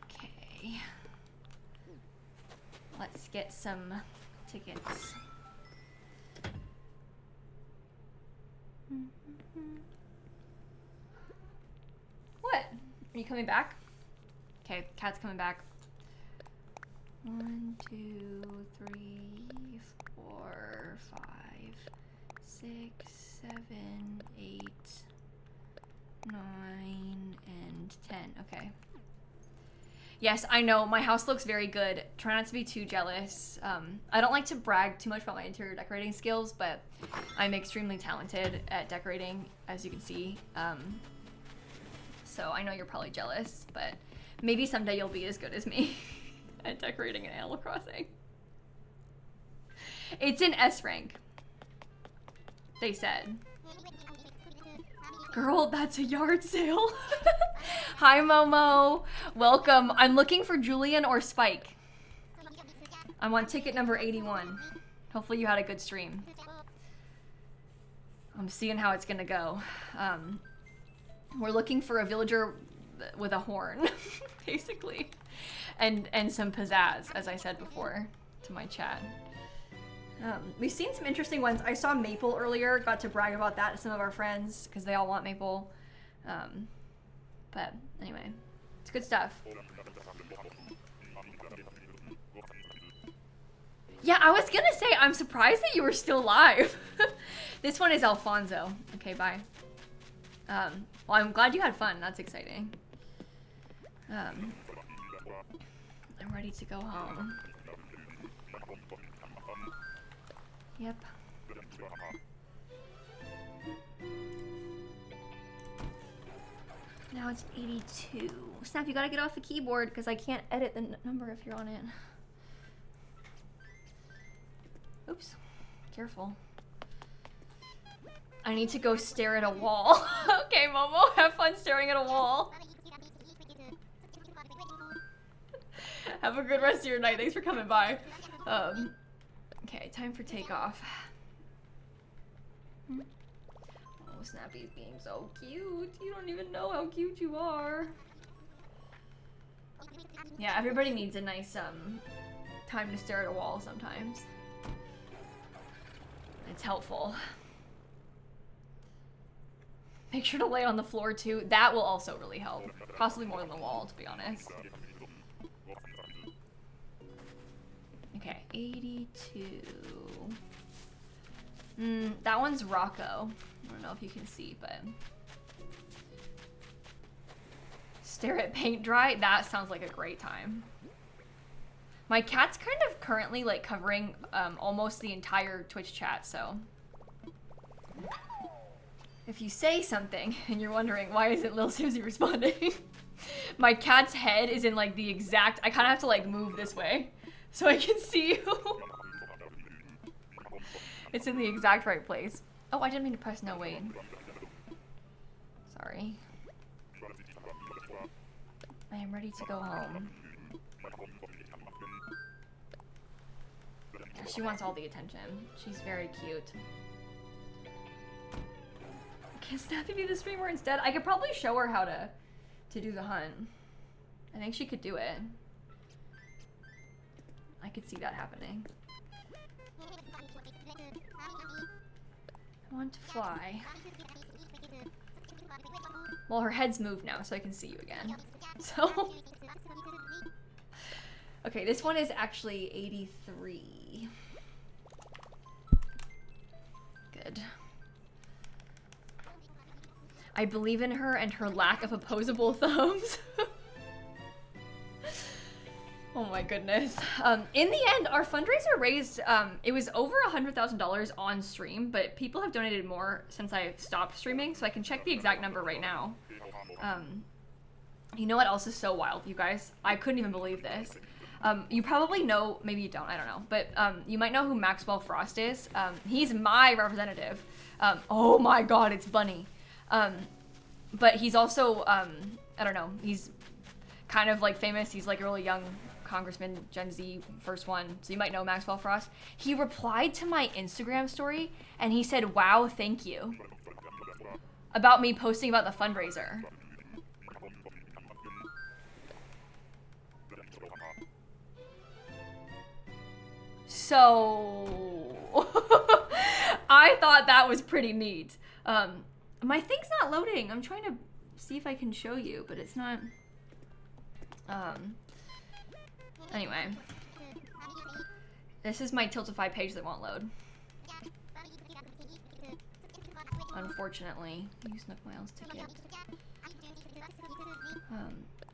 Okay. Let's get some tickets. What? Are you coming back? Okay, Cat's coming back. 1, 2, 3, 4, 5, 6, 7, 8, 9, and 10. Okay. Yes, I know. My house looks very good. Try not to be too jealous. I don't like to brag too much about my interior decorating skills, but I'm extremely talented at decorating, as you can see. so I know you're probably jealous, but maybe someday you'll be as good as me at decorating an Animal Crossing. It's in S rank, they said. Girl, that's a yard sale. Hi, Momo. Welcome. I'm looking for Julian or Spike. I'm on ticket number 81. Hopefully you had a good stream. I'm seeing how it's gonna go. We're looking for a villager with a horn, basically. And some pizzazz, as I said before to my chat. We've seen some interesting ones. I saw Maple earlier, got to brag about that to some of our friends because they all want Maple. But anyway, it's good stuff. Yeah, I was gonna say, I'm surprised that you were still live. This one is Alfonso. Okay, bye. Well, I'm glad you had fun. That's exciting. I'm ready to go home. Yep. Now it's 82. Snap, you gotta get off the keyboard because I can't edit the number if you're on it. Oops. Careful. I need to go stare at a wall. Okay, Momo, have fun staring at a wall. Have a good rest of your night. Thanks for coming by. Okay, time for takeoff. Oh, Snappy's being so cute. You don't even know how cute you are. Yeah, everybody needs a nice time to stare at a wall sometimes. It's helpful. Make sure to lay on the floor too. That will also really help. Possibly more than the wall, to be honest. Okay, 82. That one's Rocco. I don't know if you can see, but... Stare at paint dry? That sounds like a great time. My cat's kind of currently like covering almost the entire Twitch chat, so... If you say something and you're wondering why isn't lilsimsie responding, my cat's head is in like the exact... I kind of have to like move this way so I can see you. It's in the exact right place. Oh, I didn't mean to press no wait. Sorry. I am ready to go home. Yeah, she wants all the attention. She's very cute. Can Snappy be the streamer instead? I could probably show her how to do the hunt. I think she could do it. I could see that happening. I want to fly. Well, her head's moved now, so I can see you again. So... Okay, this one is actually 83. Good. I believe in her and her lack of opposable thumbs. Oh my goodness. In the end, our fundraiser raised, it was over $100,000 on stream, but people have donated more since I stopped streaming, so I can check the exact number right now. You know what else is so wild, you guys? I couldn't even believe this. You probably know, maybe you don't, I don't know, but you might know who Maxwell Frost is. He's my representative. Oh my god, it's Bunny. But he's also, I don't know, he's kind of like famous. He's like a really young congressman, Gen Z, first one. So you might know Maxwell Frost. He replied to my Instagram story and he said, "Wow, thank you," about me posting about the fundraiser. So I thought that was pretty neat. My thing's not loading. I'm trying to see if I can show you, but it's not. Anyway. This is my Tiltify page that won't load. Unfortunately. Use Nook Miles ticket.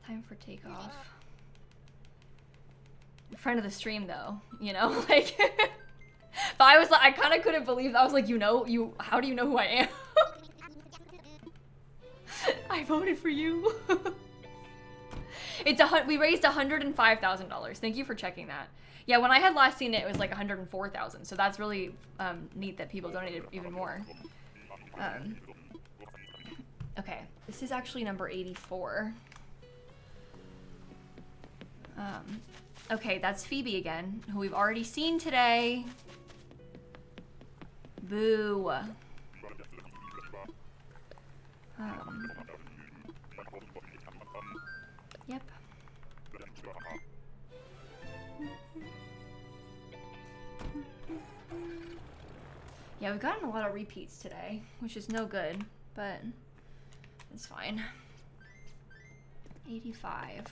Time for takeoff. Friend of the stream though, you know, like. But I was like, I kind of couldn't believe that. I was like, how do you know who I am? I voted for you. We raised $105,000. Thank you for checking that. Yeah, when I had last seen it, it was like 104,000. So that's really neat that people donated even more. Okay, this is actually number 84. Okay, that's Phoebe again, who we've already seen today. Boo. Yep. Yeah, we've gotten a lot of repeats today, which is no good, but it's fine. 85.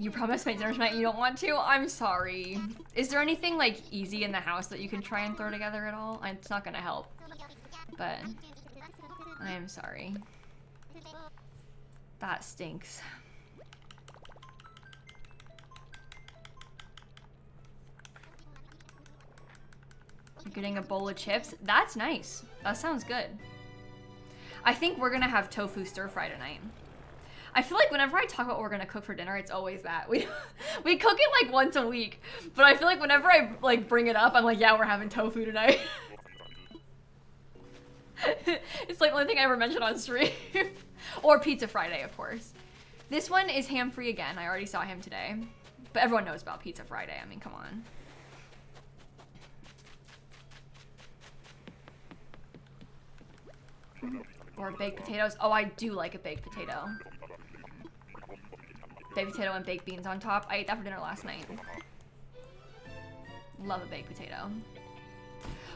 You promised to make dinner tonight, you don't want to? I'm sorry. Is there anything like easy in the house that you can try and throw together at all? It's not gonna help, but I am sorry. That stinks. You're getting a bowl of chips? That's nice. That sounds good. I think we're gonna have tofu stir fry tonight. I feel like whenever I talk about what we're gonna cook for dinner, it's always that. We cook it like once a week, but I feel like whenever I like bring it up, I'm like, yeah, we're having tofu tonight. It's like the only thing I ever mentioned on stream. Or Pizza Friday, of course. This one is ham-free again. I already saw him today. But everyone knows about Pizza Friday. I mean, come on. Or baked potatoes. Oh, I do like a baked potato. Baked potato and baked beans on top. I ate that for dinner last night. Love a baked potato.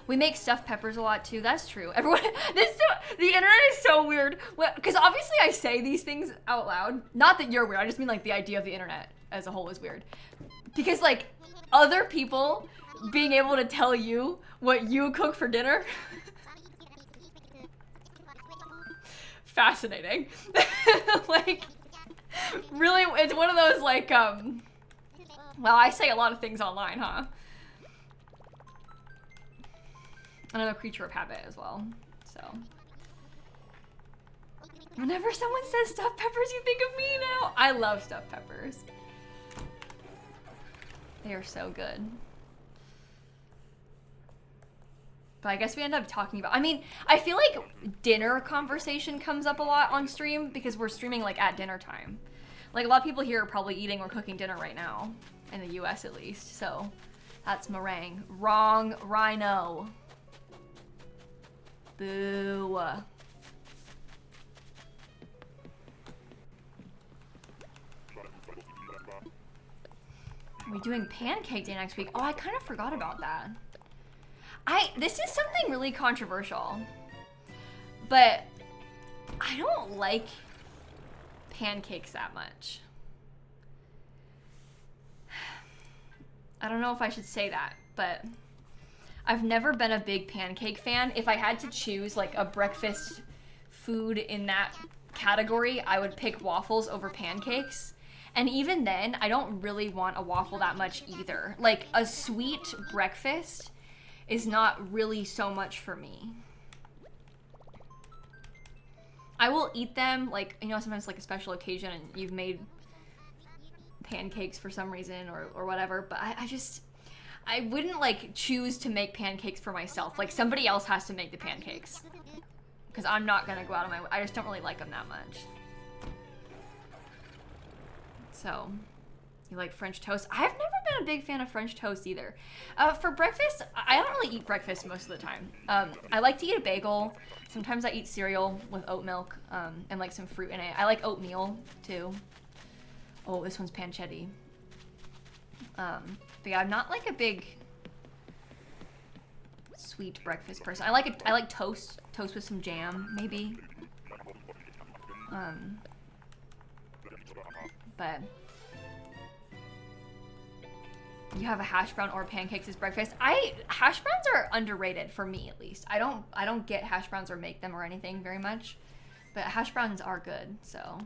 We make stuffed peppers a lot too. That's true. Everyone, the internet is so weird. Because obviously I say these things out loud. Not that you're weird. I just mean like the idea of the internet as a whole is weird. Because like other people being able to tell you what you cook for dinner. Fascinating. Like, really, it's one of those like, well, I say a lot of things online, huh? And I'm a creature of habit as well, so. Whenever someone says stuffed peppers, you think of me now. I love stuffed peppers. They are so good. But I guess we end up talking about, I mean, I feel like dinner conversation comes up a lot on stream because we're streaming like at dinner time. Like a lot of people here are probably eating or cooking dinner right now, in the US at least, so that's meringue. Wrong, rhino. Boo. Are we doing pancake day next week? Oh, I kind of forgot about that. This is something really controversial, but I don't like pancakes that much. I don't know if I should say that, but I've never been a big pancake fan. If I had to choose like a breakfast food in that category, I would pick waffles over pancakes. And even then, I don't really want a waffle that much either. Like a sweet breakfast is not really so much for me. I will eat them, like, you know, sometimes like a special occasion and you've made pancakes for some reason or whatever, but I wouldn't like choose to make pancakes for myself. Like somebody else has to make the pancakes because I'm not gonna go out of my way. I just don't really like them that much. So, you like French toast? I've never been a big fan of French toast either. For breakfast, I don't really eat breakfast most of the time. I like to eat a bagel. Sometimes I eat cereal with oat milk and like some fruit in it. I like oatmeal too. Oh, this one's pancetta. But yeah, I'm not like a big sweet breakfast person. I like toast with some jam, maybe. But you have a hash brown or pancakes as breakfast. Hash browns are underrated for me at least. I don't get hash browns or make them or anything very much, but hash browns are good. So,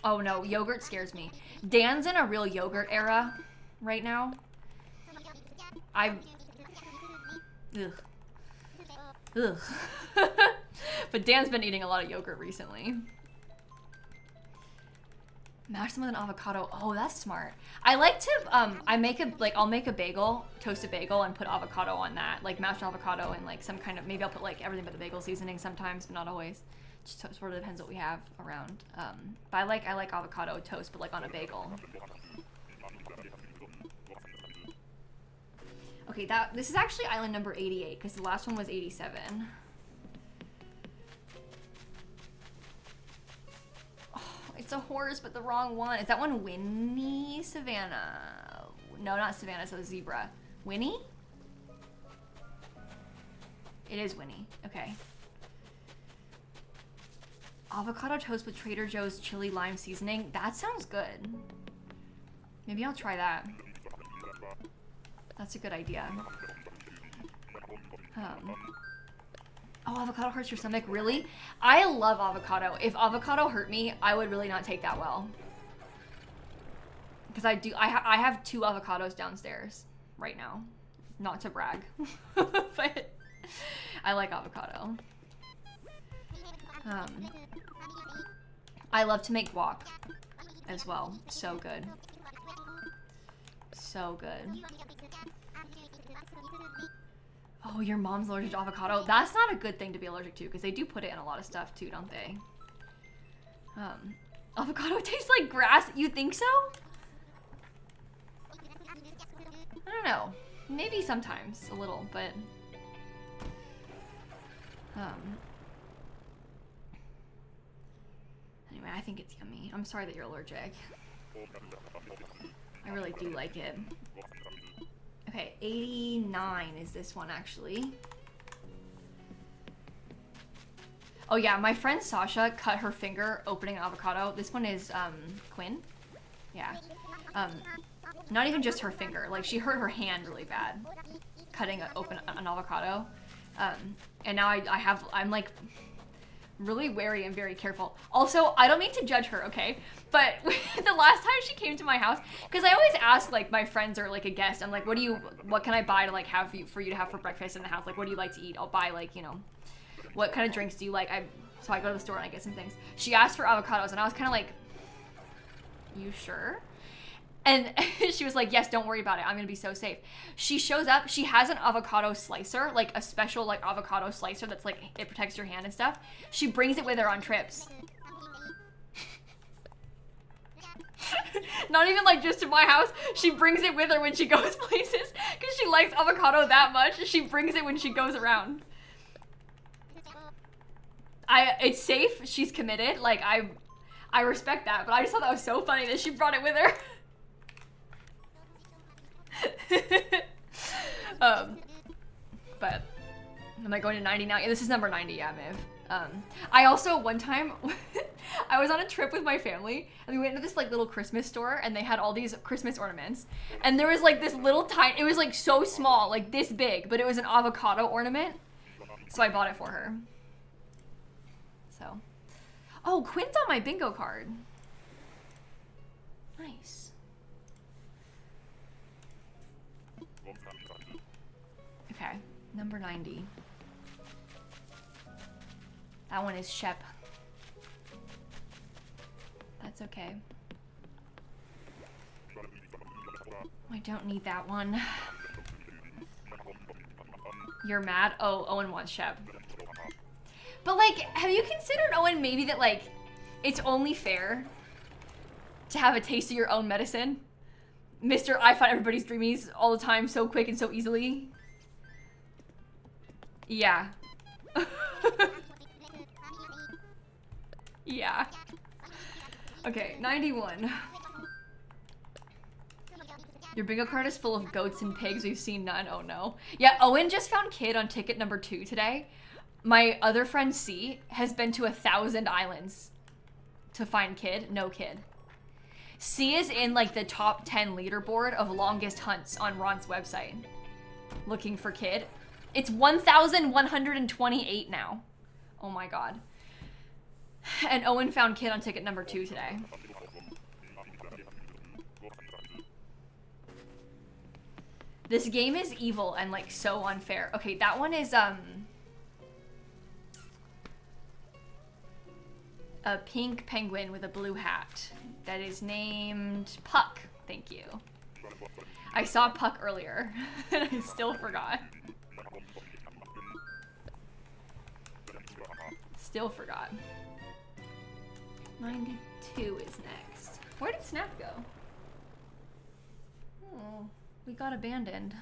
oh no, yogurt scares me. Dan's in a real yogurt era right now. Ugh. Ugh. But Dan's been eating a lot of yogurt recently. Mash them with an avocado. Oh, that's smart. I like to, I'll make a bagel, toast a bagel, and put avocado on that. Like mashed avocado and like some kind of, maybe I'll put like everything but the bagel seasoning sometimes, but not always. Just sort of depends what we have around. But I like avocado toast, but like on a bagel. Okay, this is actually island number 88 because the last one was 87. It's a horse, but the wrong one. Is that one Winnie? Savannah? No, not Savannah, it's a zebra. Winnie? It is Winnie. Okay. Avocado toast with Trader Joe's chili lime seasoning. That sounds good. Maybe I'll try that. That's a good idea. Oh, avocado hurts your stomach? Really? I love avocado. If avocado hurt me, I would really not take that well. Because I have 2 avocados downstairs right now. Not to brag. But I like avocado. I love to make guac as well. So good. So good. Oh, your mom's allergic to avocado? That's not a good thing to be allergic to because they do put it in a lot of stuff too, don't they? Avocado tastes like grass. You think so? I don't know. Maybe sometimes a little, but anyway, I think it's yummy. I'm sorry that you're allergic. I really do like it. Okay, 89 is this one actually. Oh yeah, my friend Sasha cut her finger opening an avocado. This one is Quinn. Yeah. Not even just her finger. Like she hurt her hand really bad cutting open an avocado. And now I'm like really wary and very careful. Also, I don't mean to judge her, okay? But the last time she came to my house, because I always ask like my friends or like a guest, I'm like, what can I buy to like have for you to have for breakfast in the house? Like, what do you like to eat? I'll buy like, you know, what kind of drinks do you like? So I go to the store and I get some things. She asked for avocados and I was kind of like, you sure? And she was like, yes, don't worry about it. I'm going to be so safe. She shows up. She has an avocado slicer, like a special like avocado slicer that's like, it protects your hand and stuff. She brings it with her on trips. Not even like just to my house. She brings it with her when she goes places because she likes avocado that much. She brings it when she goes around. It's safe. She's committed. Like I respect that, but I just thought that was so funny that she brought it with her. But am I going to 90 now? Yeah, this is number 90, yeah, Miv. I also, one time, I was on a trip with my family, and we went into this, like, little Christmas store, and they had all these Christmas ornaments, and there was, like, this little tiny, it was, like, so small, like, this big, but it was an avocado ornament, so I bought it for her. So. Oh, Quinn's on my bingo card. Nice. Okay, number 90. That one is Shep. That's okay. I don't need that one. You're mad? Oh, Owen wants Shep. But like, have you considered, Owen, maybe that like, it's only fair to have a taste of your own medicine? Mr. I find everybody's dreamies all the time so quick and so easily. Yeah. Yeah. Okay, 91. Your bingo card is full of goats and pigs. We've seen none. Oh no. Yeah, Owen just found kid on ticket number 2 today. My other friend C has been to 1,000 islands to find kid. No kid. C is in like the top 10 leaderboard of longest hunts on Ron's website. Looking for kid. It's 1,128 now. Oh my god. And Owen found kid on ticket number 2 today. This game is evil and like so unfair. Okay, that one is a pink penguin with a blue hat that is named Puck. Thank you. I saw Puck earlier and I still forgot. Still forgot. 92 is next. Where did Snap go? Oh, we got abandoned.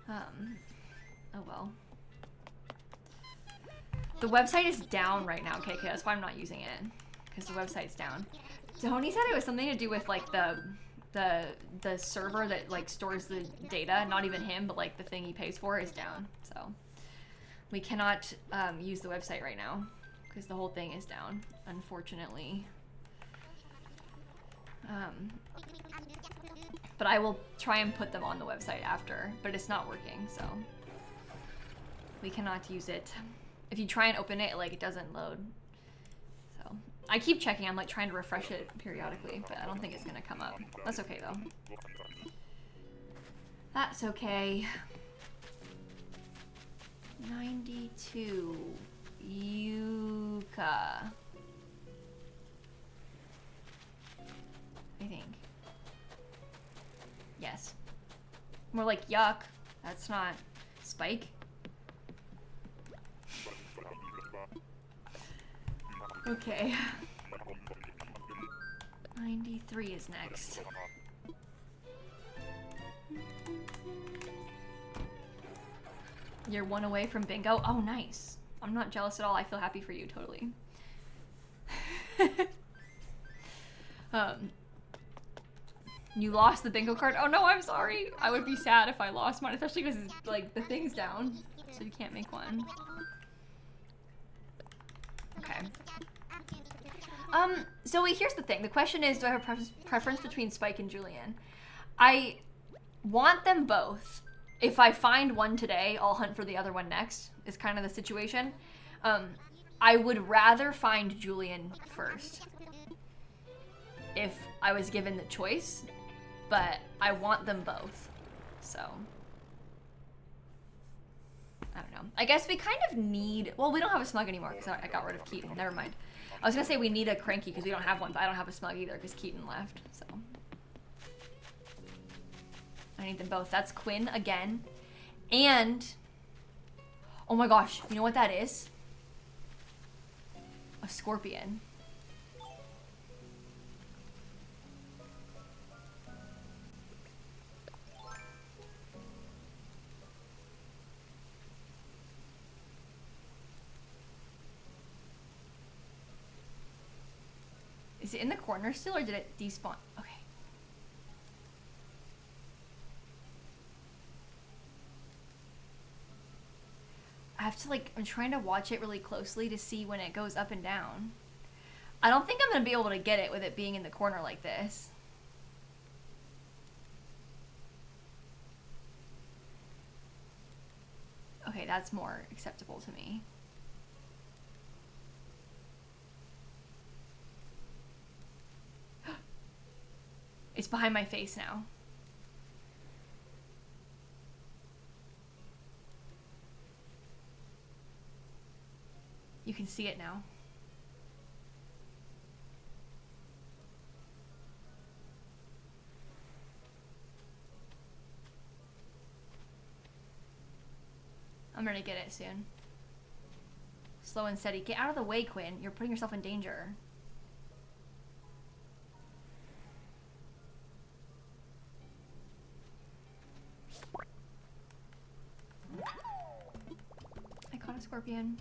Oh well. The website is down right now, KK. That's why I'm not using it, because the website's down. Tony said it was something to do with like the server that like stores the data. Not even him, but like the thing he pays for is down. So we cannot use the website right now because the whole thing is down, unfortunately. But I will try and put them on the website after, but it's not working, so we cannot use it. If you try and open it, like, it doesn't load. So I keep checking. I'm like trying to refresh it periodically, but I don't think it's gonna come up. That's okay though. That's okay. 92 Yuka, I think. Yes. More like yuck. That's not Spike. Okay. 93 is next. You're one away from bingo? Oh, nice. I'm not jealous at all. I feel happy for you, totally. You lost the bingo card? Oh no, I'm sorry. I would be sad if I lost mine, especially because like the thing's down, so you can't make one. Okay. So wait, here's the thing. The question is, do I have a preference between Spike and Julian? I want them both. If I find one today, I'll hunt for the other one next, is kind of the situation. I would rather find Julian first if I was given the choice, but I want them both, so. I don't know. I guess we kind of need, well, we don't have a smug anymore because I got rid of Keaton. Never mind. I was gonna say we need a cranky because we don't have one, but I don't have a smug either because Keaton left, so. I need them both. That's Quinn again. And, oh my gosh, you know what that is? A scorpion. Is it in the corner still, or did it despawn? Okay. I have to like, I'm trying to watch it really closely to see when it goes up and down. I don't think I'm gonna be able to get it with it being in the corner like this. Okay, that's more acceptable to me. It's behind my face now. You can see it now. I'm gonna get it soon. Slow and steady. Get out of the way, Quinn. You're putting yourself in danger. I caught a scorpion.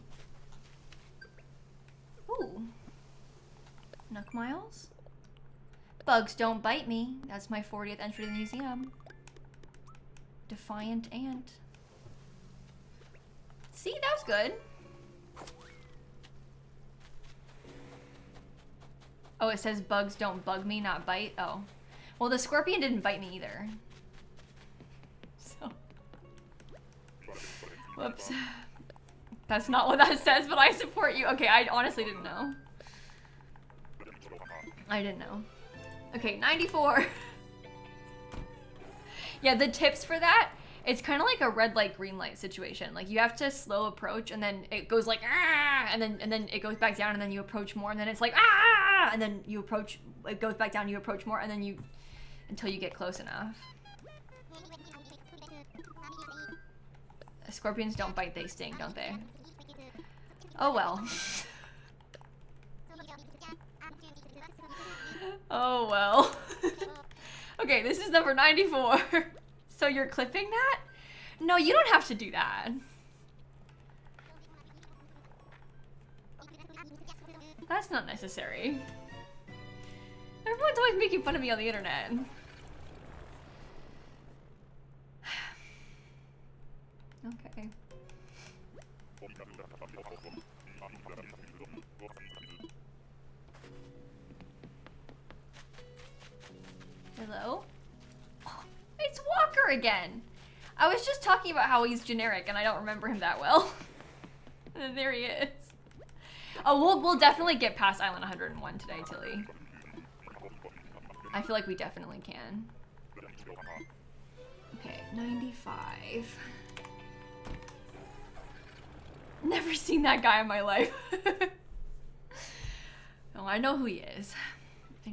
Ooh. Nook Miles? Bugs don't bite me. That's my 40th entry to the museum. Defiant Ant. See, that was good. Oh, it says bugs don't bug me, not bite. Oh. Well, the scorpion didn't bite me either. So. Whoops. That's not what that says, but I support you. Okay, I honestly didn't know. I didn't know. Okay, 94. Yeah, the tips for that, it's kind of like a red light, green light situation. Like you have to slow approach and then it goes like, ah, and then it goes back down and then you approach more and then it's like, ah, and then you approach, it goes back down, you approach more and then you, until you get close enough. Scorpions don't bite, they sting, don't they? Oh well. Oh well. Okay, this is number 94. So you're clipping that? No, you don't have to do that. That's not necessary. Everyone's always making fun of me on the internet. Okay. Hello? Oh, it's Walker again! I was just talking about how he's generic and I don't remember him that well. And there he is. Oh, we'll definitely get past Island 101 today, Tilly. I feel like we definitely can. Okay, 95. Never seen that guy in my life. Oh, I know who he is. I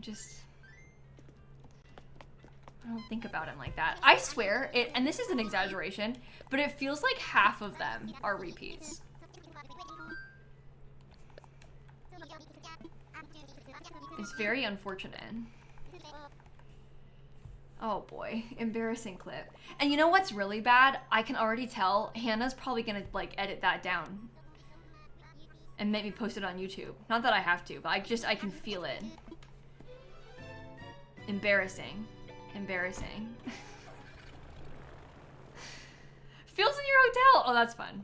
don't think about him like that. I swear, and this is an exaggeration, but it feels like half of them are repeats. It's very unfortunate. Oh boy, embarrassing clip. And you know what's really bad? I can already tell Hannah's probably gonna like edit that down and make me post it on YouTube. Not that I have to, but I can feel it. Embarrassing. Embarrassing. Phil's in your hotel! Oh, that's fun.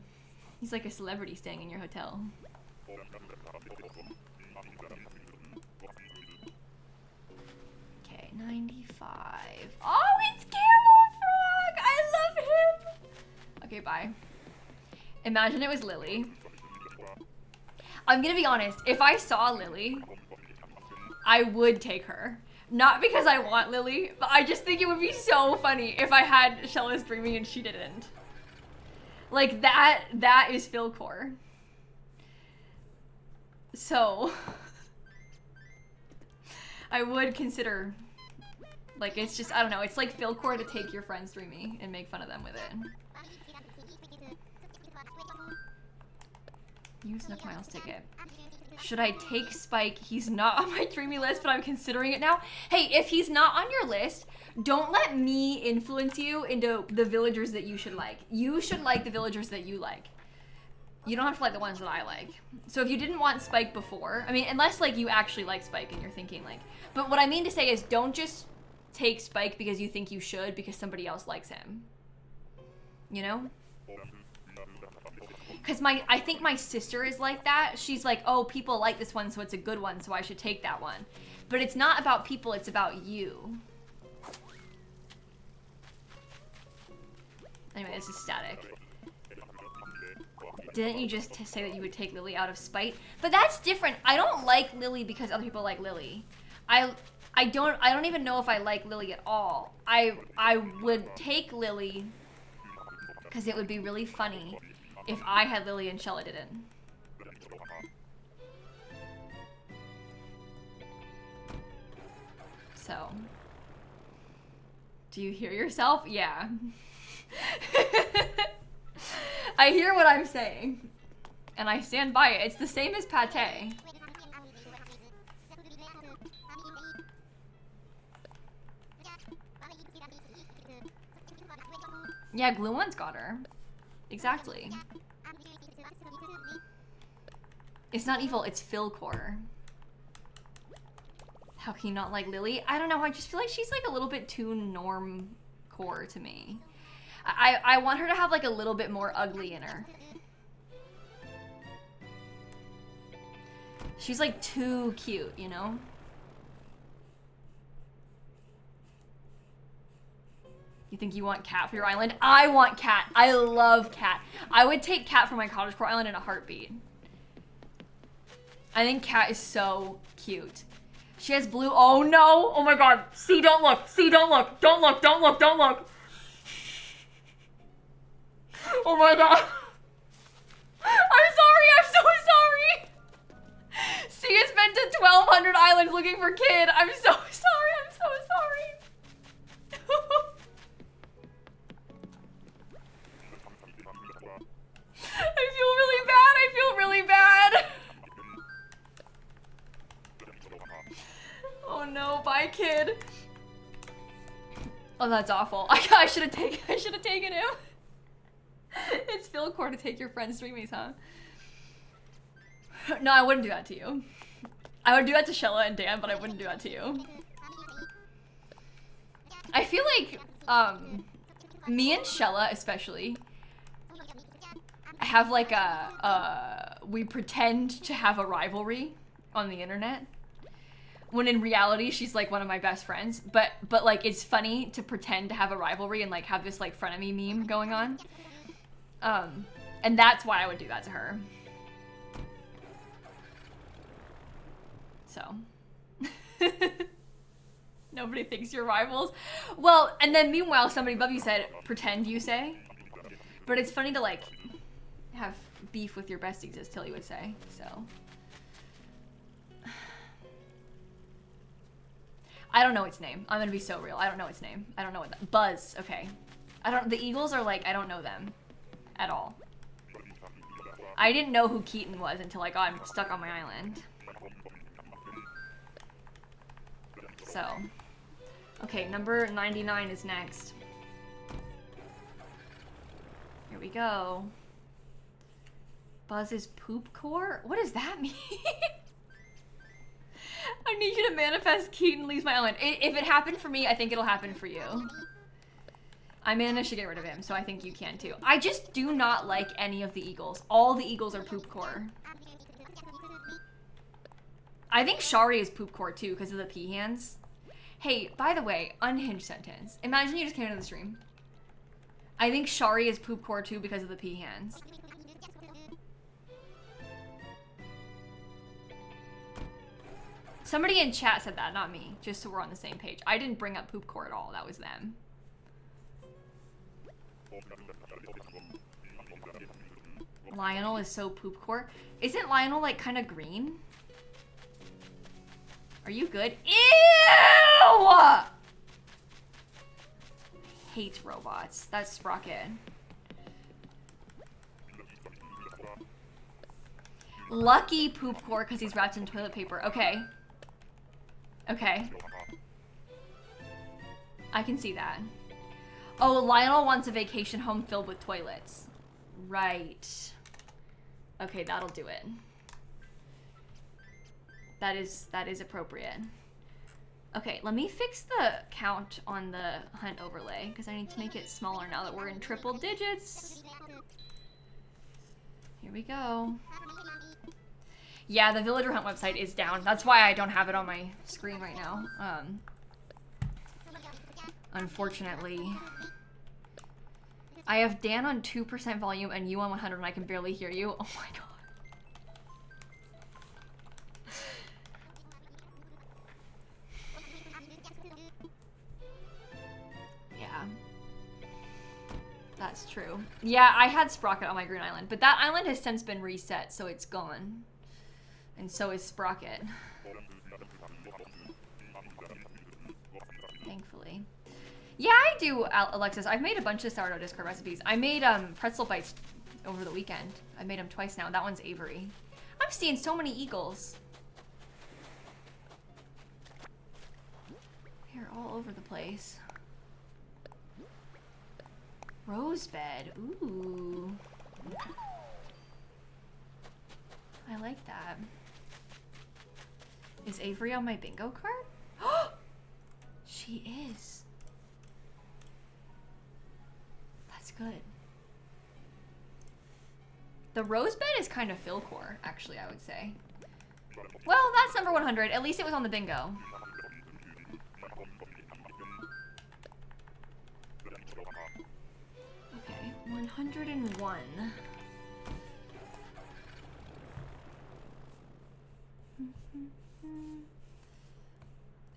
He's like a celebrity staying in your hotel. Okay, 95. Oh, it's Camel Frog! I love him! Okay, bye. Imagine it was Lily. I'm gonna be honest, if I saw Lily, I would take her. Not because I want Lily, but I just think it would be so funny if I had Shell is Dreaming and she didn't. Like, that is Philcore. So, I would consider, like, it's just, I don't know, it's like Philcore to take your friend's Dreamy and make fun of them with it. Use Nook Miles ticket. Should I take Spike? He's not on my Dreamy list, but I'm considering it now. Hey, if he's not on your list, don't let me influence you into the villagers that you should like. You should like the villagers that you like. You don't have to like the ones that I like. So if you didn't want Spike before, I mean, unless like you actually like Spike and you're thinking like, but what I mean to say is don't just take Spike because you think you should because somebody else likes him. You know? Because I think my sister is like that. She's like, oh, people like this one, so it's a good one, so I should take that one. But it's not about people, it's about you. Anyway, this is static. Didn't you just say that you would take Lily out of spite? But that's different. I don't like Lily because other people like Lily. I don't even know if I like Lily at all. I would take Lily because it would be really funny if I had Lily and Shella didn't. So, do you hear yourself? Yeah. I hear what I'm saying, and I stand by it. It's the same as pate. Yeah, Glue One's got her. Exactly. It's not evil, it's Philcore. How can you not like Lily? I don't know, I just feel like she's like a little bit too norm-core to me. I want her to have like a little bit more ugly in her. She's like too cute, you know? You think you want Cat for your island? I want Cat. I love Cat. I would take Cat for my cottagecore island in a heartbeat. I think Cat is so cute. She has blue. Oh no! Oh my god! See, don't look! See, don't look! Don't look! Don't look! Don't look! Oh my god. I'm sorry, I'm so sorry. C has been to 1,200 islands looking for kid. I'm so sorry, I'm so sorry. I feel really bad, I feel really bad. Oh no, bye kid. Oh, that's awful. I should have taken him. It's Philcore to take your friend's dreamies, huh? No, I wouldn't do that to you. I would do that to Shella and Dan, but I wouldn't do that to you. I feel like, me and Shella especially have like we pretend to have a rivalry on the internet. When in reality, she's like one of my best friends. But like, it's funny to pretend to have a rivalry and like have this like frenemy meme going on. And that's why I would do that to her. So. Nobody thinks you're rivals. Well, and then meanwhile, somebody above you said, pretend you say. But it's funny to like have beef with your besties, as Tilly would say, so. I don't know its name. I'm gonna be so real. I don't know its name. I don't know what Buzz, okay. The Eagles are like, I don't know them at all. I didn't know who KEATON was until I got stuck on my island. So, okay, number 99 is next. Here we go. Buzz is Philcore? What does that mean? I need you to manifest KEATON leaves my island. If it happened for me, I think it'll happen for you. I managed to get rid of him, so I think you can too. I just do not like any of the Eagles. All the Eagles are Philcore. I think Shari is Philcore too, because of the pea hands. Hey, by the way, unhinged sentence. Imagine you just came into the stream. I think Shari is Philcore too because of the pea hands. Somebody in chat said that, not me, just so we're on the same page. I didn't bring up Philcore at all, that was them. Lionel is so Philcore. Isn't Lionel like kind of green? Are you good? Ew! I hate robots. That's Sprocket. Lucky Philcore because he's wrapped in toilet paper. Okay. Okay. I can see that. Oh, Lionel wants a vacation home filled with toilets. Right. Okay, that'll do it. That is appropriate. Okay, let me fix the count on the hunt overlay because I need to make it smaller now that we're in triple digits. Here we go. Yeah, the villager hunt website is down. That's why I don't have it on my screen right now. Unfortunately. I have Dan on 2% volume and you on 100 and I can barely hear you. Oh my god. Yeah. That's true. Yeah, I had Sprocket on my green island, but that island has since been reset, so it's gone. And so is Sprocket. Thankfully. Yeah, I do, Alexis. I've made a bunch of sourdough Discord recipes. I made pretzel bites over the weekend. I made them twice now. That one's Avery. I'm seeing so many eagles. They're all over the place. Rosebed. Ooh. I like that. Is Avery on my bingo card? She is. That's good. The rosebed is kind of Philcore, actually, I would say. Well, that's number 100. At least it was on the bingo. Okay, 101.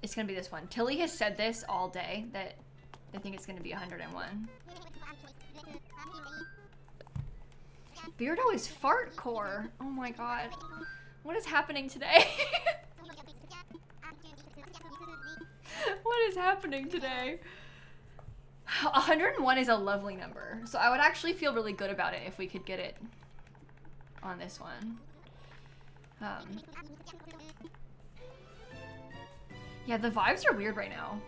It's gonna be this one. Tilly has said this all day, that I think it's gonna be 101. Beardo is Fartcore. Oh my god. What is happening today? What is happening today? 101 is a lovely number. So I would actually feel really good about it if we could get it on this one. Yeah, the vibes are weird right now.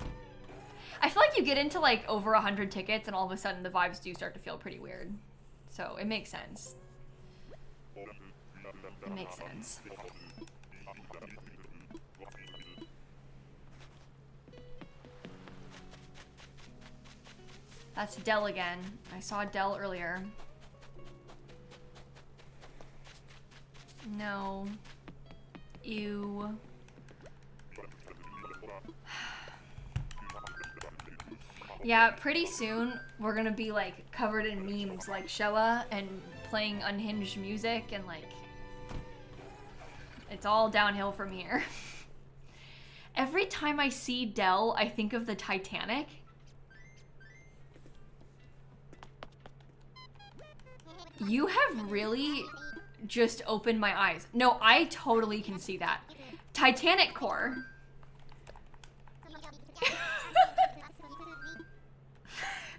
I feel like you get into like over 100 tickets and all of a sudden the vibes do start to feel pretty weird. So it makes sense. It makes sense. That's Dell again. I saw Dell earlier. No. Ew. Yeah, pretty soon we're gonna be like covered in memes like Showa and playing unhinged music and like it's all downhill from here. Every time I see Dell, I think of the Titanic. You have really just opened my eyes. No, I totally can see that. Titanic core.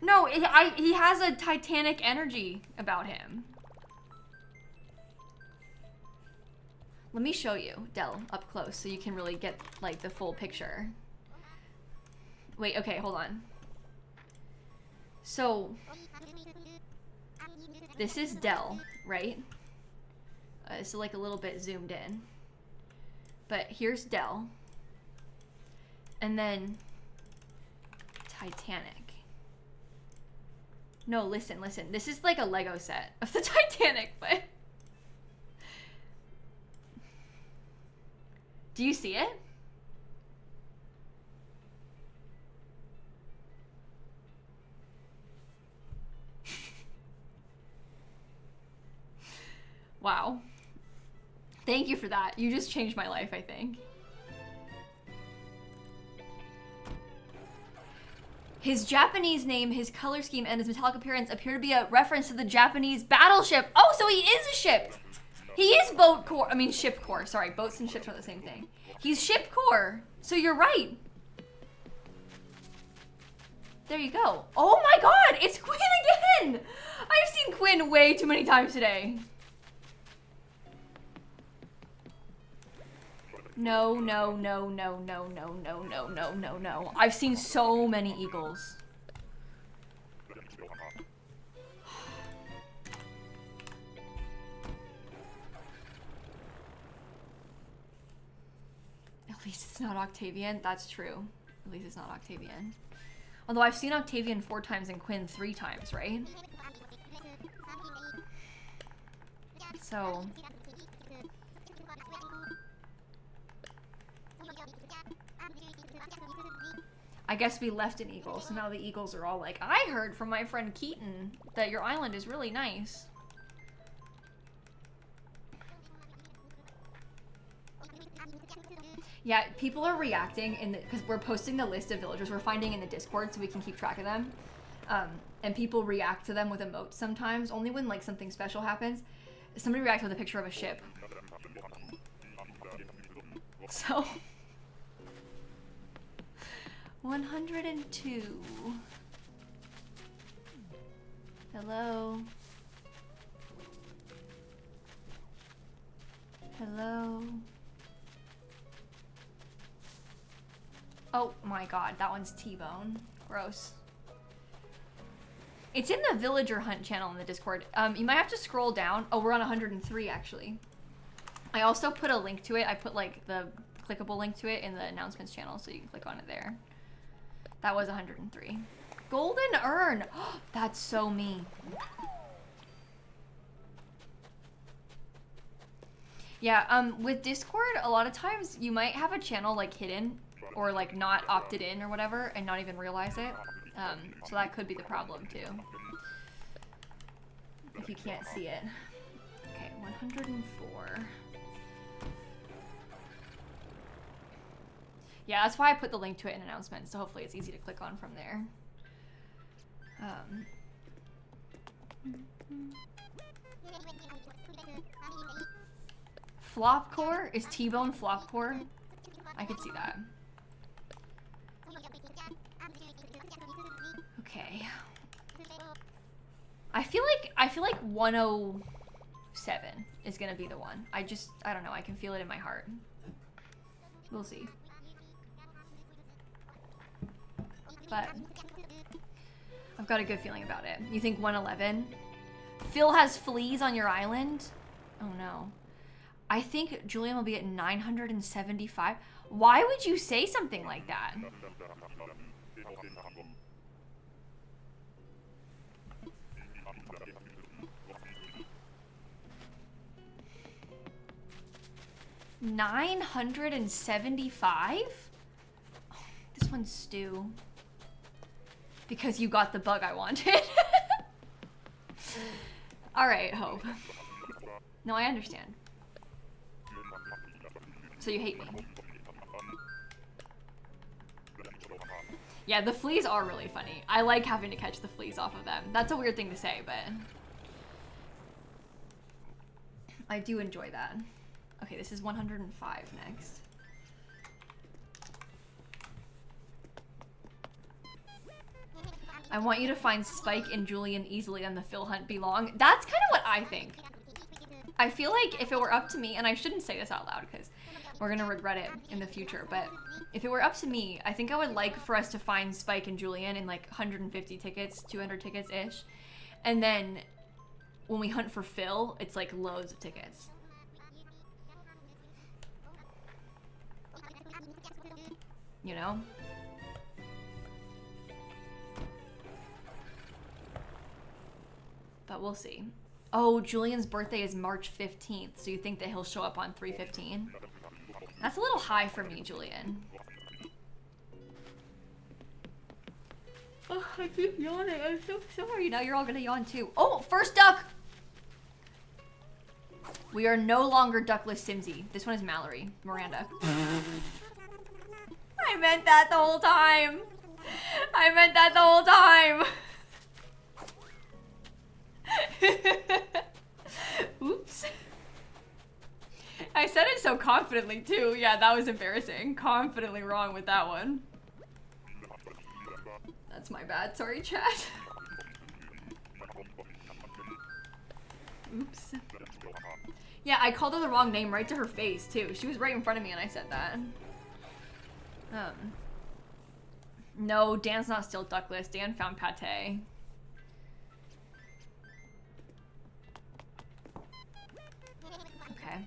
No, he has a Titanic energy about him. Let me show you, Dell, up close so you can really get like the full picture. Wait, okay, hold on. So, this is Dell, right? It's like a little bit zoomed in. But here's Dell. And then Titanic. No, listen. This is like a Lego set of the Titanic, but... Do you see it? Wow. Thank you for that. You just changed my life, I think. His Japanese name, his color scheme, and his metallic appearance appear to be a reference to the Japanese battleship. Oh, so he is a ship. He is boat core. I mean, ship core. Sorry, boats and ships are the same thing. He's ship core. So you're right. There you go. Oh my god, it's Quinn again. I've seen Quinn way too many times today. No. I've seen so many eagles. At least it's not Octavian. That's true. At least it's not Octavian. Although I've seen Octavian 4 times and Quinn 3 times, right? So... I guess we left an eagle, so now the eagles are all like, I heard from my friend KEATON that your island is really nice. Yeah, people are reacting in the, because we're posting the list of villagers we're finding in the Discord so we can keep track of them. And people react to them with emotes sometimes, only when like something special happens. Somebody reacted with a picture of a ship. So... 102. Hello. Hello. Oh my god, that one's T-Bone. Gross. It's in the Villager Hunt channel in the Discord. You might have to scroll down. Oh, we're on 103 actually. I also put a link to it. I put like the clickable link to it in the announcements channel so you can click on it there. That was 103. Golden urn. That's so me. Yeah, with Discord, a lot of times you might have a channel like hidden or like not opted in or whatever and not even realize it. So that could be the problem too. If you can't see it. Okay, 104. Yeah, that's why I put the link to it in announcements, so hopefully it's easy to click on from there. Flopcore? Is T-bone Flopcore? I could see that. Okay. I feel like 107 is gonna be the one. I don't know, I can feel it in my heart. We'll see. But I've got a good feeling about it. You think 111? Phil has fleas on your island? Oh no. I think Julian will be at 975. Why would you say something like that? $975? Oh, this one's stew. Because you got the bug I wanted. Alright, Hope. No, I understand. So you hate me. Yeah, the fleas are really funny. I like having to catch the fleas off of them. That's a weird thing to say, but I do enjoy that. Okay, this is 105 next. I want you to find Spike and Julian easily on the Phil hunt belong. That's kind of what I think. I feel like if it were up to me, and I shouldn't say this out loud because we're gonna regret it in the future, but if it were up to me, I think I would like for us to find Spike and Julian in like 150 tickets, 200 tickets-ish. And then when we hunt for Phil, it's like loads of tickets. You know? But we'll see. Oh, Julian's birthday is March 15th, so you think that he'll show up on 3/15? That's a little high for me, Julian. Oh, I keep yawning. I'm so sorry. Now you're all gonna yawn too. Oh, first duck! We are no longer duckless Simsie. This one is Mallory. Miranda. I meant that the whole time. I meant that the whole time. Oops. I said it so confidently too. Yeah, that was embarrassing. Confidently wrong with that one. That's my bad. Sorry, chat. Oops. Yeah, I called her the wrong name right to her face too. She was right in front of me and I said that. No, Dan's not still duckless. Dan found pate. Okay.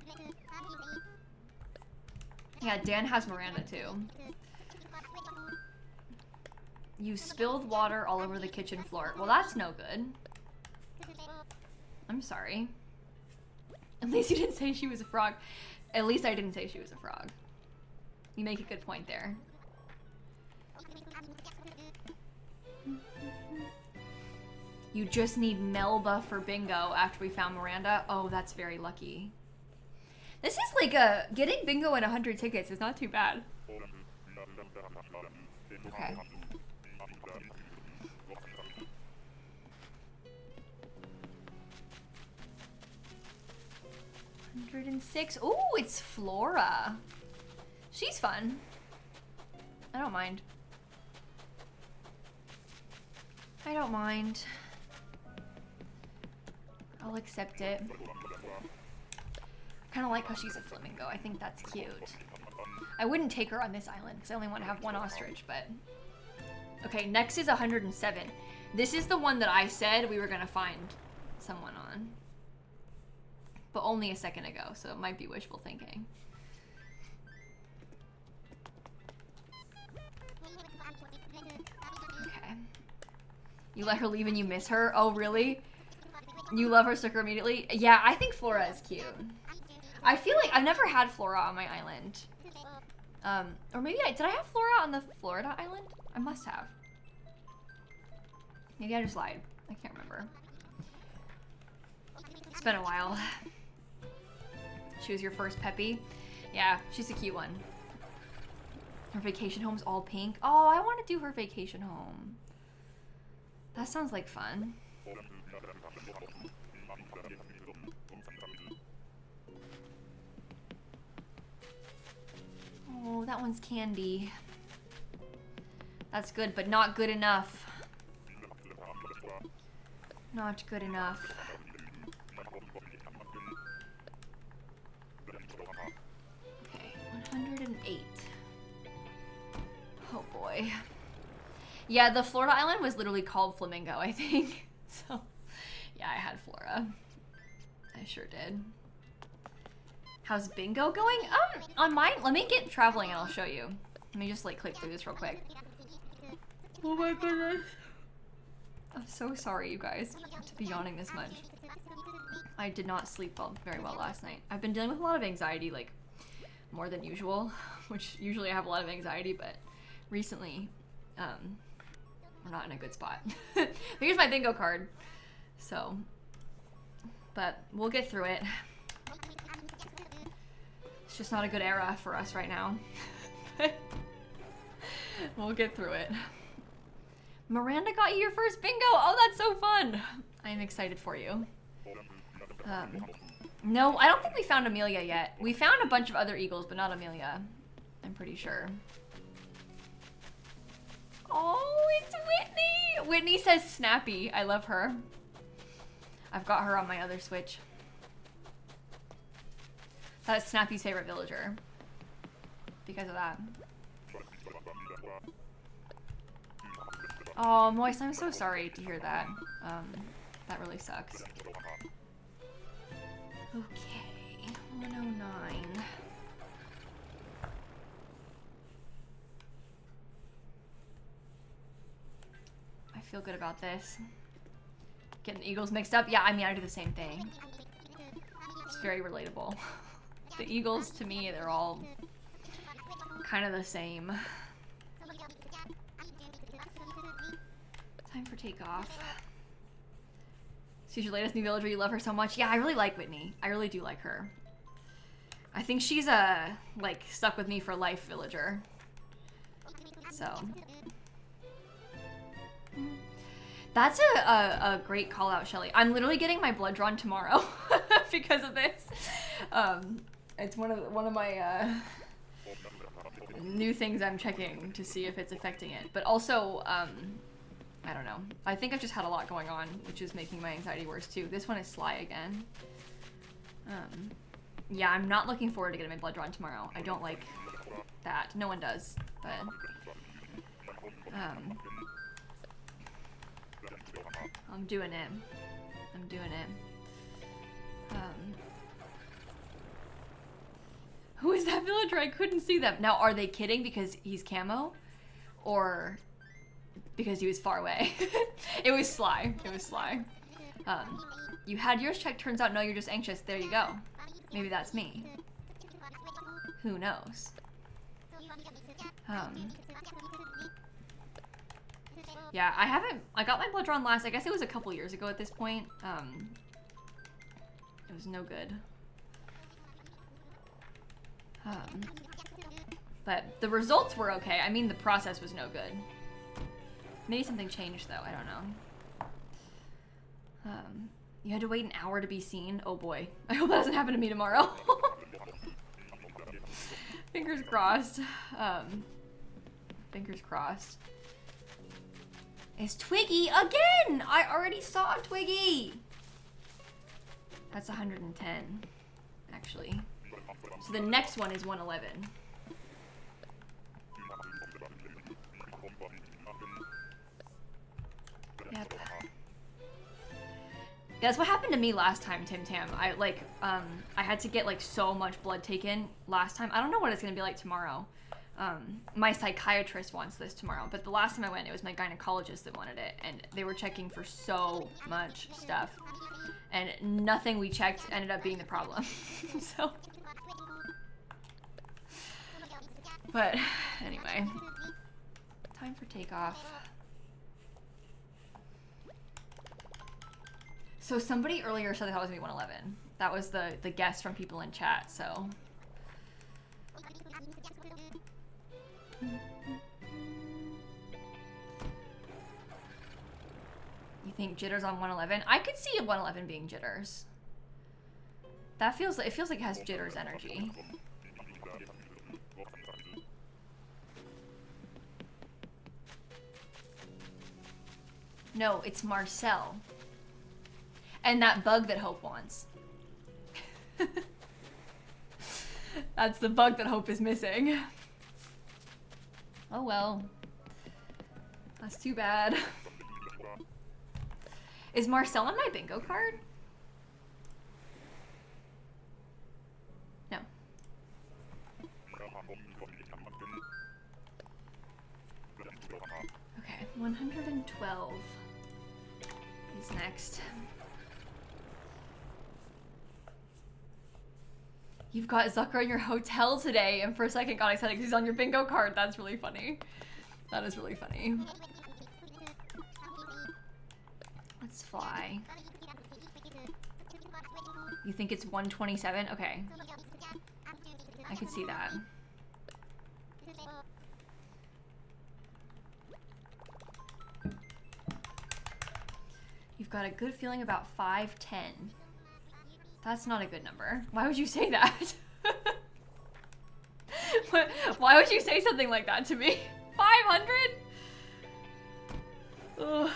Yeah, Dan has Miranda too. You spilled water all over the kitchen floor. Well, that's no good. I'm sorry. At least you didn't say she was a frog. At least I didn't say she was a frog. You make a good point there. You just need Melba for bingo after we found Miranda. Oh, that's very lucky. This is like getting bingo at 100 tickets is not too bad. Okay. 106. Ooh, it's Flora. She's fun. I don't mind. I don't mind. I'll accept it. I kind of like how she's a flamingo. I think that's cute. I wouldn't take her on this island because I only want to have one ostrich, but... Okay, next is 107. This is the one that I said we were going to find someone on. But only a second ago, so it might be wishful thinking. Okay. You let her leave and you miss her? Oh, really? You love her, took her immediately? Yeah, I think Flora is cute. I feel like I've never had Flora on my island. Or maybe did I have Flora on the Florida island? I must have. Maybe I just lied. I can't remember. It's been a while. She was your first Peppy? Yeah, she's a cute one. Her vacation home's all pink. Oh, I want to do her vacation home. That sounds like fun. that one's candy. That's good, but not good enough. Not good enough. Okay, 108. Oh boy. Yeah, the Florida island was literally called Flamingo, I think. So, yeah, I had Flora. I sure did. How's bingo going? On mine, let me get traveling and I'll show you. Let me just like click through this real quick. Oh my goodness. I'm so sorry, you guys, to be yawning this much. I did not sleep very well last night. I've been dealing with a lot of anxiety, like, more than usual, which usually I have a lot of anxiety, but recently, we're not in a good spot. Here's my bingo card. So, but we'll get through it. It's just not a good era for us right now. We'll get through it. Miranda got you your first bingo. Oh, that's so fun. I'm excited for you. No, I don't think we found Amelia yet. We found a bunch of other eagles, but not Amelia. I'm pretty sure. Oh, it's Whitney. Whitney says Snappy. I love her. I've got her on my other Switch. That's Snappy's favorite villager. Because of that. Oh, Moist, I'm so sorry to hear that. That really sucks. Okay, 109. I feel good about this. Getting eagles mixed up? Yeah, I mean, I do the same thing. It's very relatable. The eagles, to me, they're all kind of the same. Time for takeoff. She's your latest new villager. You love her so much. Yeah, I really like Whitney. I really do like her. I think she's a, like, stuck with me for life villager. So. That's a great call out, Shelly. I'm literally getting my blood drawn tomorrow because of this. It's one of my new things I'm checking to see if it's affecting it. But also, I don't know. I think I've just had a lot going on, which is making my anxiety worse too. This one is Sly again. Yeah, I'm not looking forward to getting my blood drawn tomorrow. I don't like that. No one does, but I'm doing it. I'm doing it. Who is that villager? I couldn't see them. Now, are they kidding because he's camo? Or because he was far away? It was Sly. It was Sly. You had yours checked. Turns out, no, you're just anxious. There you go. Maybe that's me. Who knows? Yeah, I got my blood drawn last, I guess it was a couple years ago at this point. It was no good. But the results were okay. I mean, the process was no good. Maybe something changed though, I don't know. You had to wait an hour to be seen? Oh boy. I hope that doesn't happen to me tomorrow. Fingers crossed. Fingers crossed. It's Twiggy again! I already saw Twiggy! That's 110, actually. So the next one is 111. Yep. That's what happened to me last time, Tim Tam. I had to get like so much blood taken last time. I don't know what it's gonna be like tomorrow. My psychiatrist wants this tomorrow, but the last time I went, it was my gynecologist that wanted it, and they were checking for so much stuff, and nothing we checked ended up being the problem. So, but anyway, time for takeoff. So somebody earlier said that was me 111. That was the guess from people in chat, so. You think jitters on 111? I could see a 111 being jitters. That feels like, it feels like it has jitters energy. No, it's Marcel. And that bug that Hope wants. That's the bug that Hope is missing. Oh well. That's too bad. Is Marcel on my bingo card? No. Okay, 112 is next. You've got Zucker in your hotel today, and for a second got excited because he's on your bingo card. That's really funny. That is really funny. Let's fly. You think it's 127? Okay. I can see that. You've got a good feeling about 510. That's not a good number. Why would you say that? Why would you say something like that to me? 500? Ugh.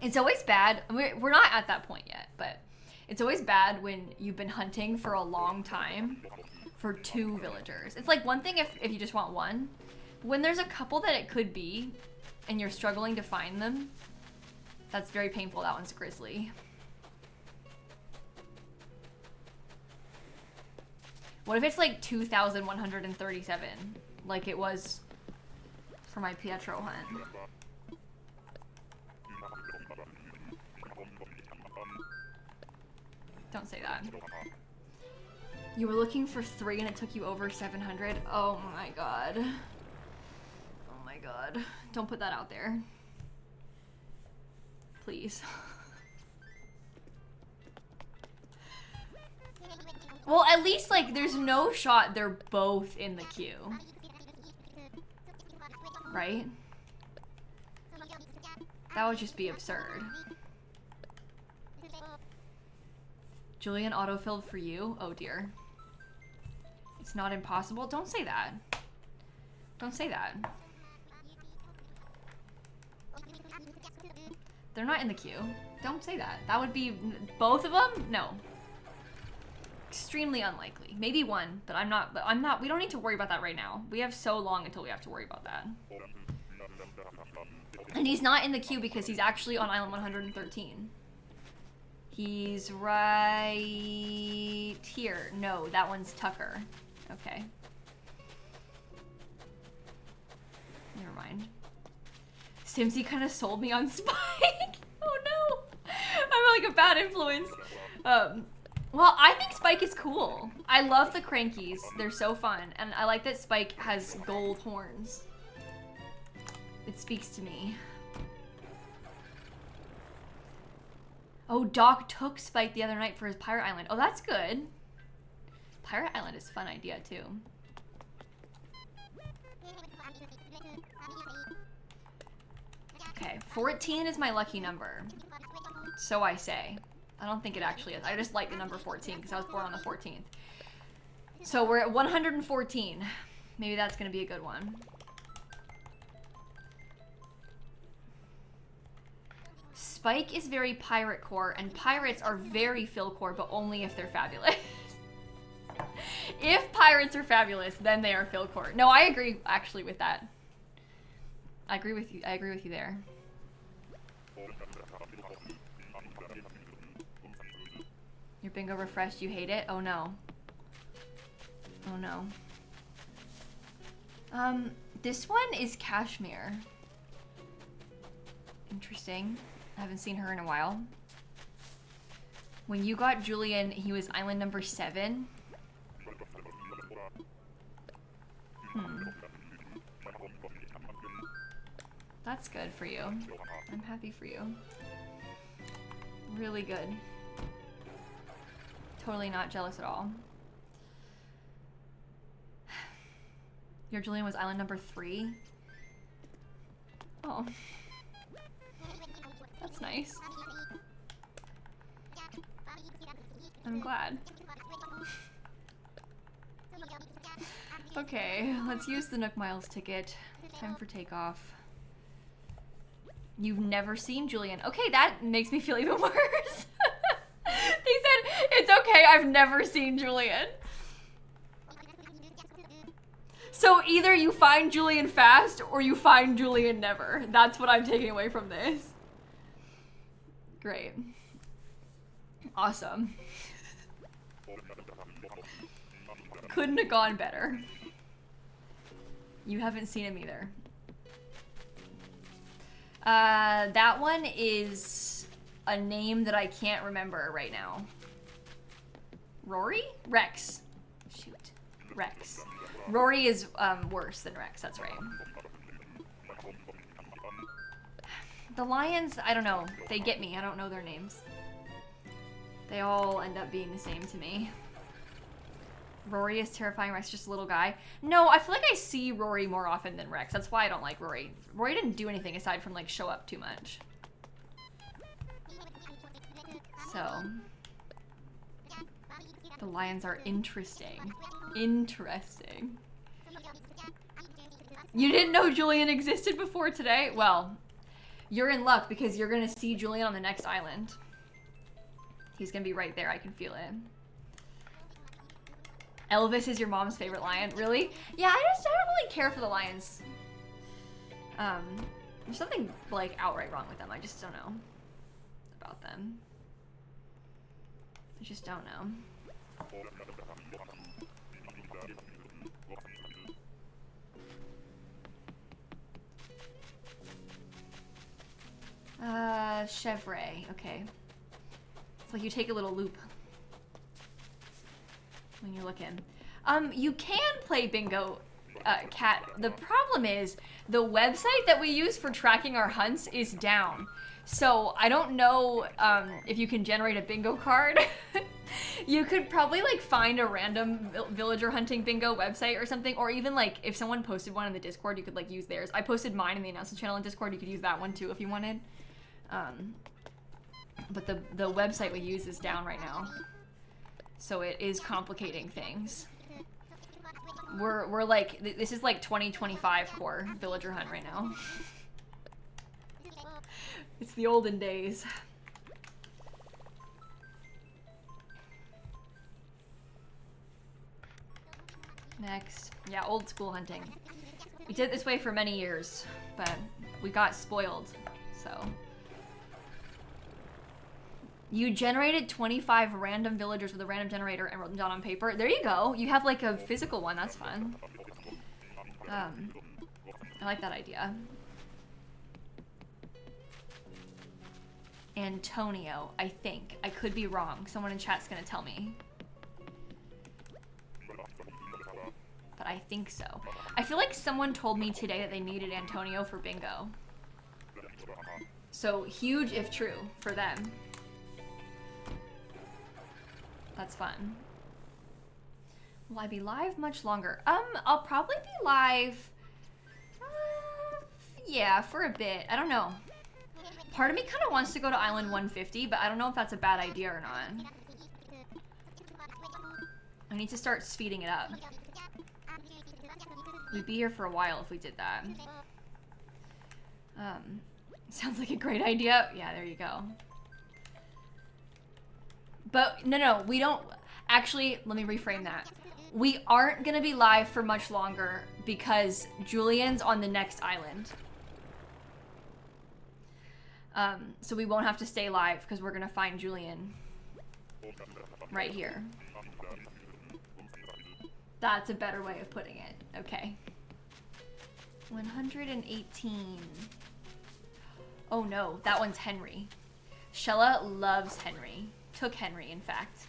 It's always bad. We're not at that point yet, but it's always bad when you've been hunting for a long time for 2 villagers. It's like one thing if you just want one, but when there's a couple that it could be and you're struggling to find them, that's very painful. That one's grizzly. What if it's like 2,137, like it was for my Pietro hunt? Don't say that. You were looking for 3 and it took you over 700. Oh my god. Oh my god. Don't put that out there. Please. Well, at least, like, there's no shot they're both in the queue. Right? That would just be absurd. Julian autofilled for you? Oh dear. It's not impossible? Don't say that. Don't say that. They're not in the queue. Don't say that. That would be both of them? No. Extremely unlikely. Maybe one, but I'm not, we don't need to worry about that right now. We have so long until we have to worry about that. And he's not in the queue because he's actually on island 113. He's right here. No, that one's Tucker. Okay. Never mind. Simsie kind of sold me on Spike. Oh no. I'm like a bad influence. Well, I think Spike is cool. I love the crankies. They're so fun. And I like that Spike has gold horns. It speaks to me. Oh, Doc took Spike the other night for his Pirate Island. Oh, that's good. Pirate Island is a fun idea, too. Okay, 14 is my lucky number. So I say. I don't think it actually is. I just like the number 14 because I was born on the 14th. So we're at 114. Maybe that's going to be a good one. Spike is very pirate core, and pirates are very Philcore, but only if they're fabulous. If pirates are fabulous, then they are Philcore. No, I agree actually with that. I agree with you. I agree with you there. Your bingo refreshed. You hate it? Oh no. Oh no. This one is Cashmere. Interesting. I haven't seen her in a while. When you got Julian, he was island number 7. That's good for you. I'm happy for you. Really good. Totally not jealous at all. Your Julian was island number 3. Oh. That's nice. I'm glad. Okay, let's use the Nook Miles ticket. Time for takeoff. You've never seen Julian. Okay, that makes me feel even worse. They said, it's okay, I've never seen Julian. So either you find Julian fast or you find Julian never. That's what I'm taking away from this. Great. Awesome. Couldn't have gone better. You haven't seen him either. That one is a name that I can't remember right now. Rory? Rex. Shoot. Rex. Rory is worse than Rex, that's right. The lions, I don't know. They get me. I don't know their names. They all end up being the same to me. Rory is terrifying. Rex is just a little guy. No, I feel like I see Rory more often than Rex. That's why I don't like Rory. Rory didn't do anything aside from like show up too much. So the lions are interesting. Interesting. You didn't know Julian existed before today? Well, you're in luck because you're gonna see Julian on the next island. He's gonna be right there. I can feel it. Elvis is your mom's favorite lion. Really? Yeah, I don't really care for the lions. There's nothing like outright wrong with them. I just don't know about them. I just don't know. Chevre. Okay. It's like you take a little loop when you're looking. You can play bingo, Cat. The problem is the website that we use for tracking our hunts is down. So I don't know if you can generate a bingo card. You could probably like find a random villager hunting bingo website or something, or even like if someone posted one in the Discord, you could like use theirs. I posted mine in the announcement channel in Discord. You could use that one too if you wanted. But the website we use is down right now. So it is complicating things. We're like, this is like 2025 core villager hunt right now. It's the olden days. Next. Yeah, old school hunting. We did it this way for many years, but we got spoiled, so. You generated 25 random villagers with a random generator and wrote them down on paper. There you go. You have like a physical one. That's fun. I like that idea. Antonio, I think. I could be wrong. Someone in chat's gonna tell me. But I think so. I feel like someone told me today that they needed Antonio for bingo. So huge if true for them. That's fun. Will I be live much longer? I'll probably be live, yeah, for a bit. I don't know. Part of me kind of wants to go to Island 150, but I don't know if that's a bad idea or not. I need to start speeding it up. We'd be here for a while if we did that. Sounds like a great idea. Yeah, there you go. But no, we don't. Actually, let me reframe that. We aren't gonna be live for much longer because Julian's on the next island. So we won't have to stay live because we're gonna find Julian right here. That's a better way of putting it. Okay. 118. Oh no, that one's Henry. Shella loves Henry. Took Henry, in fact.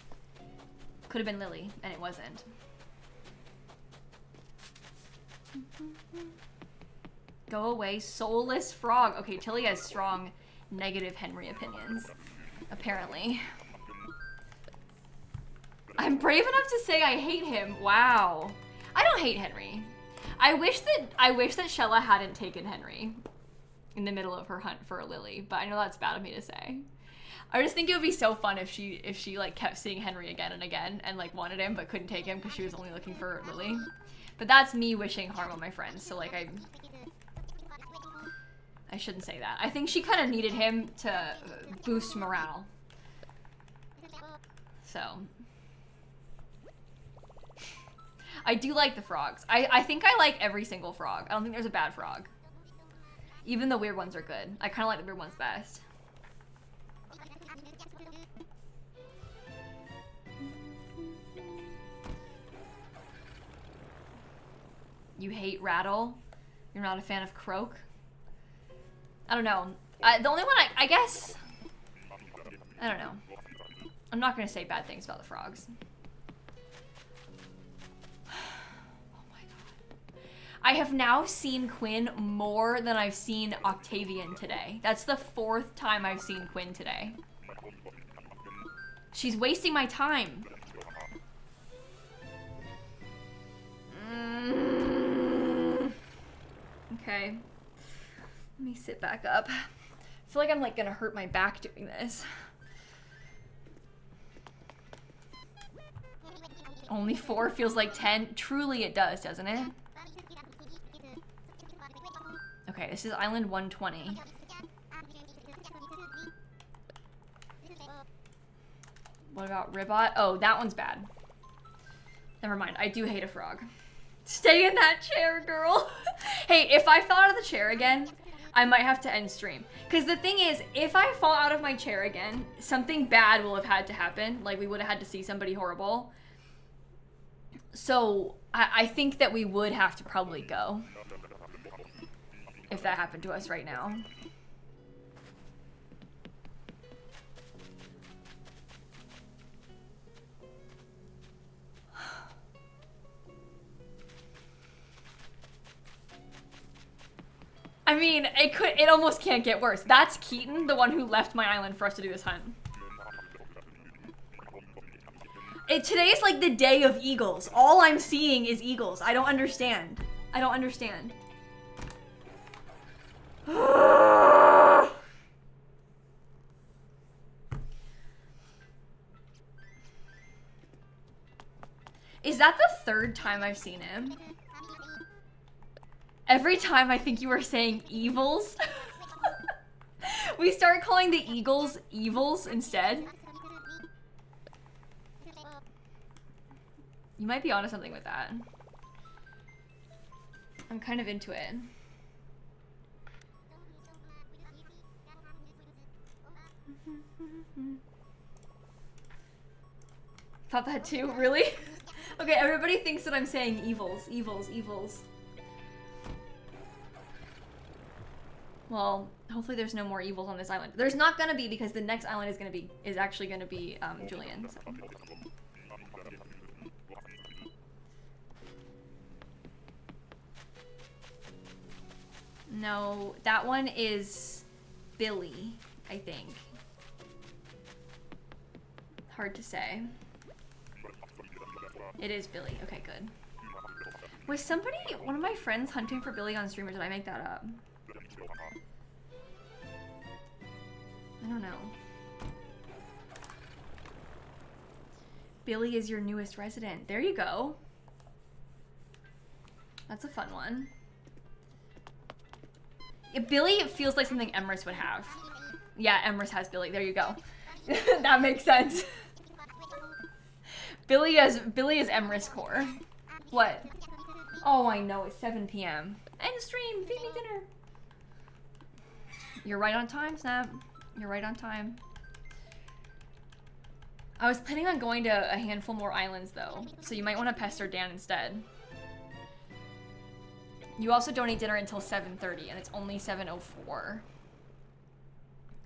Could have been Lily, and it wasn't. Go away, soulless frog. Okay, Tilly has strong negative Henry opinions, apparently. I'm brave enough to say I hate him. Wow. I don't hate Henry. I wish that Shella hadn't taken Henry in the middle of her hunt for a Lily, but I know that's bad of me to say. I just think it would be so fun if she like kept seeing Henry again and again and like wanted him but couldn't take him because she was only looking for Lily. But that's me wishing harm on my friends. So like I shouldn't say that. I think she kind of needed him to boost morale. So. I do like the frogs. I think I like every single frog. I don't think there's a bad frog. Even the weird ones are good. I kind of like the weird ones best. You hate rattle? You're not a fan of croak? I don't know. The only one I guess... I don't know. I'm not going to say bad things about the frogs. Oh my god. I have now seen Quinn more than I've seen Octavian today. That's the 4th time I've seen Quinn today. She's wasting my time. Okay. Let me sit back up. I feel like I'm like gonna hurt my back doing this. Only 4 feels like 10. Truly it does, doesn't it? Okay, this is island 120. What about Ribot? Oh, that one's bad. Never mind, I do hate a frog. Stay in that chair, girl. Hey, if I fell out of the chair again, I might have to end stream. Because the thing is, if I fall out of my chair again, something bad will have had to happen. Like, we would have had to see somebody horrible. So, I think that we would have to probably go. If that happened to us right now. I mean, it almost can't get worse. That's KEATON, the one who left my island for us to do this hunt. Today is like the day of eagles. All I'm seeing is eagles. I don't understand. I don't understand. Is that the 3rd time I've seen him? Every time I think you were saying evils. We start calling the eagles evils instead. You might be onto something with that. I'm kind of into it. Thought that too? Really? Okay, everybody thinks that I'm saying evils, evils, evils. Well, hopefully there's no more evils on this island. There's not gonna be, because the next island is actually gonna be Julian. So. No, that one is Billy, I think. Hard to say. It is Billy. Okay, good. Was somebody, one of my friends, hunting for Billy on stream, or did I make that up? I don't know. Billy is your newest resident. There you go. That's a fun one. Billy feels like something Emrys would have. Yeah, Emrys has Billy. There you go. That makes sense. Billy is Emrys core. What? Oh, I know. It's 7 p.m. End stream. Feed me dinner. You're right on time, Snap. You're right on time. I was planning on going to a handful more islands, though. So you might want to pester Dan instead. You also don't eat dinner until 7:30, and it's only 7:04.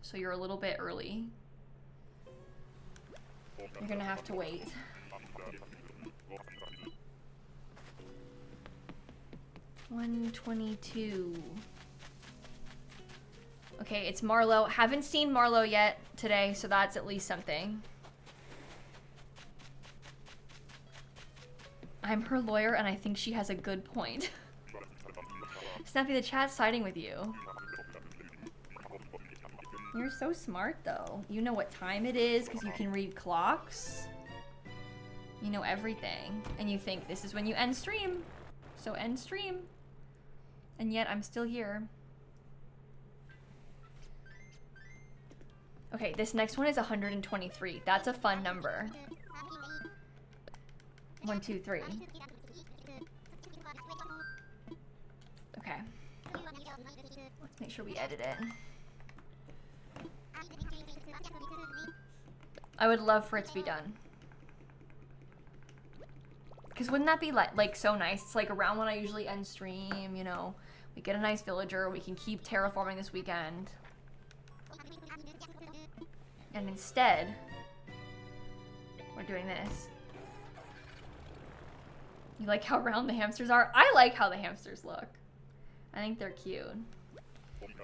So you're a little bit early. You're gonna have to wait. $122. Okay, it's Marlo. Haven't seen Marlo yet today, so that's at least something. I'm her lawyer, and I think she has a good point. Snappy, the chat's siding with you. You're so smart, though. You know what time it is because you can read clocks. You know everything. And you think this is when you end stream. So end stream. And yet I'm still here. Okay, this next one is 123. That's a fun number. 1, 2, 3. Okay. Let's make sure we edit it. I would love for it to be done. Because wouldn't that be like so nice? It's like around when I usually end stream, you know. We get a nice villager. We can keep terraforming this weekend. And instead, we're doing this. You like how round the hamsters are? I like how the hamsters look. I think they're cute.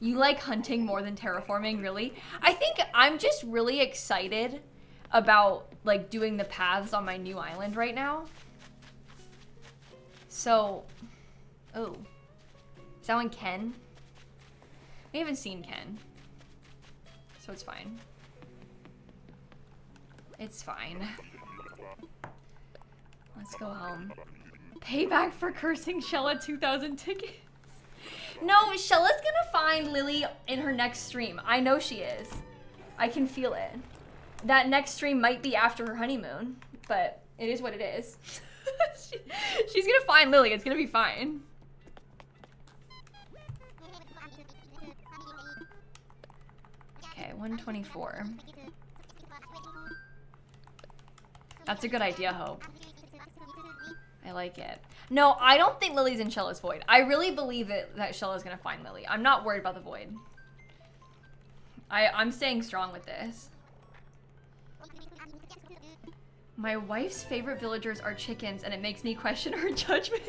You like hunting more than terraforming, really? I think I'm just really excited about like doing the paths on my new island right now. So, oh, is that one Ken? We haven't seen Ken, so it's fine. It's fine. Let's go home. Payback for cursing Shella 2,000 tickets. No, Shella's gonna find Lily in her next stream. I know she is. I can feel it. That next stream might be after her honeymoon, but it is what it is. She's gonna find Lily. It's gonna be fine. Okay, 124. That's a good idea, Hope. I like it. No, I don't think Lily's in Shella's void. I really believe it that Shella's gonna find Lily. I'm not worried about the void. I'm staying strong with this. My wife's favorite villagers are chickens, and it makes me question her judgment.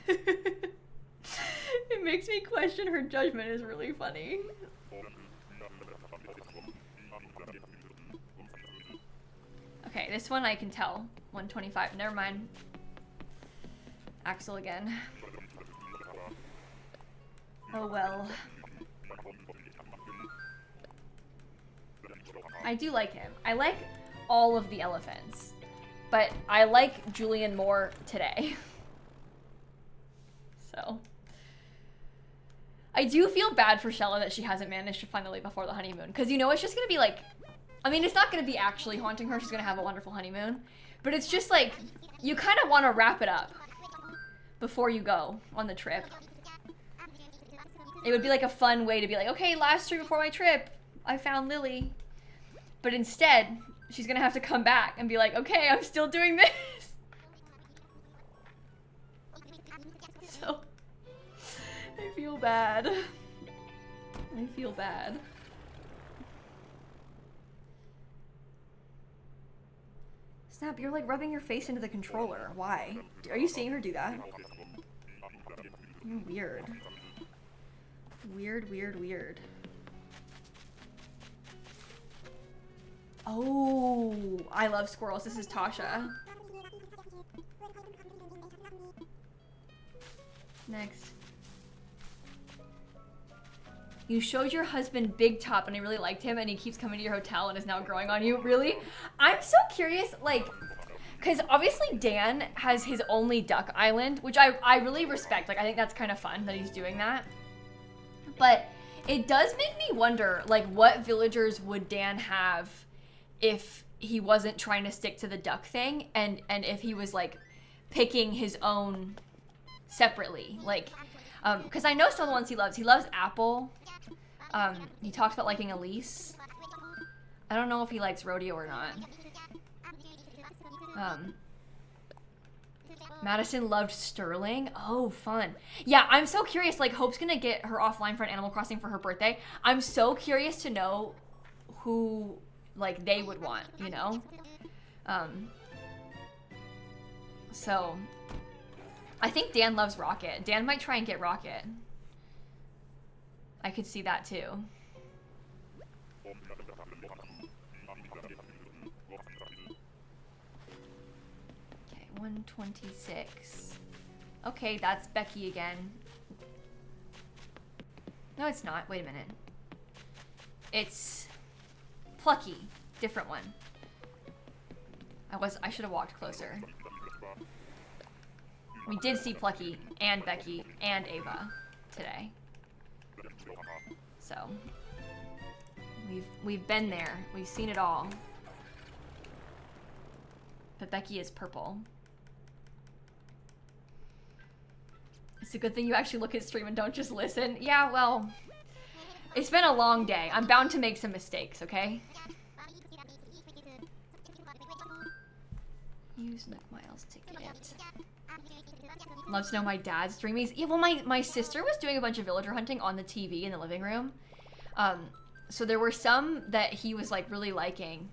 It makes me question her judgment is really funny. Okay, this one I can tell. 125. Never mind. Axel again. Oh well. I do like him. I like all of the elephants. But I like Julian more today. So. I do feel bad for Shella that she hasn't managed to find Lily before the honeymoon. Because, you know, it's just going to be like... I mean, it's not going to be actually haunting her. She's going to have a wonderful honeymoon. But it's just like, you kind of want to wrap it up before you go on the trip. It would be like a fun way to be like, okay, last stream before my trip, I found Lily. But instead, she's going to have to come back and be like, okay, I'm still doing this. So, I feel bad. I feel bad. Snap, you're like rubbing your face into the controller. Why? Are you seeing her do that? You're weird. Weird, weird, weird. Oh, I love squirrels. This is Tasha. Next. You showed your husband Big Top and he really liked him and he keeps coming to your hotel and is now growing on you. Really? I'm so curious, like, because obviously Dan has his only duck island, which I really respect. Like, I think that's kind of fun that he's doing that. But it does make me wonder, like, what villagers would Dan have if he wasn't trying to stick to the duck thing and if he was, like, picking his own separately. Like, because I know some of the ones he loves. He loves Apple. He talks about liking Elise. I don't know if he likes Rodeo or not. Madison loved Sterling. Oh, fun. Yeah, I'm so curious. Like, Hope's gonna get her offline for an Animal Crossing for her birthday. I'm so curious to know who, like, they would want, you know? So, I think Dan loves Rocket. Dan might try and get Rocket. I could see that too. Okay, 126. Okay, that's Becky again. No, it's not. Wait a minute. It's Plucky. Different one. I should have walked closer. We did see Plucky and Becky and Ava today. So, We've been there. We've seen it all. But Becky is purple. It's a good thing you actually look at stream and don't just listen. Yeah, well, it's been a long day. I'm bound to make some mistakes, okay? Use Nook Miles ticket. Love to know my dad's dreamies. Yeah, well, my sister was doing a bunch of villager hunting on the TV in the living room. So there were some that he was like really liking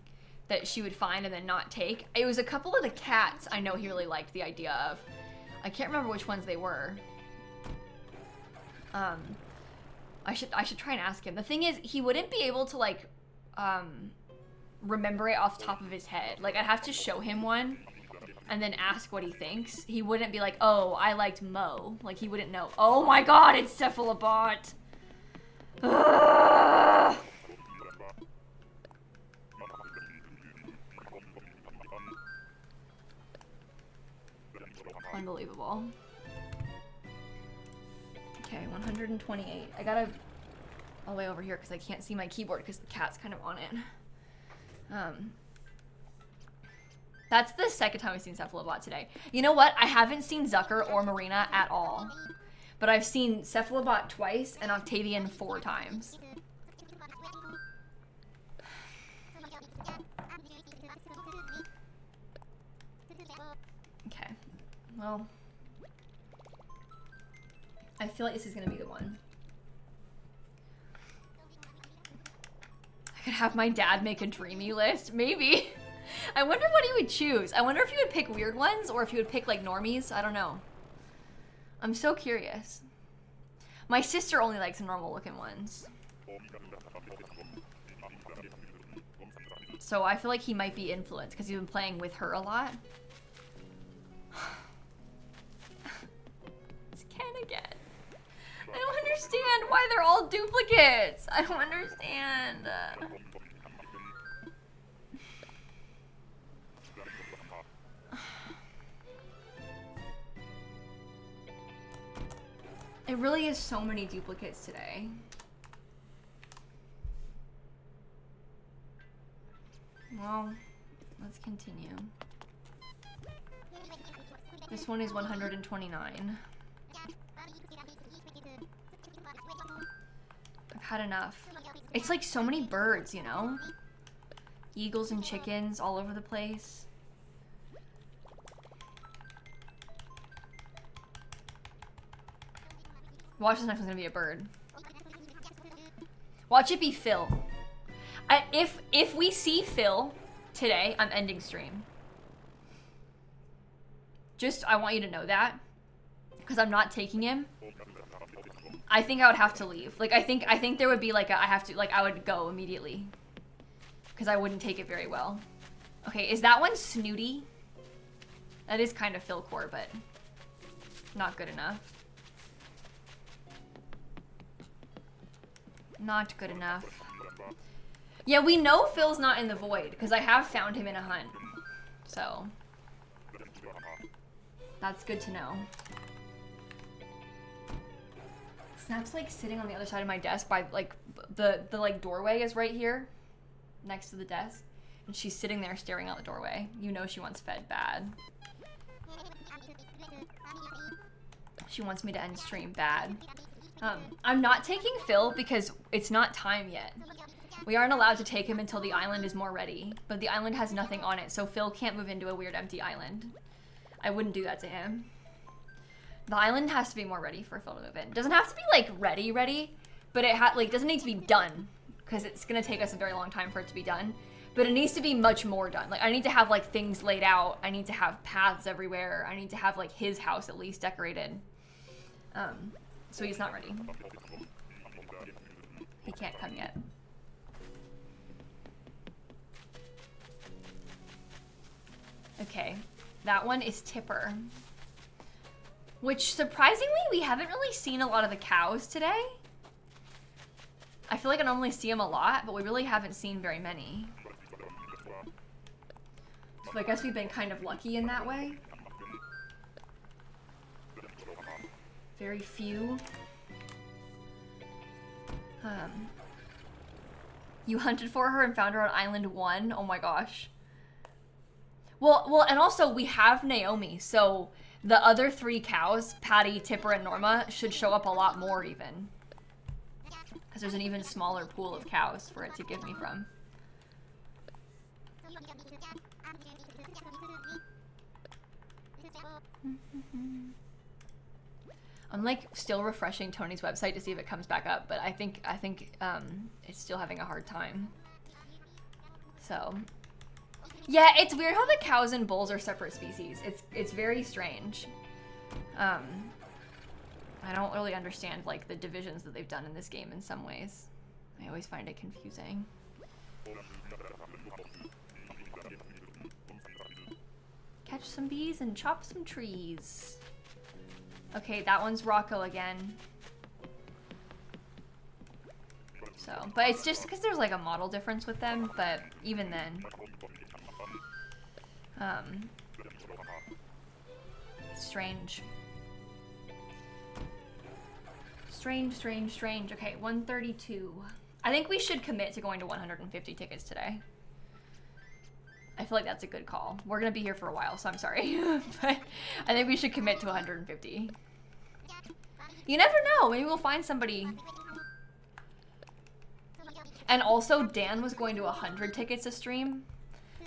that she would find and then not take. It was a couple of the cats I know he really liked the idea of. I can't remember which ones they were. I should try and ask him. The thing is, he wouldn't be able to like remember it off the top of his head. Like, I'd have to show him one and then ask what he thinks. He wouldn't be like, oh, I liked Mo. Like, he wouldn't know. Oh my god, it's Cephalobot! Ugh. Unbelievable. Okay, 128. I gotta all the way over here because I can't see my keyboard because the cat's kind of on it. That's the second time I've seen Cephalobot today. You know what? I haven't seen Zucker or Marina at all. But I've seen Cephalobot twice and Octavian 4 times. Okay. Well, I feel like this is gonna be the one. I could have my dad make a dreamy list, maybe. I wonder what he would choose. I wonder if he would pick weird ones or if he would pick like normies. I don't know. I'm so curious. My sister only likes normal looking ones. So I feel like he might be influenced because he's been playing with her a lot. It's Ken again. I don't understand why they're all duplicates. I don't understand. It really is so many duplicates today. Well, let's continue. This one is 129. I've had enough. It's like so many birds, you know? Eagles and chickens all over the place. Watch, this next one's gonna be a bird. Watch it be Phil. If we see Phil today, I'm ending stream. Just, I want you to know that. Because I'm not taking him. I think I would have to leave. Like, I think there would be like I would go immediately. Because I wouldn't take it very well. Okay, is that one snooty? That is kind of Philcore, but not good enough. Not good enough. Yeah, we know Phil's not in the void because I have found him in a hunt. So that's good to know. Snap's like sitting on the other side of my desk by like the like doorway is right here next to the desk. And she's sitting there staring out the doorway. You know she wants fed bad. She wants me to end stream bad. I'm not taking Phil because it's not time yet. We aren't allowed to take him until the island is more ready, but the island has nothing on it, so Phil can't move into a weird empty island. I wouldn't do that to him. The island has to be more ready for Phil to move in. It doesn't have to be like ready, but it doesn't need to be done because it's gonna take us a very long time for it to be done. But it needs to be much more done. Like, I need to have like things laid out. I need to have paths everywhere. I need to have like his house at least decorated. So he's not ready. He can't come yet. Okay, that one is Tipper. Which, surprisingly, we haven't really seen a lot of the cows today. I feel like I normally see them a lot, but we really haven't seen very many. So I guess we've been kind of lucky in that way. Very few. You hunted for her and found her on Island 1? Oh my gosh. Well, and also we have Naomi, so the other 3 cows, Patty, Tipper, and Norma, should show up a lot more even. Because there's an even smaller pool of cows for it to give me from. I'm like still refreshing Tony's website to see if it comes back up, but I think it's still having a hard time. So yeah, it's weird how the cows and bulls are separate species. It's very strange. I don't really understand like the divisions that they've done in this game in some ways. I always find it confusing. Catch some bees and chop some trees. Okay, that one's Rocco again. So, but it's just because there's like a model difference with them, but even then. Strange. Strange. Okay, 132. I think we should commit to going to 150 tickets today. I feel like that's a good call. We're gonna be here for a while, so I'm sorry. But I think we should commit to 150. You never know, maybe we'll find somebody. And also, Dan was going to 100 tickets a stream.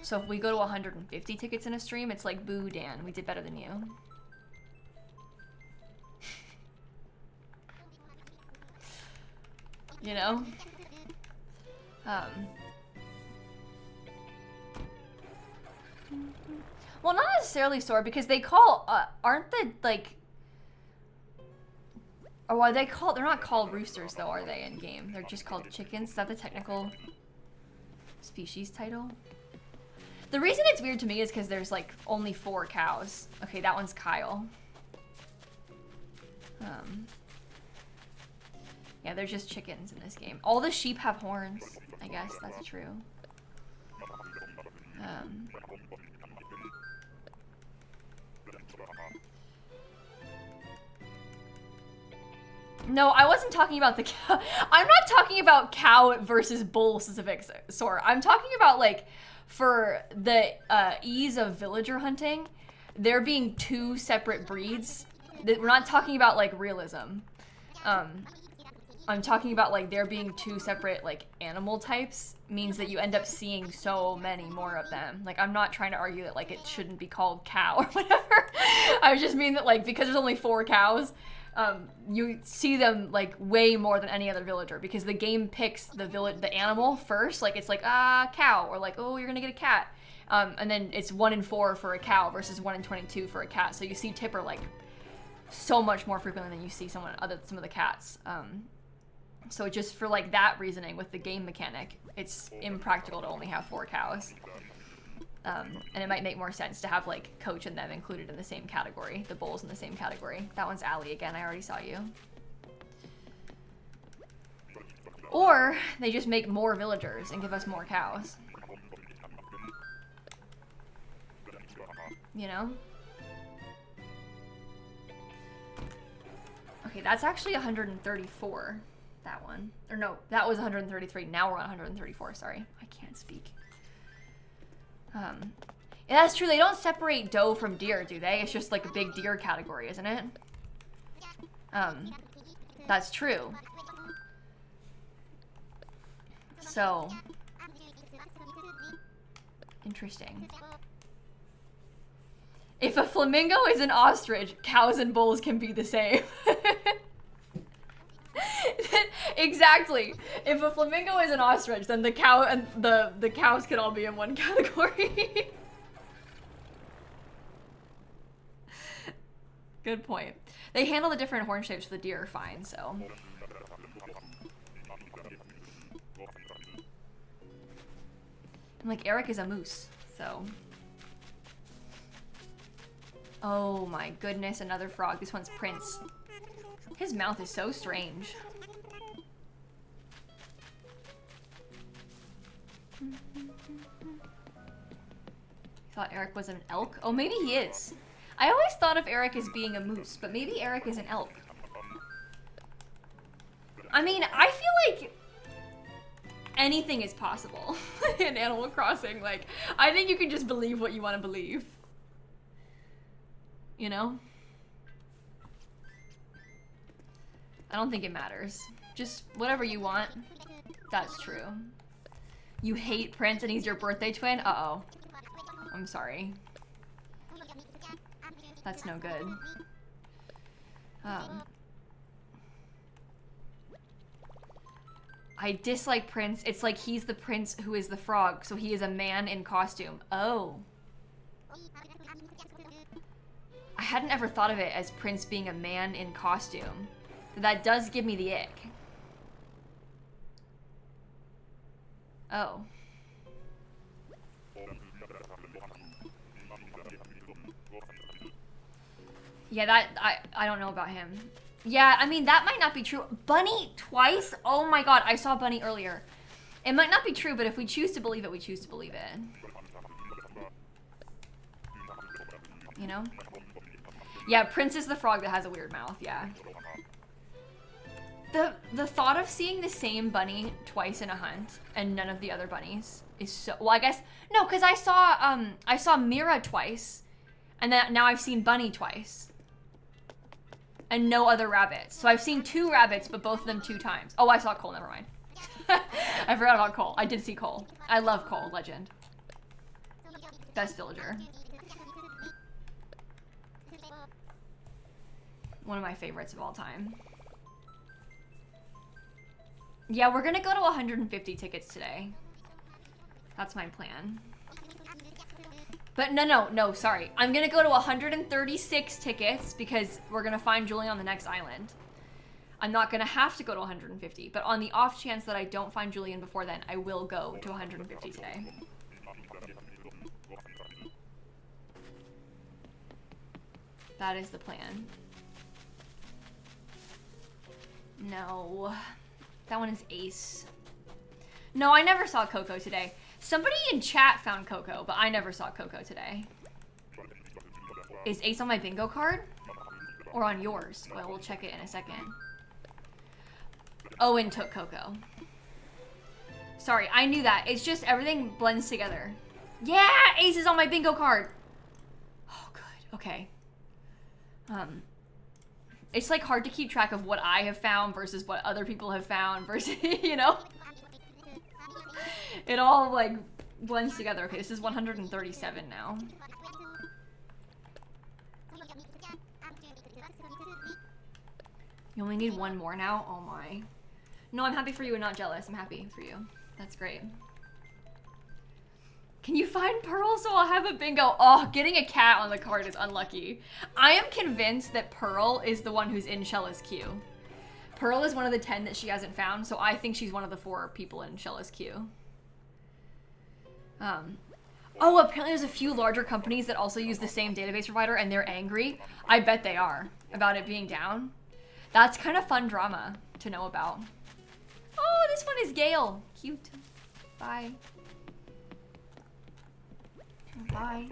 So if we go to 150 tickets in a stream, it's like, boo, Dan, we did better than you. You know? Well, not necessarily sore, because they call, aren't the, like, or are they called, they're not called roosters though, are they, in game? They're just called chickens. Is that the technical species title? The reason it's weird to me is because there's like only 4 cows. Okay, that one's Kyle. Yeah, they're just chickens in this game. All the sheep have horns. I guess that's true. No, I wasn't talking about the cow. I'm not talking about cow versus bull specific sort. I'm talking about like for the ease of villager hunting, there being 2 separate breeds. We're not talking about like realism. I'm talking about like there being 2 separate like animal types means that you end up seeing so many more of them. Like I'm not trying to argue that like it shouldn't be called cow or whatever. I just mean that like because there's only 4 cows, you see them like way more than any other villager because the game picks the animal first. Like it's like cow, or like, oh, you're gonna get a cat, and then it's 1 in 4 for a cow versus 1 in 22 for a cat. So you see Tipper like so much more frequently than you see some of the cats. So just for like that reasoning with the game mechanic, it's impractical to only have 4 cows. And it might make more sense to have like Coach and them included in the same category, the bulls in the same category. That one's Allie again, I already saw you. Or they just make more villagers and give us more cows. You know? Okay, that's actually 134, that one. Or no, that was 133, now we're on 134, sorry. I can't speak. Yeah, that's true. They don't separate doe from deer, do they? It's just like a big deer category, isn't it? That's true. So, interesting. If a flamingo is an ostrich, cows and bulls can be the same. Exactly. If a flamingo is an ostrich, then the cow and the cows could all be in one category. Good point. They handle the different horn shapes for the deer fine, so. And like Eric is a moose, so. Oh my goodness, another frog. This one's Prince. His mouth is so strange. Thought Eric was an elk? Oh, maybe he is. I always thought of Eric as being a moose, but maybe Eric is an elk. I mean, I feel like anything is possible in Animal Crossing. Like, I think you can just believe what you want to believe. You know? I don't think it matters. Just whatever you want. That's true. You hate Prince and he's your birthday twin? Uh-oh. I'm sorry. That's no good. I dislike Prince. It's like he's the prince who is the frog, so he is a man in costume. Oh. I hadn't ever thought of it as Prince being a man in costume. But that does give me the ick. Oh. Yeah, that, I don't know about him. Yeah, I mean, that might not be true. Bunny twice? Oh my god, I saw Bunny earlier. It might not be true, but if we choose to believe it, we choose to believe it. You know? Yeah, Prince is the frog that has a weird mouth, yeah. The thought of seeing the same bunny twice in a hunt and none of the other bunnies is so... Well, I guess... No, because I saw Mira twice, and then now I've seen Bunny twice. And no other rabbits. So I've seen 2 rabbits, but both of them 2 times. Oh, I saw Cole, never mind. I forgot about Cole. I did see Cole. I love Cole, legend. Best villager. One of my favorites of all time. Yeah, we're gonna go to 150 tickets today. That's my plan. But no, sorry. I'm gonna go to 136 tickets because we're gonna find Julian on the next island. I'm not gonna have to go to 150, but on the off chance that I don't find Julian before then, I will go to 150 today. That is the plan. No. That one is Ace. No, I never saw Coco today. Somebody in chat found Coco, but I never saw Coco today. Is Ace on my bingo card? Or on yours? Well, we'll check it in a second. Owen took Coco. Sorry, I knew that. It's just everything blends together. Yeah, Ace is on my bingo card. Oh, good. Okay. It's like hard to keep track of what I have found versus what other people have found versus, you know? It all like blends together. Okay, this is 137 now. You only need 1 more now? Oh my. No, I'm happy for you and not jealous. I'm happy for you. That's great. Can you find Pearl so I'll have a bingo? Oh, getting a cat on the card is unlucky. I am convinced that Pearl is the one who's in Shella's queue. Pearl is one of the 10 that she hasn't found, so I think she's one of the 4 people in Shella's queue. Oh, apparently there's a few larger companies that also use the same database provider and they're angry. I bet they are about it being down. That's kind of fun drama to know about. Oh, this one is Gale. Cute. Bye. Bye.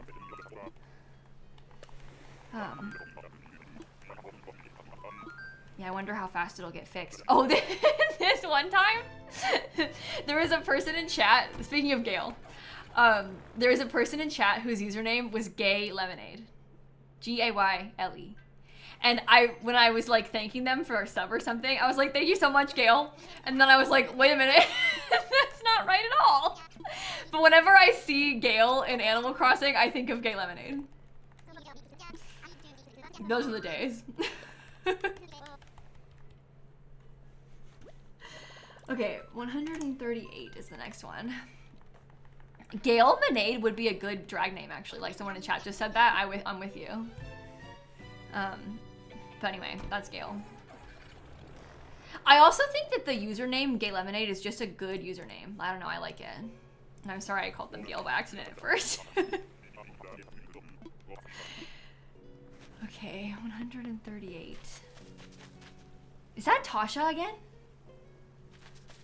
Yeah, I wonder how fast it'll get fixed. Oh, this one time, there was a person in chat, speaking of Gale, there was a person in chat whose username was Gay Lemonade. G-A-Y-L-E. And when I was like thanking them for a sub or something, I was like, thank you so much, Gale. And then I was like, wait a minute, that's not right at all. But whenever I see Gale in Animal Crossing, I think of Gay Lemonade. Those are the days. Okay, 138 is the next one. Gale Lemonade would be a good drag name, actually. Like someone in chat just said that. I'm with you. But anyway, that's Gale. I also think that the username Gay Lemonade is just a good username. I don't know, I like it. And I'm sorry I called them Gale by accident at first. Okay, 138. Is that Tasha again?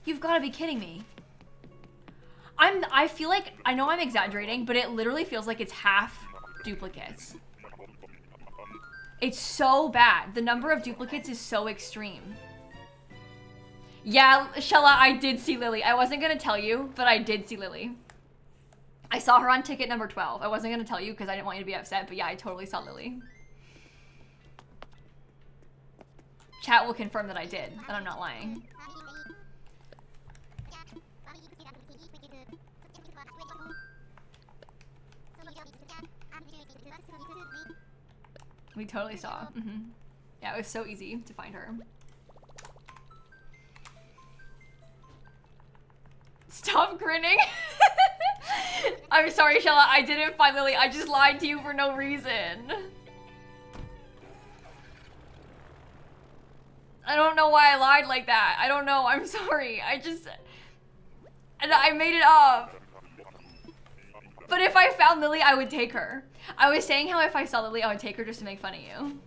You've got to be kidding me. I feel like, I know I'm exaggerating, but it literally feels like it's half duplicates. It's so bad. The number of duplicates is so extreme. Yeah, Shella, I did see Lily. I wasn't gonna tell you, but I did see Lily. I saw her on ticket number 12. I wasn't gonna tell you because I didn't want you to be upset, but yeah, I totally saw Lily. Chat will confirm that I did, that I'm not lying. We totally saw. Yeah, it was so easy to find her. Stop grinning. I'm sorry, Shella. I didn't find Lily. I just lied to you for no reason. I don't know why I lied like that. I don't know. I'm sorry. I made it up. But if I found Lily, I would take her. I was saying how if I saw Lily, I would take her just to make fun of you.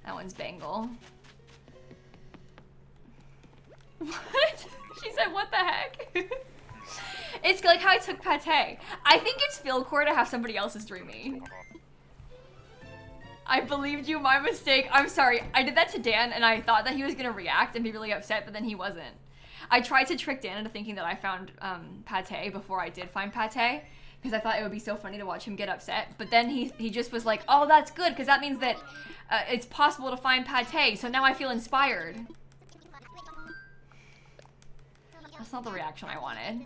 That one's Bangle. What? She said, what the heck? It's like how I took Pate. I think it's Philcore to have somebody else's dreamy. I believed you, my mistake. I'm sorry. I did that to Dan and I thought that he was gonna react and be really upset, but then he wasn't. I tried to trick Dan into thinking that I found Pate before I did find Pate, because I thought it would be so funny to watch him get upset. But then he just was like, oh, that's good, because that means that it's possible to find Pate, so now I feel inspired. That's not the reaction I wanted.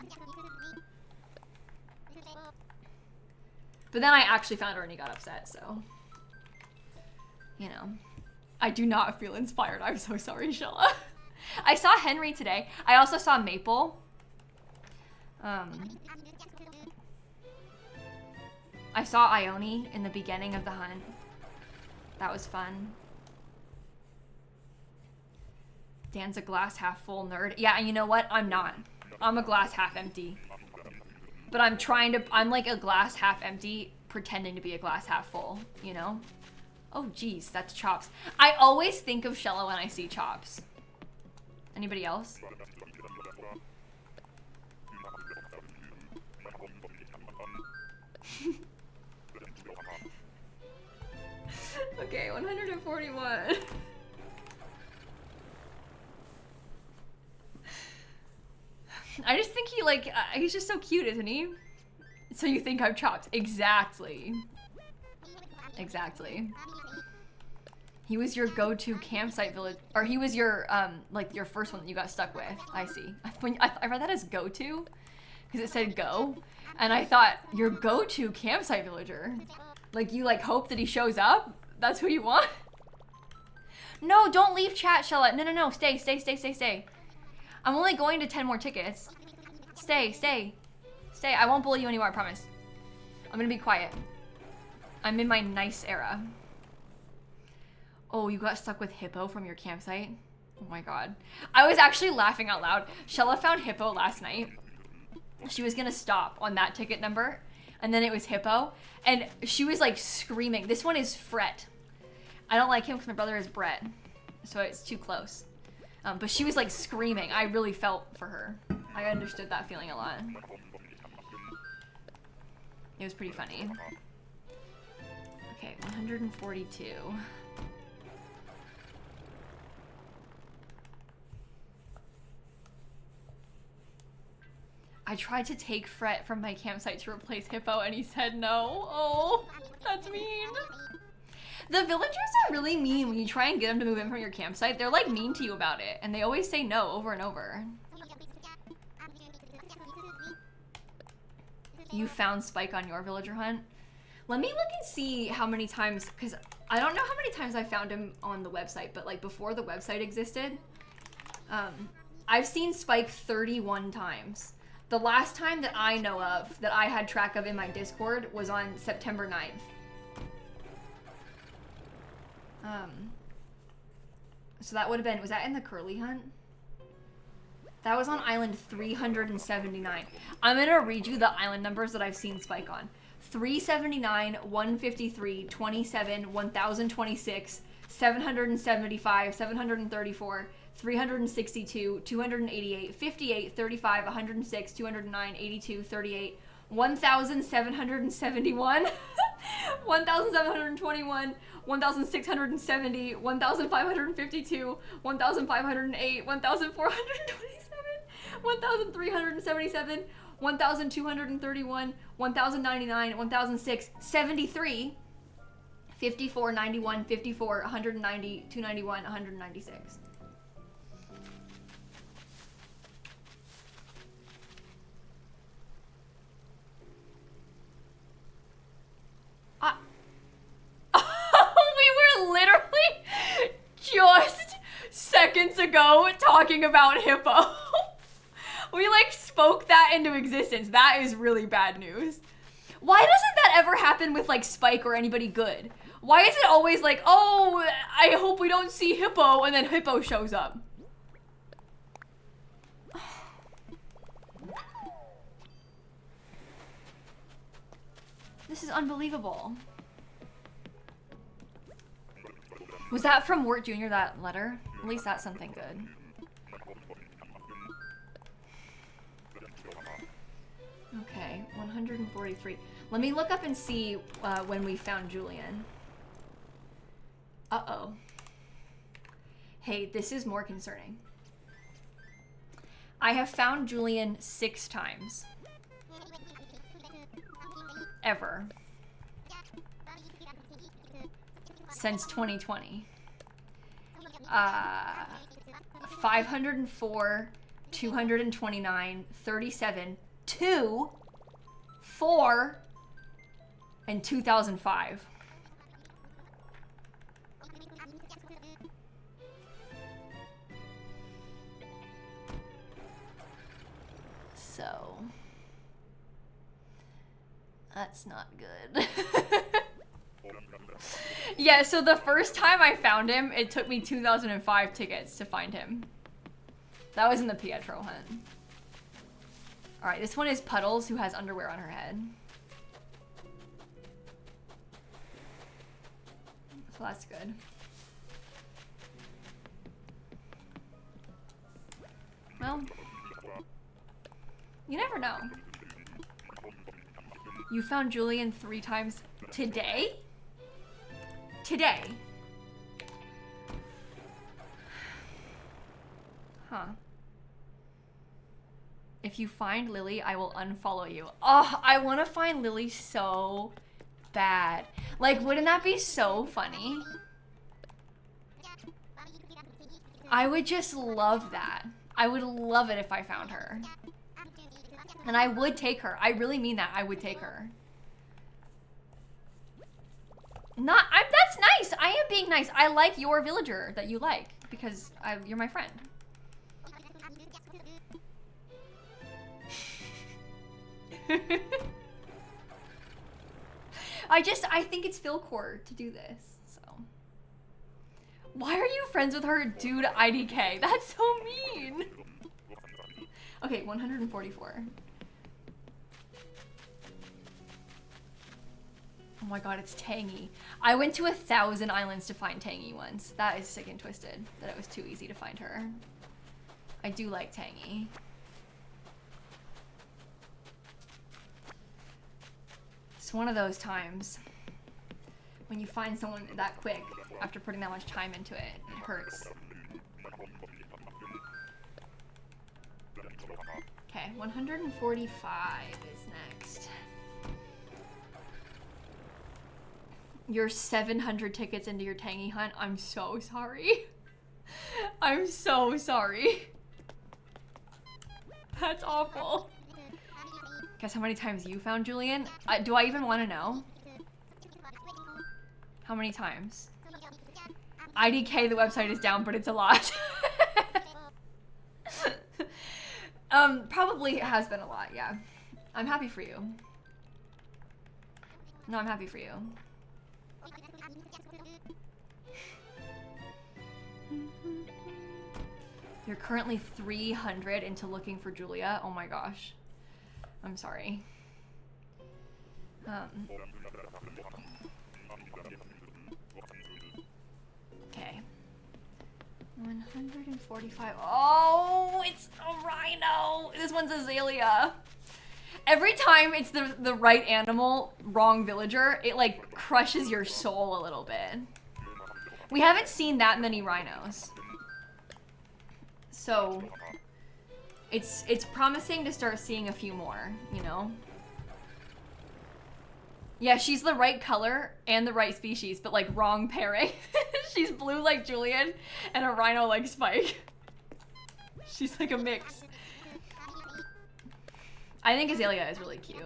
But then I actually found her and he got upset, so. You know. I do not feel inspired. I'm so sorry, Shella. I saw Henry today. I also saw Maple. I saw Ione in the beginning of the hunt. That was fun. Dan's a glass half full nerd. Yeah, and you know what? I'm not. I'm a glass half empty. But I'm like a glass half empty pretending to be a glass half full, you know? Oh, geez, that's Chops. I always think of Shella when I see Chops. Anybody else? Okay, 141. I just think he's just so cute, isn't he? So you think I'm Chopped. Exactly. Exactly. He was your go-to campsite village, or he was your, like your first one that you got stuck with. I see. I read that as go-to, because it said go, and I thought, your go-to campsite villager? Like you hope that he shows up? That's who you want? No, don't leave chat, Shella. No, stay. I'm only going to 10 more tickets. Stay. I won't bully you anymore, I promise. I'm gonna be quiet. I'm in my nice era. Oh, you got stuck with Hippo from your campsite? Oh my god. I was actually laughing out loud. Shella found Hippo last night. She was gonna stop on that ticket number, and then it was Hippo, and she was like screaming. This one is Fret. I don't like him because my brother is Brett, so it's too close. But she was like screaming. I really felt for her. I understood that feeling a lot. It was pretty funny. Okay, 142. I tried to take Fret from my campsite to replace Hippo and he said no. Oh, that's mean. The villagers are really mean when you try and get them to move in from your campsite. They're like mean to you about it and they always say no over and over. You found Spike on your villager hunt? Let me look and see how many times, because I don't know how many times I found him on the website, but like before the website existed, I've seen Spike 31 times. The last time that I know of, that I had track of in my Discord, was on September 9th. So that would have been, was that in the Curly hunt? That was on island 379. I'm gonna read you the island numbers that I've seen Spike on. 379, 153, 27, 1026, 775, 734, 362, 288, 58, 35, 106, 209, 82, 38, 1771, 1,721, 1,670, 1,552, 1,508, 1,427, 1,377, 1,231, 1,099, 1,006, 73, 54, 91, 54, 190, 291, 196. We were literally just seconds ago talking about hippo. We like spoke that into existence. That is really bad news. Why doesn't that ever happen with like Spike or anybody good? Why is it always like, oh, I hope we don't see hippo, and then hippo shows up? This is unbelievable. Was that from Wirt Jr., that letter? At least that's something good. Okay, 143. Let me look up and see when we found Julian. Uh-oh. Hey, this is more concerning. I have found Julian 6 times. Ever. Since 2020. 504, 229, 37, 2, 4, and 2005. So, that's not good. Yeah, so the first time I found him, it took me 2005 tickets to find him. That was in the Pietro hunt. Alright, this one is Puddles, who has underwear on her head. So that's good. Well, you never know. You found Julian 3 times today? Today? Huh. If you find Lily, I will unfollow you. Oh, I want to find Lily so bad. Like, wouldn't that be so funny? I would just love that. I would love it if I found her. And I would take her. I really mean that. I would take her. That's nice. I am being nice. I like your villager that you like because you're my friend. I think it's Philcore to do this. So, why are you friends with her, dude? IDK. That's so mean. Okay, 144. Oh my god, it's Tangy. I went to 1,000 islands to find Tangy once. That is sick and twisted, that it was too easy to find her. I do like Tangy. It's one of those times when you find someone that quick after putting that much time into it. It hurts. Okay, 145 is next. You're 700 tickets into your Tangy hunt. I'm so sorry. I'm so sorry. That's awful. Guess how many times you found Julian? Do I even want to know? How many times? IDK, the website is down, but it's a lot. Probably has been a lot, yeah. I'm happy for you. No, I'm happy for you. You're currently 300 into looking for Julia. Oh my gosh. I'm sorry. Okay. 145. Oh, it's a rhino. This one's Azalea. Every time it's the right animal, wrong villager, it like crushes your soul a little bit. We haven't seen that many rhinos. So it's promising to start seeing a few more, you know? Yeah, she's the right color and the right species, but like wrong pairing. She's blue like Julian and a rhino like Spike. She's like a mix. I think Azalea is really cute.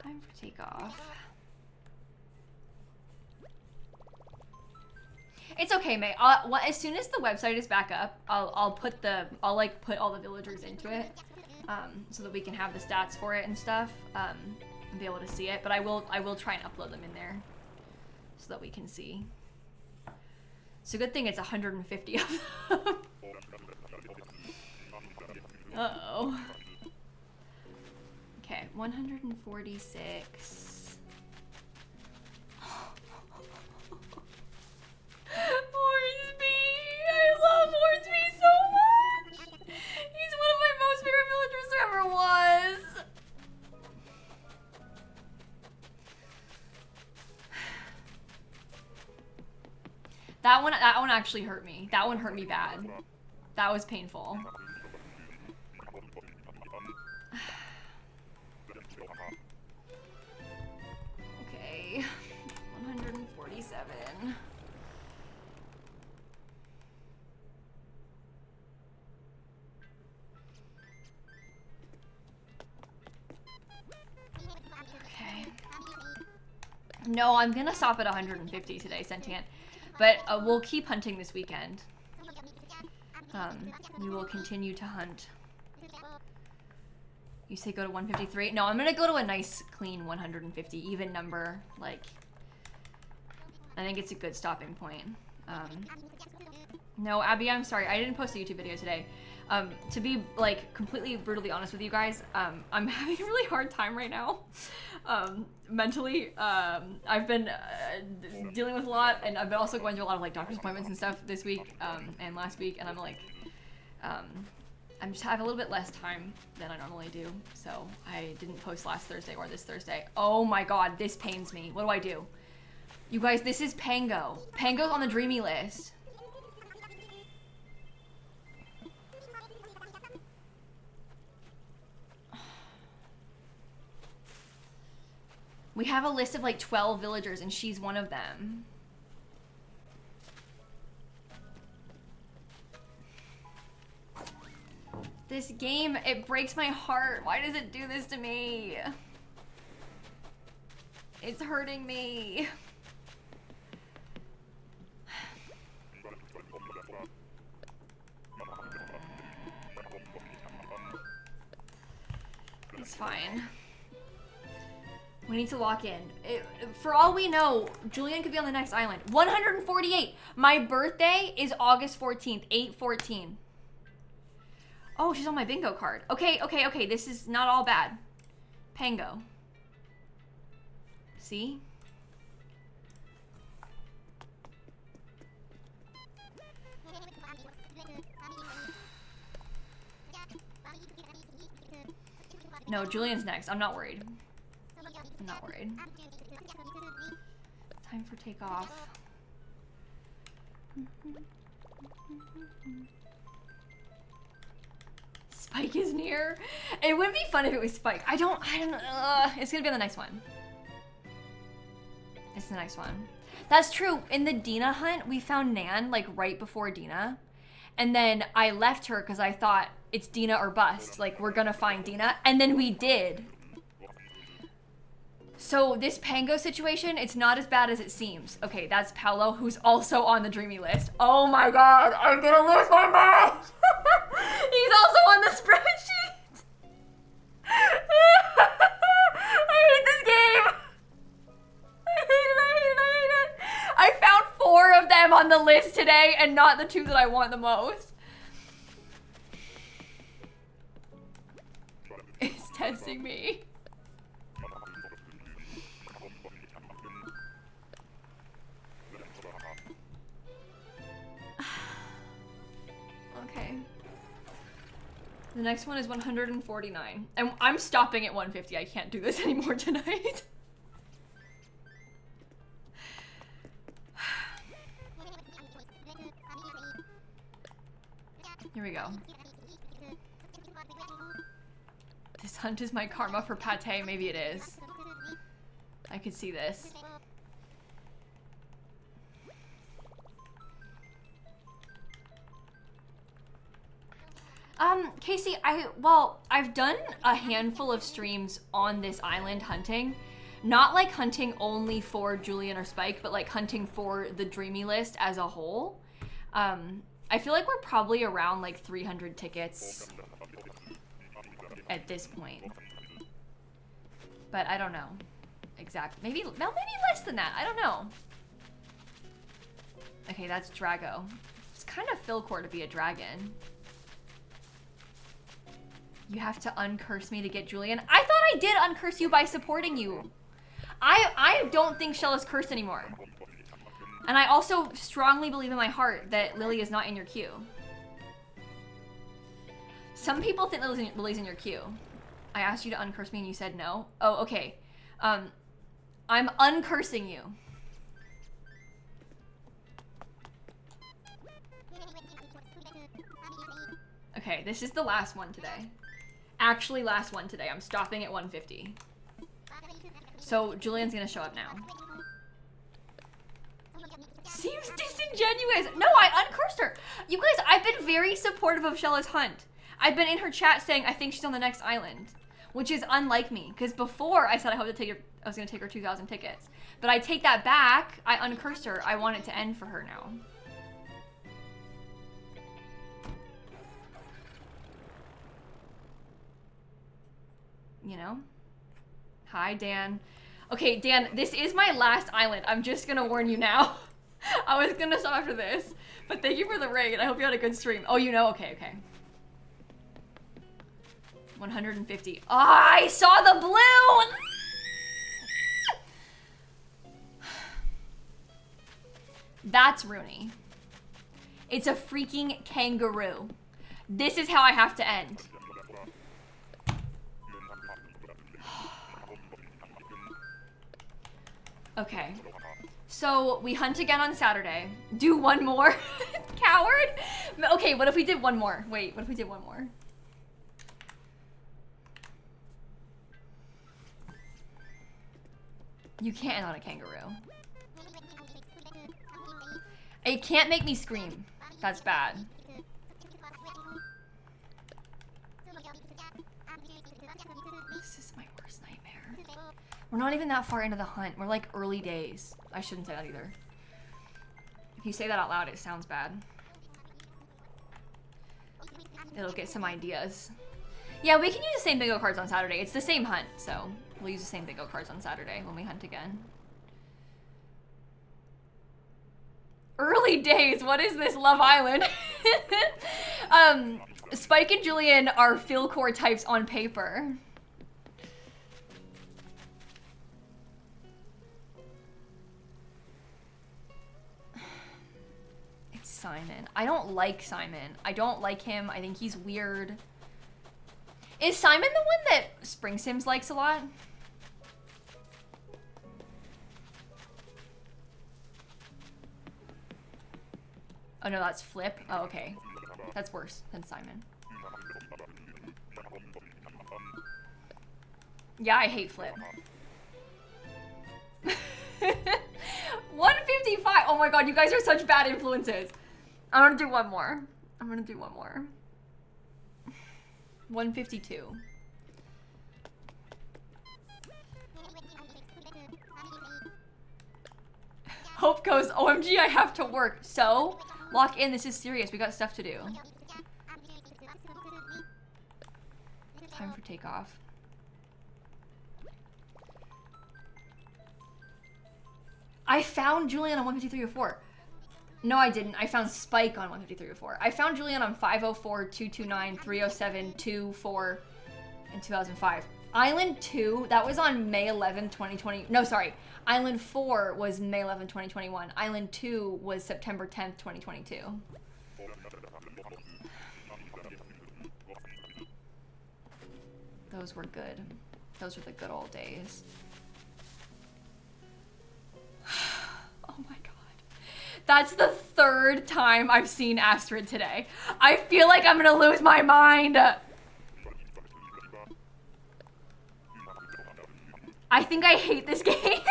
Time for takeoff. It's okay, May. Well, as soon as the website is back up, I'll put all the villagers into it, so that we can have the stats for it and stuff, and be able to see it. But I will try and upload them in there, so that we can see. It's a good thing it's 150 of them. Uh-oh. Okay, 146. Hornsby! I love Hornsby so much! He's one of my most favorite villagers there ever was! That one actually hurt me. That one hurt me bad. That was painful. Okay. 147. Okay. No, I'm gonna stop at 150 today, Sentient. But we'll keep hunting this weekend. We will continue to hunt. You say go to 153? No, I'm gonna go to a nice, clean 150, even number. Like, I think it's a good stopping point. No, Abby, I'm sorry. I didn't post a YouTube video today. To be, like, completely brutally honest with you guys, I'm having a really hard time right now. Mentally. I've been dealing with a lot, and I've been also going through a lot of, like, doctor's appointments and stuff this week, and last week, and I'm, like, I'm just have a little bit less time than I normally do, so I didn't post last Thursday or this Thursday. Oh my god, this pains me. What do I do? You guys, this is Pango. Pango's on the dreamy list. We have a list of like 12 villagers and she's one of them. This game, it breaks my heart. Why does it do this to me? It's hurting me. It's fine. We need to lock in. For all we know, Julian could be on the next island. 148. My birthday is August 14th, 8/14. Oh, she's on my bingo card. Okay, okay, okay. This is not all bad. Pango. See? No, Julian's next. I'm not worried. I'm not worried. Time for takeoff. Spike is near. It would be fun if it was Spike. I don't, it's gonna be on the next one. It's the next one. That's true. In the Dina hunt, we found Nan like right before Dina. And then I left her because I thought it's Dina or bust. Like, we're gonna find Dina. And then we did. So this Pango situation, it's not as bad as it seems. Okay, that's Paolo, who's also on the dreamy list. Oh my god, I'm gonna lose my mind! He's also on the spreadsheet! I hate this game! I hate it. I found 4 of them on the list today and not the 2 that I want the most. It's testing me. The next one is 149. And I'm stopping at 150. I can't do this anymore tonight. Here we go. This hunt is my karma for pate. Maybe it is. I could see this. Casey, I've done a handful of streams on this island hunting. Not like hunting only for Julian or Spike, but like hunting for the dreamy list as a whole. I feel like we're probably around like 300 tickets at this point. But I don't know. Exactly. Maybe less than that. I don't know. Okay, that's Drago. It's kind of Philcore to be a dragon. You have to uncurse me to get Julian. I thought I did uncurse you by supporting you. I don't think Shell is cursed anymore. And I also strongly believe in my heart that Lily is not in your queue. Some people think Lily's in your queue. I asked you to uncurse me and you said no. Oh, okay. I'm uncursing you. Okay, this is the last one today. Actually, last one today. I'm stopping at 150. So Julian's gonna show up now. Seems disingenuous. No, I uncursed her. You guys, I've been very supportive of Shella's hunt. I've been in her chat saying I think she's on the next island, which is unlike me. Because before I said I was gonna take her 2,000 tickets, but I take that back. I uncursed her. I want it to end for her now. You know? Hi, Dan. Okay, Dan, this is my last island. I'm just gonna warn you now. I was gonna stop after this, but thank you for the raid. I hope you had a good stream. Oh, you know? Okay, okay. 150. Oh, I saw the blue! That's Rooney. It's a freaking kangaroo. This is how I have to end. Okay. So we hunt again on Saturday. Do one more. Coward? Okay, what if we did one more? Wait, what if we did one more? You can't end on a kangaroo. It can't make me scream. That's bad. This is my worst nightmare. We're not even that far into the hunt. We're like early days. I shouldn't say that either. If you say that out loud, it sounds bad. It'll get some ideas. Yeah, we can use the same bingo cards on Saturday. It's the same hunt, so we'll use the same bingo cards on Saturday when we hunt again. Early days, what is this, Love Island? Spike and Julian are Philcore types on paper. It's Simon. I don't like Simon. I don't like him. I think he's weird. Is Simon the one that Spring Sims likes a lot? Oh no, that's Flip. Oh, okay. That's worse than Simon. Yeah, I hate Flip. 155! Oh my god, you guys are such bad influences. I'm gonna do one more. 152. Hope goes, OMG, I have to work. So, lock in, this is serious. We got stuff to do. Time for takeoff. I found Julian on 15304. No, I didn't. I found Spike on 15304. I found Julian on 504, 229, 307, 24, and 2005. Island 2, that was on May 11, 2020. No, sorry. Island 4 was May 11, 2021. Island 2 was September 10th, 2022. Those were good. Those were the good old days. Oh my god. That's the third time I've seen Astrid today. I feel like I'm gonna lose my mind. I think I hate this game.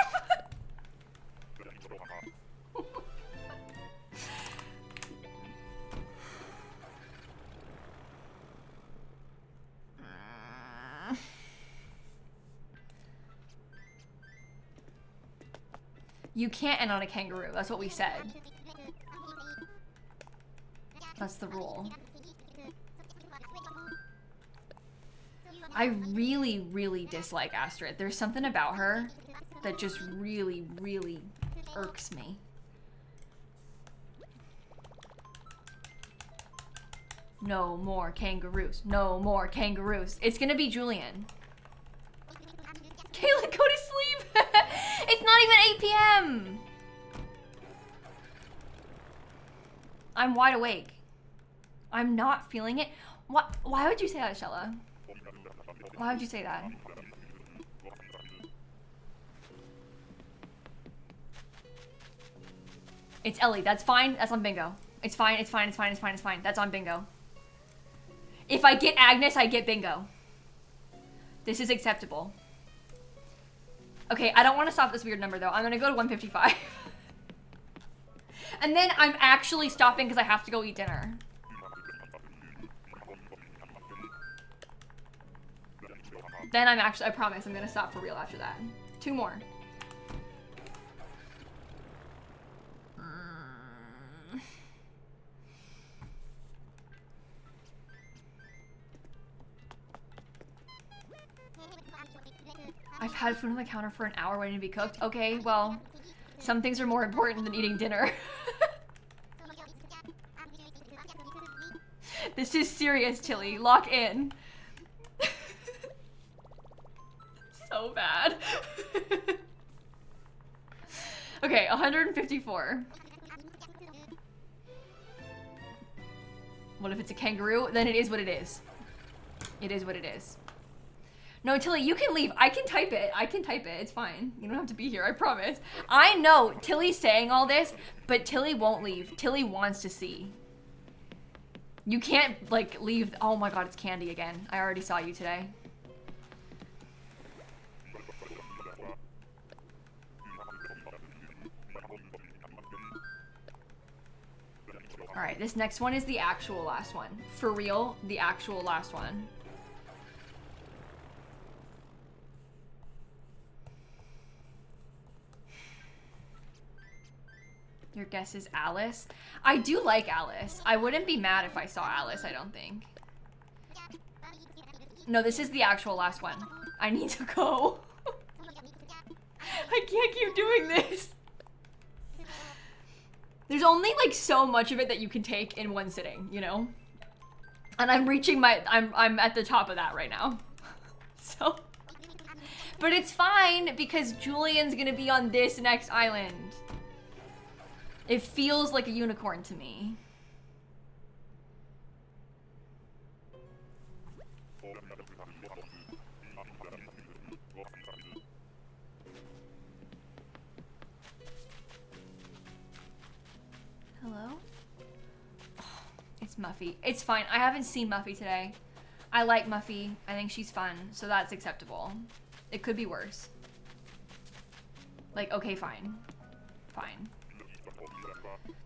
You can't end on a kangaroo. That's what we said. That's the rule. I really, really dislike Astrid. There's something about her that just really, really irks me. No more kangaroos. No more kangaroos. It's gonna be Julian. Kayla, go to sleep. It's not even 8 p.m. I'm wide awake. I'm not feeling it. What? Why would you say that, Shella? Why would you say that? It's Ellie. That's fine. That's on bingo. It's fine. It's fine. It's fine. It's fine. It's fine. That's on bingo. If I get Agnes, I get bingo. This is acceptable. Okay, I don't want to stop this weird number though. I'm gonna go to 155. And then I'm actually stopping because I have to go eat dinner. Then I promise I'm gonna stop for real after that. 2 more. I've had food on the counter for an hour waiting to be cooked. Okay, well, some things are more important than eating dinner. This is serious, Tilly. Lock in. So bad. Okay, 154. What if it's a kangaroo? Then it is what it is. It is what it is. No, Tilly, you can leave. I can type it. I can type it. It's fine. You don't have to be here, I promise. I know Tilly's saying all this, but Tilly won't leave. Tilly wants to see. You can't, like, leave. Oh my god, it's Candy again. I already saw you today. Alright, this next one is the actual last one. For real, the actual last one. Your guess is Alice? I do like Alice. I wouldn't be mad if I saw Alice, I don't think. No, this is the actual last one. I need to go. I can't keep doing this. There's only like so much of it that you can take in one sitting, you know? And I'm reaching my, I'm at the top of that right now. So, but it's fine because Julian's gonna be on this next island. It feels like a unicorn to me. Hello? Oh, it's Muffy. It's fine. I haven't seen Muffy today. I like Muffy. I think she's fun, so that's acceptable. It could be worse. Like, okay, fine. Fine.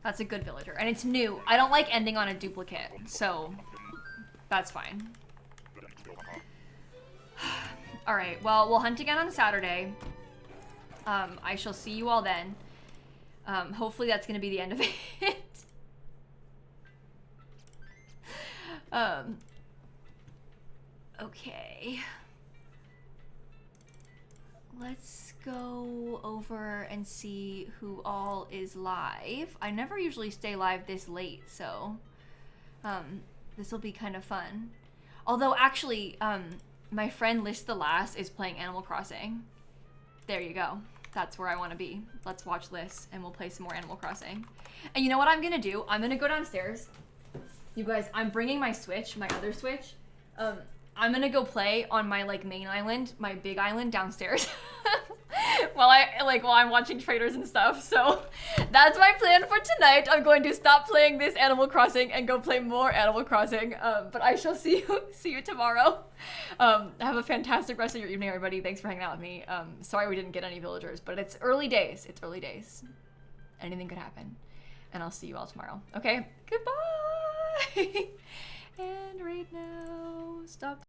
That's a good villager. And it's new. I don't like ending on a duplicate, so that's fine. Alright, well, we'll hunt again on Saturday. I shall see you all then. Hopefully that's gonna be the end of it. Okay. Let's go over and see who all is live. I never usually stay live this late, so this will be kind of fun. Although actually, my friend Liz the Last is playing Animal Crossing. There you go. That's where I want to be. Let's watch Liz and we'll play some more Animal Crossing. And you know what I'm gonna do? I'm gonna go downstairs. You guys, I'm bringing my Switch, my other Switch. I'm gonna go play on my like main island, my big island downstairs. while I'm watching traders and stuff. So that's my plan for tonight. I'm going to stop playing this Animal Crossing and go play more Animal Crossing. But I shall see you tomorrow. Have a fantastic rest of your evening, everybody. Thanks for hanging out with me. Sorry we didn't get any villagers, but it's early days. It's early days. Anything could happen. And I'll see you all tomorrow. Okay? Goodbye. And right now, stop.